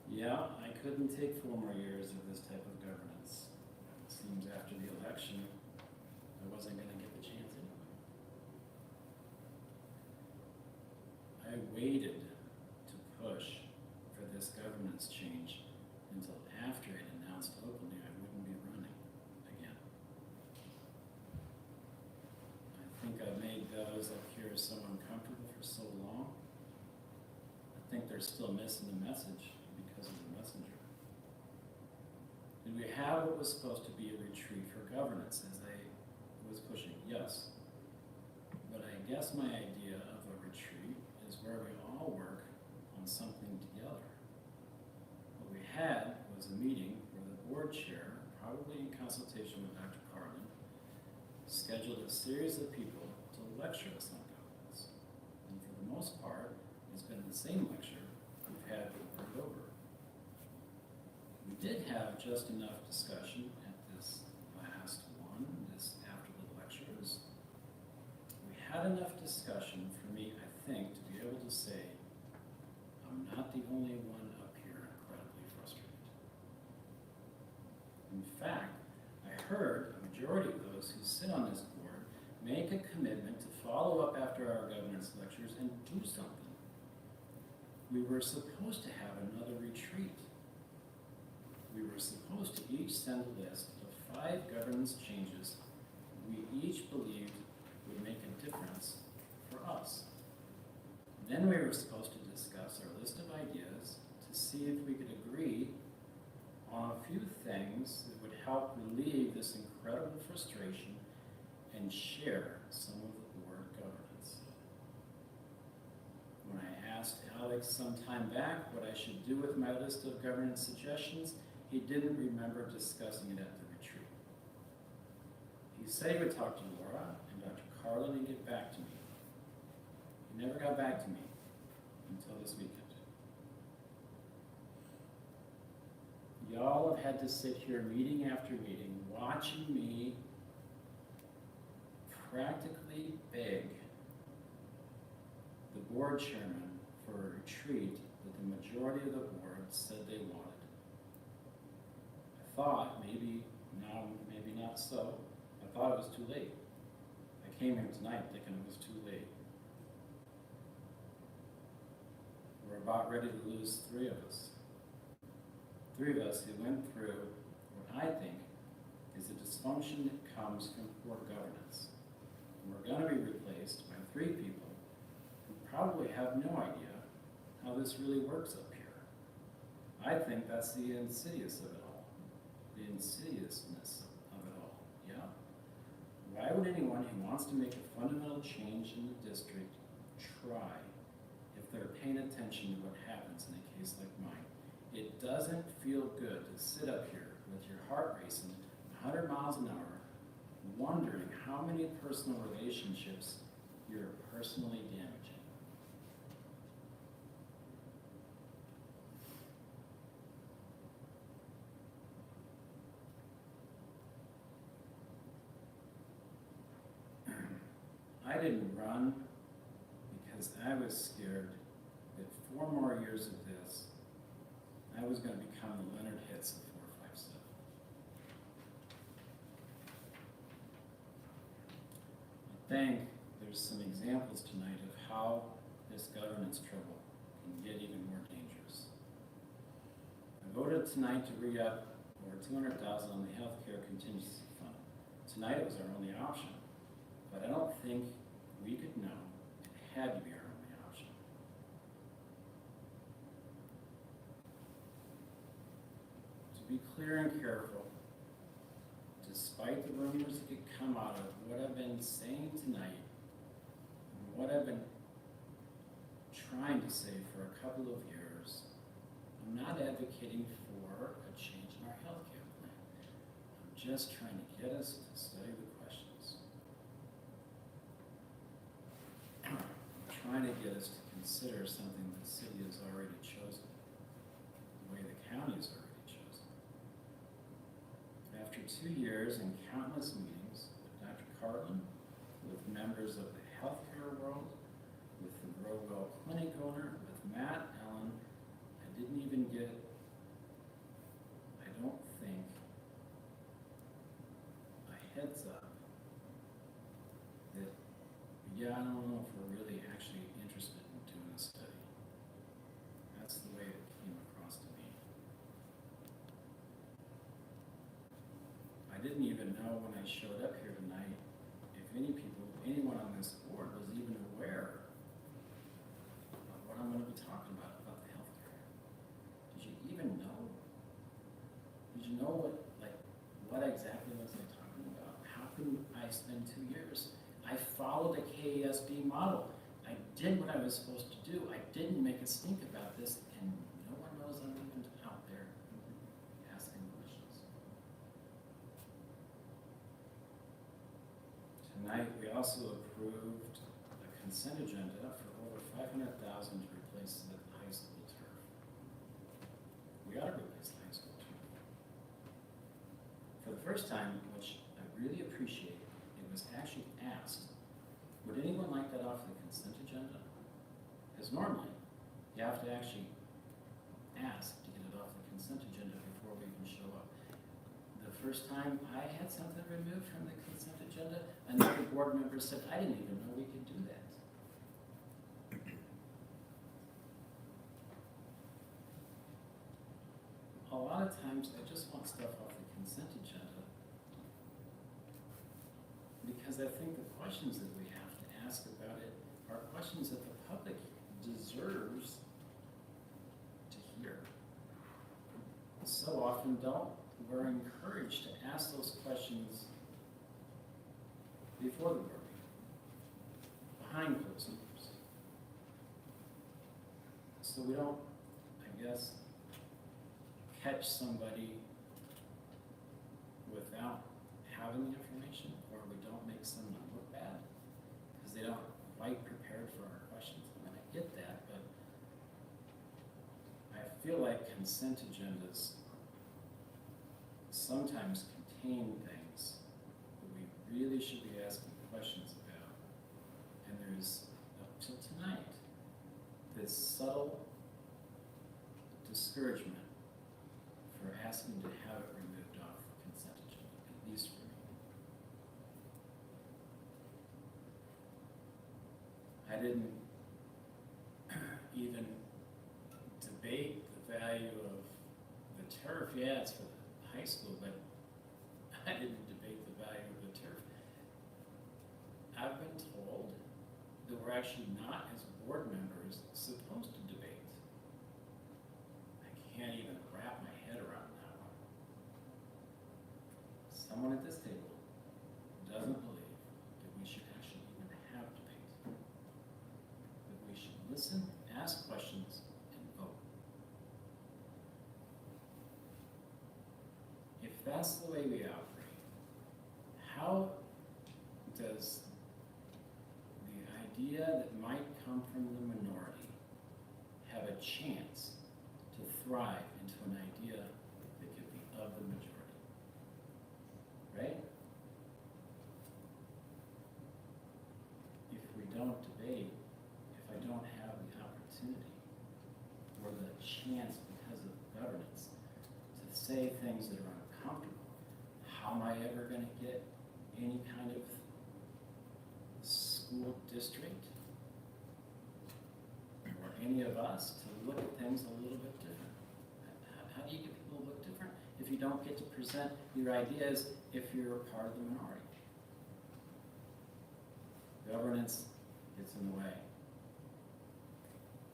Speaker 16: Yeah, I couldn't take 4 more years of this type of governance. It seems after the election, I wasn't going to get the chance anyway. I waited to push for this governance change until after it announced openly I wouldn't be running again. I think I made those up here so uncomfortable for so long. I think they're still missing the message because of the messenger. we have what was supposed to be a retreat for governance as I was pushing? Yes. But I guess my idea of a retreat is where we all work on something together. What we had was a meeting where the board chair, probably in consultation with Dr. Carlin, scheduled a series of people to lecture us on governance. And for the most part, it's been the same lecture we've had over and over. We did have just enough discussion at this last one, this after the lectures. We had enough discussion for me, I think, to be able to say, I'm not the only one up here incredibly frustrated. In fact, I heard a majority of those who sit on this board make a commitment to follow up after our governance lectures and do something. We were supposed to have another retreat. We were supposed to each send a list of 5 governance changes we each believed would make a difference for us. Then we were supposed to discuss our list of ideas to see if we could agree on a few things that would help relieve this incredible frustration and share some of the board governance. When I asked Alex some time back what I should do with my list of governance suggestions, he didn't remember discussing it at the retreat. He said he would talk to Laura and Dr. Carlin and get back to me. He never got back to me until this weekend. Y'all have had to sit here meeting after meeting, watching me practically beg the board chairman for a retreat that the majority of the board said they wanted. I thought maybe now, maybe not so. I thought it was too late. I came here tonight thinking it was too late. We're about ready to lose 3 of us. 3 of us who went through what I think is a dysfunction that comes from poor governance. And we're going to be replaced by 3 people who probably have no idea how this really works up here. I think that's the insidious of it all. The insidiousness of it all, yeah? Why would anyone who wants to make a fundamental change in the district try if they're paying attention to what happens in a case like mine? It doesn't feel good to sit up here with your heart racing 100 miles an hour, wondering how many personal relationships you're personally damaging. I didn't run because I was scared that 4 more years of this, I was going to become the Leonard Hitz of 457. I think there's some examples tonight of how this governance trouble can get even more dangerous. I voted tonight to re-up over $200,000 on the healthcare contingency fund. Tonight it was our only option, but I don't think we could know it had to be our only option. To be clear and careful, despite the rumors that could come out of what I've been saying tonight, and what I've been trying to say for a couple of years, I'm not advocating for a change in our healthcare plan. I'm just trying to get us to study the questions. I'm trying to get us to consider something the city has already chosen, the way the county has already chosen. After 2 years and countless meetings with Dr. Carlin, with members of the healthcare world, with the Growwell Clinic owner, with Matt Allen, I didn't even get, I don't think, a heads up that, yeah, I don't know if we're really actually interested in doing a study. That's the way it came across to me. I didn't even know when I showed up here tonight if anyone on this board was even aware of what I'm going to be talking about the healthcare. Did you even know? Did you know what ASB model. I did what I was supposed to do. I didn't make a stink about this, and no one knows I'm even out there asking questions. Tonight, we also approved a consent agenda for over $500,000 to replace the high school turf. We ought to replace the high school turf. For the first time, which I really appreciate, it was actually asked, would anyone like that off the consent agenda? Because normally, you have to actually ask to get it off the consent agenda before we can show up. The first time I had something removed from the consent agenda, another board member said, I didn't even know we could do that. A lot of times, I just want stuff off the consent agenda because I think the questions that we have to ask about it are questions that the public deserves to hear. So often we're encouraged to ask those questions before the board meeting, behind closed doors. So we don't, I guess, catch somebody without having the information, or we don't make someone look bad because they don't quite prepared for our questions. I mean, I get that, but I feel like consent agendas sometimes contain things that we really should be asking questions about. And there's, up till tonight, this subtle discouragement for asking to have it removed off the consent agenda, at least for me. I didn't even debate the value of the turf. Yeah, it's for the high school, but I didn't debate the value of the turf. I've been told that we're actually not, as board members, supposed to debate. I can't even wrap my head around that one. Someone at this table doesn't believe that we should actually even have debate. That we should listen, ask questions, and vote. If that's the way we operate, how does the idea that might come from the minority have a chance to thrive into an idea that could be of the majority? Right? If we don't debate, if I don't have the opportunity or the chance because of governance to say things that are uncomfortable, how am I ever going to get any kind of school district or any of us to look at things a little bit different? How do you get people to look different if you don't get to present your ideas if you're a part of the minority? Governance gets in the way.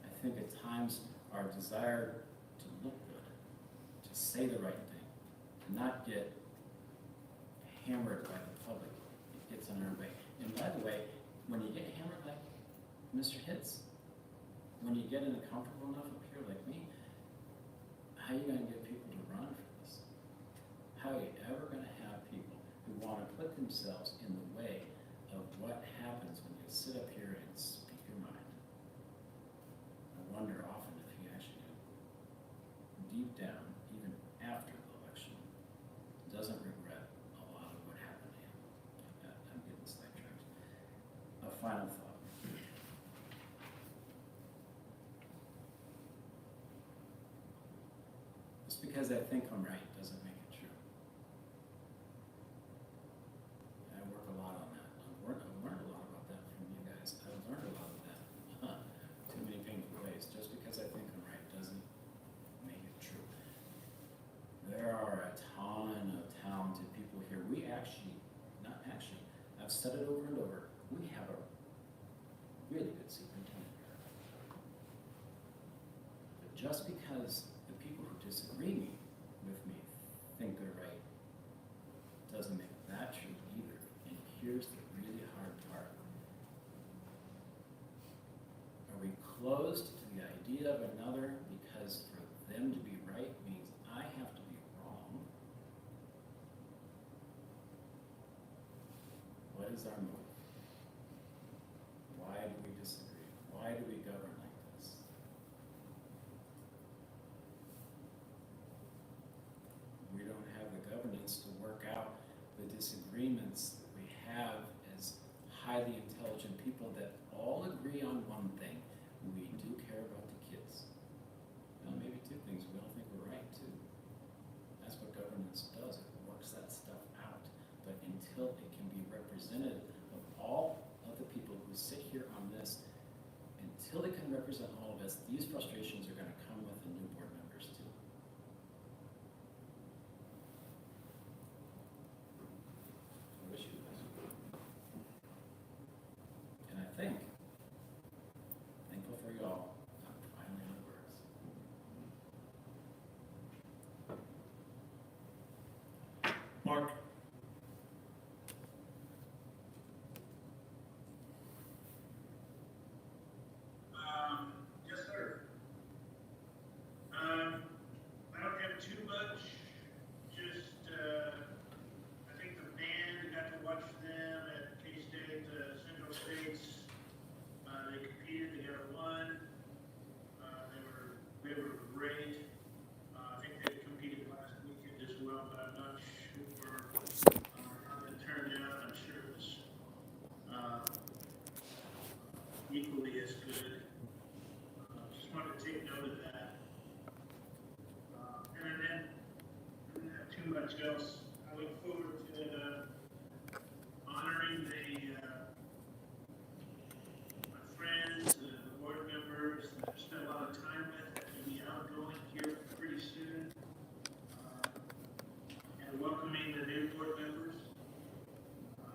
Speaker 16: I think at times our desire to look good, to say the right thing, to not get hammered by the public, it gets in our way. And by the way, when you get hammered like Mr. Hitz, when you get in a comfortable enough up here like me, how are you going to get people to run for this? How are you ever going to have people who want to put themselves in the way of what happens when you sit up here and speak your mind? I wonder often if you actually deep down, even after the election, doesn't regret a lot of what happened to him. I'm getting sidetracked. A final thought. Just because I think I'm right doesn't make it true. I work a lot on that. I've learned a lot about that from you guys. I've learned a lot of that. Too many painful ways. Just because I think I'm right doesn't make it true. There are a ton of talented people here. I've said it over and over, we have a really good superintendent here. But just because the people who disagree with me think they're right doesn't make that true either. And here's the really hard part. closed to the idea of another because for them to be right means I have to be wrong. What is our motive? Why do we disagree? Why do we govern like this? We don't have the governance to work out the disagreements that we have as highly intelligent people that all agree on one thing. We do care about the kids. Well, maybe two things. We all think we're right too. That's what governance does. It works that stuff out. But until it can be representative of all of the people who sit here on this, until it can represent all of us, these frustrations are going to come with the new board members too. I wish you this. And I think, thankful for you all, I'm finally out of words.
Speaker 2: Mark?
Speaker 13: Yes, sir. I don't have too much, just, I think the band, got to watch them at K-State, Central States. They competed, they got won. They were great. I think they competed last weekend as well, but I'm not sure how that turned out. I'm sure it was equally as good. Just wanted to take note of that. And then, I don't have too much else. I look forward to honoring my friends, the board members that I've spent a lot of time with, that will be outgoing here pretty soon. And welcoming the new board members. I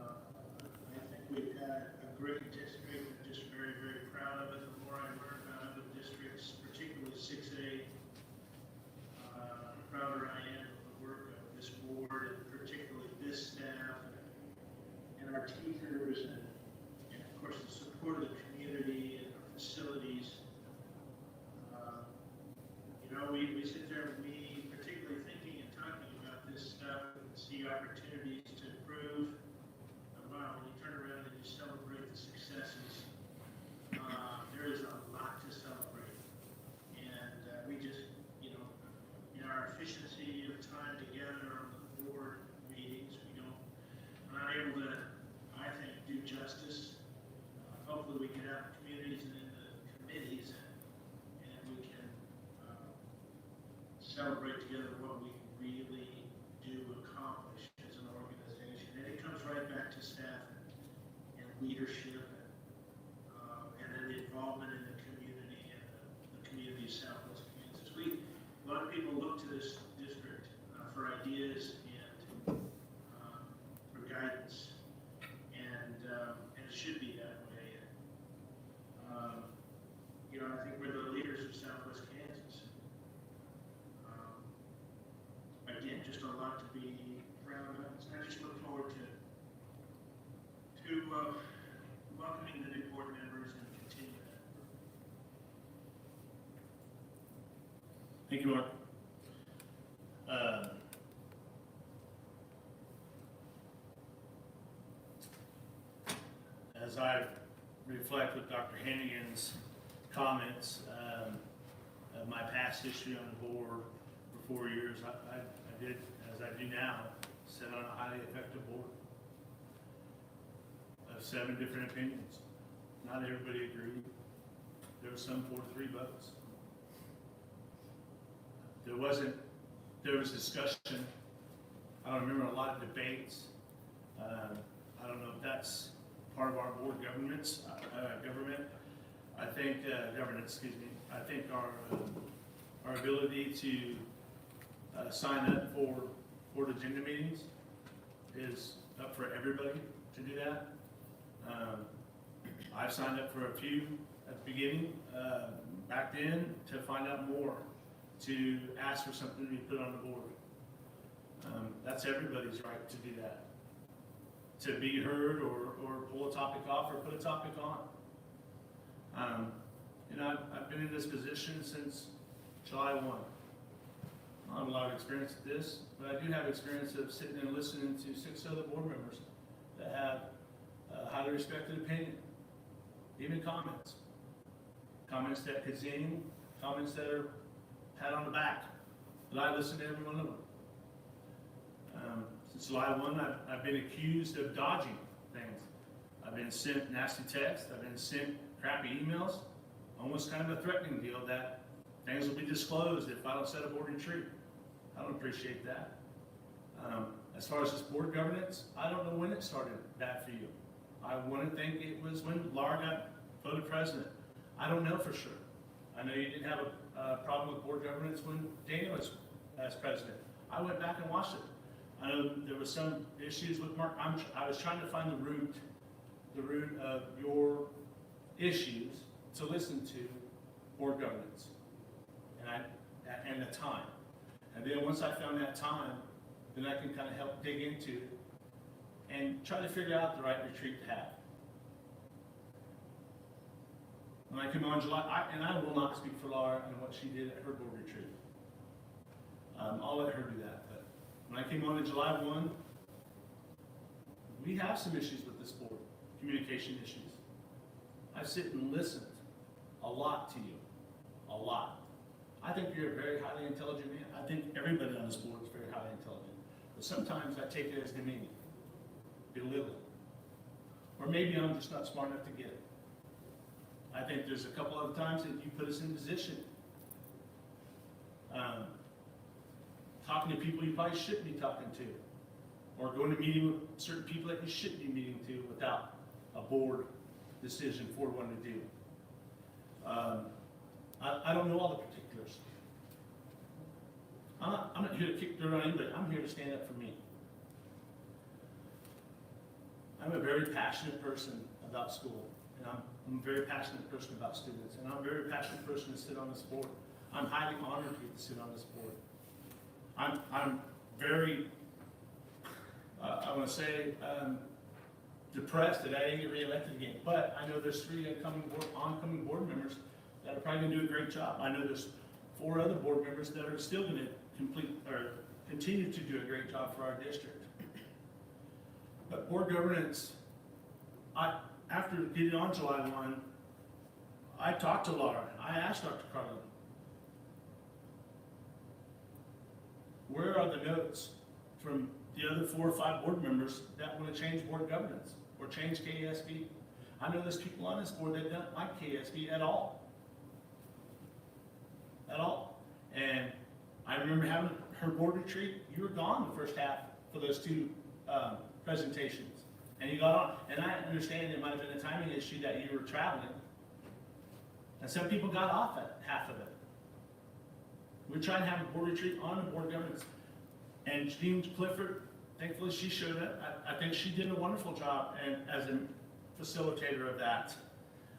Speaker 13: think we've got a great district. I'm just very, very proud of it. The more I learn about other districts, particularly 6A, the prouder I am of the work of this board, and particularly this staff, and our teachers, and of course the support of the community and our facilities. We sit there and we, particularly thinking and talking about this stuff, and see opportunities to improve. Wow, when you turn around and you celebrate the successes, there is a lot to celebrate. And we just, in our efficiency of time together on the board meetings, we're not able to, I think, do justice. Hopefully we get out in the communities and in the committees, and we can celebrate together what we really do accomplish as an organization. And it comes right back to staff and leadership, and then the involvement in the community and the community of Southwest Kansas. A lot of people look to this district for ideas and for guidance, and it should be that way. I think we're the leaders of Southwest Kansas. Again, just a lot to be proud of. So I just look forward to welcoming the new board members and continue that.
Speaker 2: Thank you, Mark. As I reflect with Dr. Hennigan's comments of my past history on the board for 4 years, I did, as I do now, sit on a highly effective board of 7 different opinions. Not everybody agreed. There was some 4-3 votes. There was discussion. I don't remember a lot of debates. I don't know if that's part of our board government. I think governance. Excuse me. I think our ability to sign up for board agenda meetings is up for everybody to do that. I've signed up for a few at the beginning, back then, to find out more, to ask for something to be put on the board. That's everybody's right to do that. To be heard or pull a topic off or put a topic on. And I've been in this position since July 1. I don't have a lot of experience at this, but I do have experience of sitting and listening to 6 other board members that have a highly respected opinion, even comments. Comments that could zing, comments that are pat on the back, but I listen to every one of them. Since July 1, I've been accused of dodging things. I've been sent nasty texts, I've been sent crappy emails, almost kind of a threatening deal that things will be disclosed if I don't set a board retreat. I don't appreciate that. As far as this board governance, I don't know when it started bad for you. I want to think it was when Laura got voted president. I don't know for sure. I know you didn't have a problem with board governance when Dana was as president. I went back and watched it. I know there was some issues with Mark. I was trying to find the root of your issues to listen to board governance, and the time. And then once I found that time, then I can kind of help dig into it and try to figure out the right retreat to have. When I came on July, and I will not speak for Laura and what she did at her board retreat. I'll let her do that. But when I came on in July 1, we have some issues with this board, communication issues. I sit and listened a lot to you, a lot. I think you're a very highly intelligent man. I think everybody on this board is very highly intelligent. But sometimes I take it as demeaning, belittling. Or maybe I'm just not smart enough to get it. I think there's a couple other times that you put us in position. Talking to people you probably shouldn't be talking to. Or going to meeting with certain people that you shouldn't be meeting to without a board decision for one to do. I don't know all the particulars. I'm not here to kick dirt on anybody. I'm here to stand up for me. I'm a very passionate person about school, and I'm a very passionate person about students, and I'm a very passionate person to sit on this board. I'm highly honored to get to sit on this board. I'm very, I want to say, depressed that I didn't get reelected again. But I know there's 3 oncoming board members that are probably going to do a great job. I know there's 4 other board members that are still going to continue to do a great job for our district. But board governance, after getting on July 1, I talked to Laura. I asked Dr. Carlin, where are the notes from the other 4 or 5 board members that want to change board governance or change KSB? I know there's people on this board that don't like KSB at all. At all. And I remember having her board retreat. You were gone the first half for those 2 presentations. And you got on. And I understand it might have been a timing issue that you were traveling. And some people got off at half of it. We're trying to have a board retreat on the board governance. And Jean Clifford, thankfully she showed up. I think she did a wonderful job and as a facilitator of that.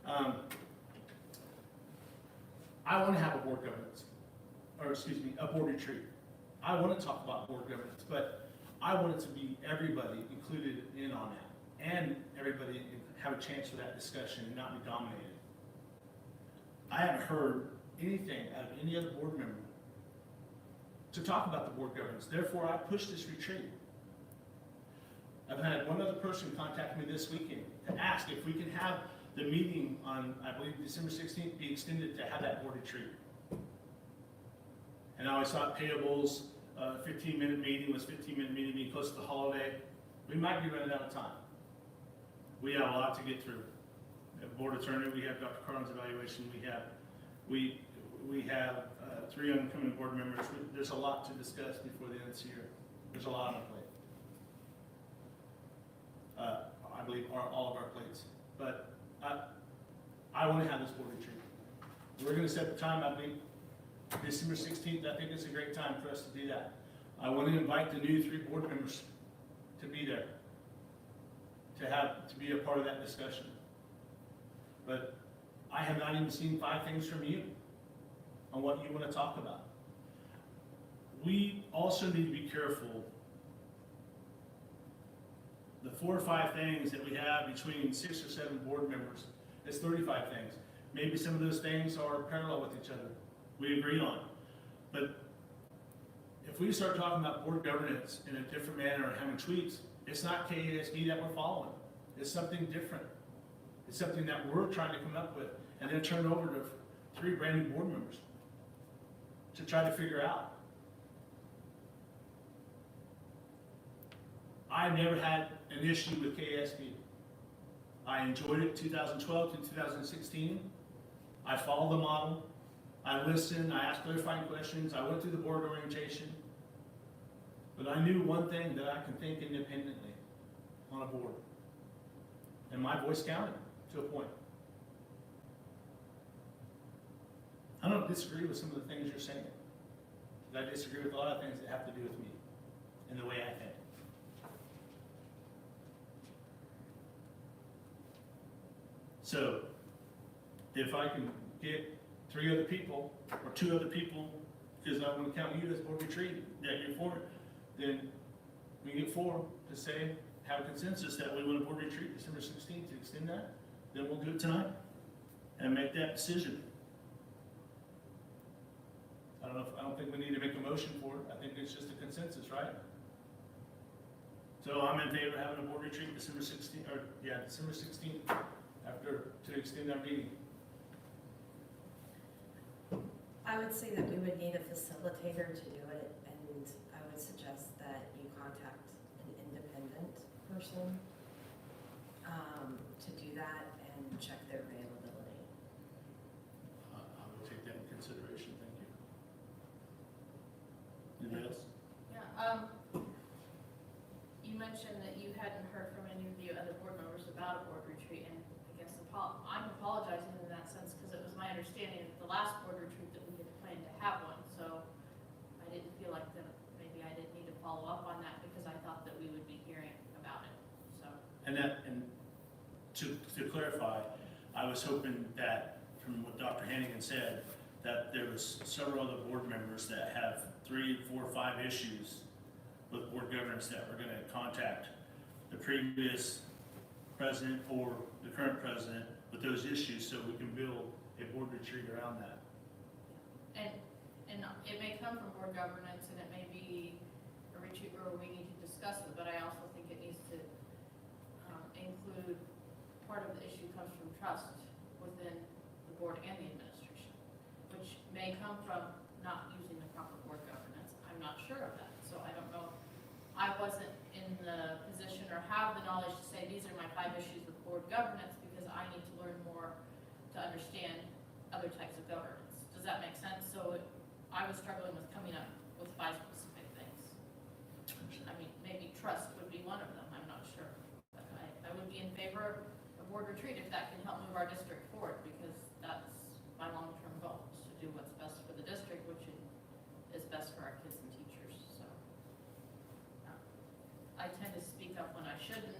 Speaker 2: I want to have a board governance, or excuse me, a board retreat. I want to talk about board governance, but I want it to be everybody included in on that, and everybody have a chance for that discussion and not be dominated. I haven't heard anything out of any other board member to talk about the board governance. Therefore, I pushed this retreat. I've had one other person contact me this weekend to ask if we can have the meeting on, I believe, December 16th be extended to have that board retreat. And I always thought payables, 15-minute meeting was 15-minute meeting being close to the holiday. We might be running out of time. We have a lot to get through. We have board attorney, we have Dr. Carlin's evaluation, we have 3 oncoming board members. There's a lot to discuss before the end of this year. There's a lot on the plate. I believe all of our plates. But I want to have this board retreat. We're going to set the time, I believe, December 16th. I think it's a great time for us to do that. I want to invite the new 3 board members to be there, to be a part of that discussion. But I have not even seen 5 things from you on what you want to talk about. We also need to be careful. The 4 or 5 things that we have between 6 or 7 board members is 35 things. maybe some of those things are parallel with each other, we agree on. But if we start talking about board governance in a different manner and having tweaks, it's not KASB that we're following. It's something different. It's something that we're trying to come up with and then turn over to 3 brand new board members to try to figure out. I never had an issue with KASB. I enjoyed it 2012 to 2016. I followed the model. I listened, I asked clarifying questions, I went through the board orientation. But I knew one thing, that I can think independently on a board. And my voice counted to a point. I don't disagree with some of the things you're saying. But I disagree with a lot of things that have to do with me and the way I think. So, if I can get 3 other people, or 2 other people, because I want to count you as board retreat, that you're for it, then we get 4 to say, have a consensus that we want a board retreat December 16th to extend that, then we'll do it tonight and make that decision. I don't think we need to make a motion for it. I think it's just a consensus, right? So I'm in favor of having a board retreat December 16th, December 16th, to extend our meeting.
Speaker 3: I would say that we would need a facilitator to do it, and I would suggest that you contact an independent person to do that and check their availability.
Speaker 2: I will take that in consideration, thank you. Anybody else?
Speaker 12: Yeah, you mentioned that you hadn't heard from any of the other board members about a board retreat, and I guess I'm apologizing in that sense, because it was my understanding that the last board retreat that we had planned to have one, so I didn't feel like that maybe I didn't need to follow up on that, because I thought that we would be hearing about it, so.
Speaker 2: And to clarify, I was hoping that, from what Dr. Hannigan said, that there was several other board members that have 3, 4, 5 issues with board governance that we're gonna contact the previous president or the current president with those issues, so we can build a board retreat around that.
Speaker 12: And it may come from board governance, and it may be a retreat where we need to discuss it, but I also think it needs to include, part of the issue comes from trust within the board and the administration, which may come from not using the proper board governance. I'm not sure of that, so I don't know. I wasn't in the position or have the knowledge to say, these are my 5 issues with board governance, because I need to learn more to understand other types of governance. Does that make sense? So I was struggling with coming up with 5 specific things. I mean, maybe trust would be one of them, I'm not sure. But I would be in favor of a board retreat if that can help move our district forward, because that's my long-term goal, is to do what's best for the district, which is best for our kids and teachers, so. I tend to speak up when I shouldn't,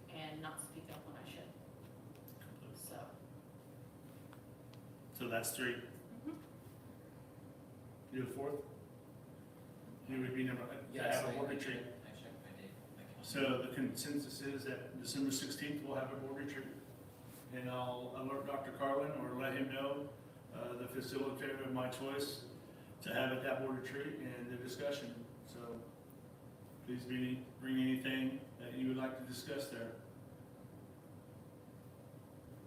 Speaker 12: and not speak up when I should.
Speaker 2: So that's 3. You the 4th? You would be number, to have a board retreat.
Speaker 16: I checked my date.
Speaker 2: So the consensus is that December 16th, we'll have a board retreat. And I'll alert Dr. Carlin or let him know, the facilitator of my choice, to have at that board retreat and the discussion. So please bring anything that you would like to discuss there.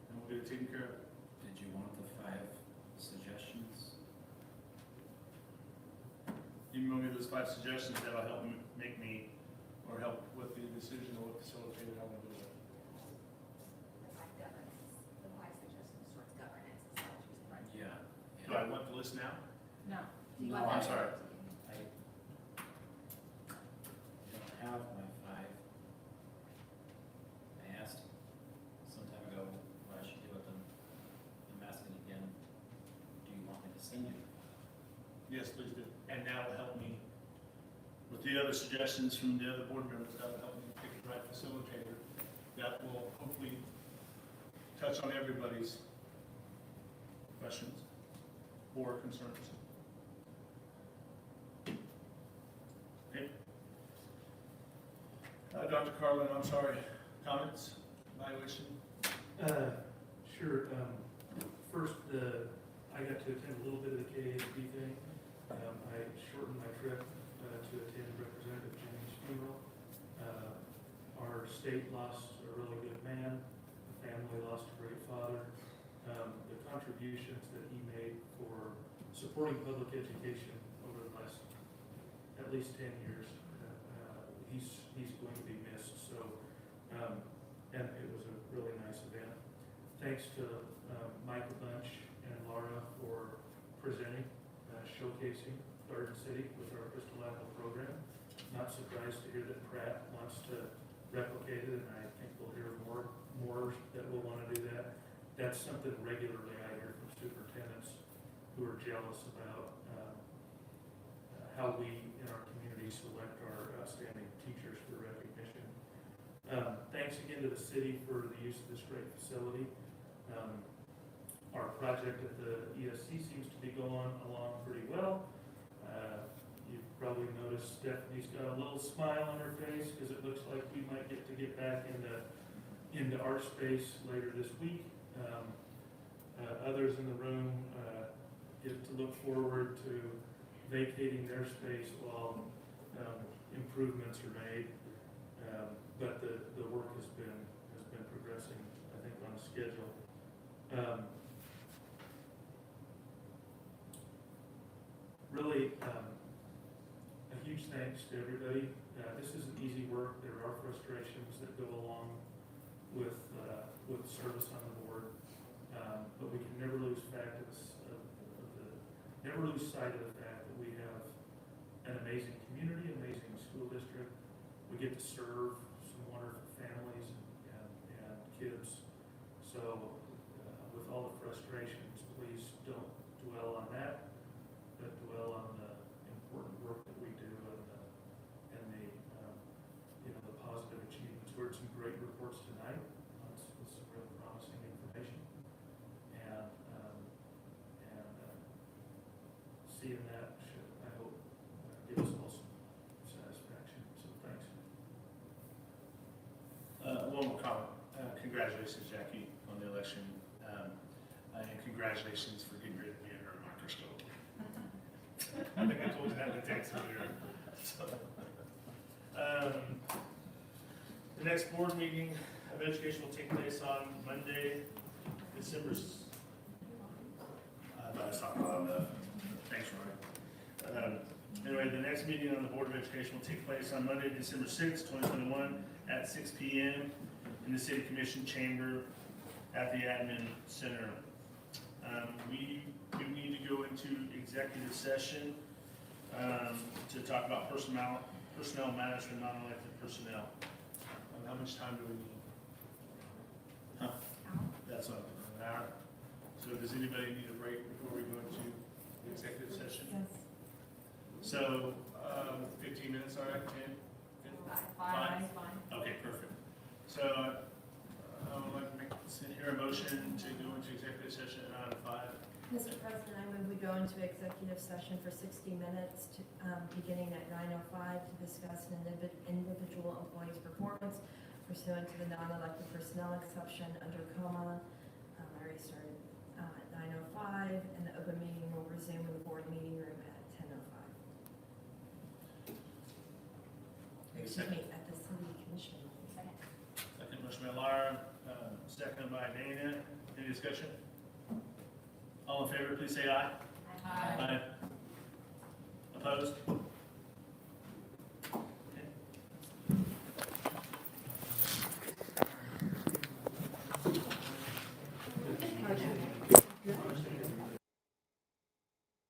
Speaker 2: And we'll get it taken care of.
Speaker 16: Did you want the 5 suggestions?
Speaker 2: Email me those 5 suggestions that'll help make me, or help with the decision of what facilitator I want to do it.
Speaker 10: The 5 governance, the 5 suggestions towards governance, is that what you're saying?
Speaker 16: Right, yeah.
Speaker 2: Do I want the list now?
Speaker 12: No.
Speaker 10: Do you
Speaker 16: No,
Speaker 10: want
Speaker 2: I'm
Speaker 10: that?
Speaker 2: sorry.
Speaker 16: I don't have my 5. I asked some time ago what I should do with them. I'm asking again, do you want me to send you?
Speaker 2: Yes, please do. And that'll help me with the other suggestions from the other board members. That'll help me pick the right facilitator. That will hopefully touch on everybody's questions or concerns. Okay. Dr. Carlin, I'm sorry, comments, evaluation?
Speaker 11: Sure. first, I got to attend a little bit of the KHB thing. I shortened my trip to attend Representative Jennings' funeral. Our state lost a really good man. The family lost a great father. The contributions that he made for supporting public education over the last at least 10 years, he's going to be missed. So, and it was a really nice event. Thanks to Mike Bunch and Laura for presenting, showcasing Garden City with our Crystal Apple program. Not surprised to hear that Pratt wants to replicate it, and I think we'll hear more that will want to do that. That's something regularly I hear from superintendents who are jealous about how we in our community select our outstanding teachers for recognition. Thanks again to the city for the use of this great facility. Our project at the ESC seems to be going along pretty well. You've probably noticed Stephanie's got a little smile on her face because it looks like we might get back into our space later this week. Others in the room get to look forward to vacating their space while improvements are made. But the work has been progressing, I think, on schedule. Really, a huge thanks to everybody. This isn't easy work. There are frustrations that go along with service on the board, but we can never lose sight of the fact that we have an amazing community, amazing school district. We get to serve some wonderful families and kids. So, with all the frustrations, please don't dwell on that, but dwell on the important work that we do and the positive achievements. We heard some great reports tonight with some real promising information, and seeing that should, I hope, give us all some satisfaction. So thanks.
Speaker 2: One more comment. Congratulations, Jackie, on the election, and congratulations for getting rid of me under a microscope. I think I told you that in the text earlier. So, the next board meeting of education will take place on Monday, December. Thanks, Roy. Anyway, the next meeting on the Board of Education will take place on Monday, December 6th, 2021 at 6 p.m. in the City Commission chamber at the Admin Center. We do need to go into executive session to talk about personnel matters for non-elected personnel. How much time do we need? Huh? That's an hour. So does anybody need a break before we go into executive session?
Speaker 3: Yes.
Speaker 2: So, 15 minutes, all right, 10?
Speaker 3: 5.
Speaker 2: Okay, perfect. So, I would like to hear a motion to go into executive session at 5.
Speaker 3: Mr. President, I move we go into executive session for 60 minutes, beginning at 9:05 to discuss an individual employee's performance pursuant to the non-elected personnel exception under COMA. I already started at 9:05, and the open meeting will resume in the board meeting room at 10:05. Excuse me, at the city commission.
Speaker 2: Second motion by Laura, second by Dana. Any discussion? All in favor, please say aye.
Speaker 12: Aye.
Speaker 2: Opposed?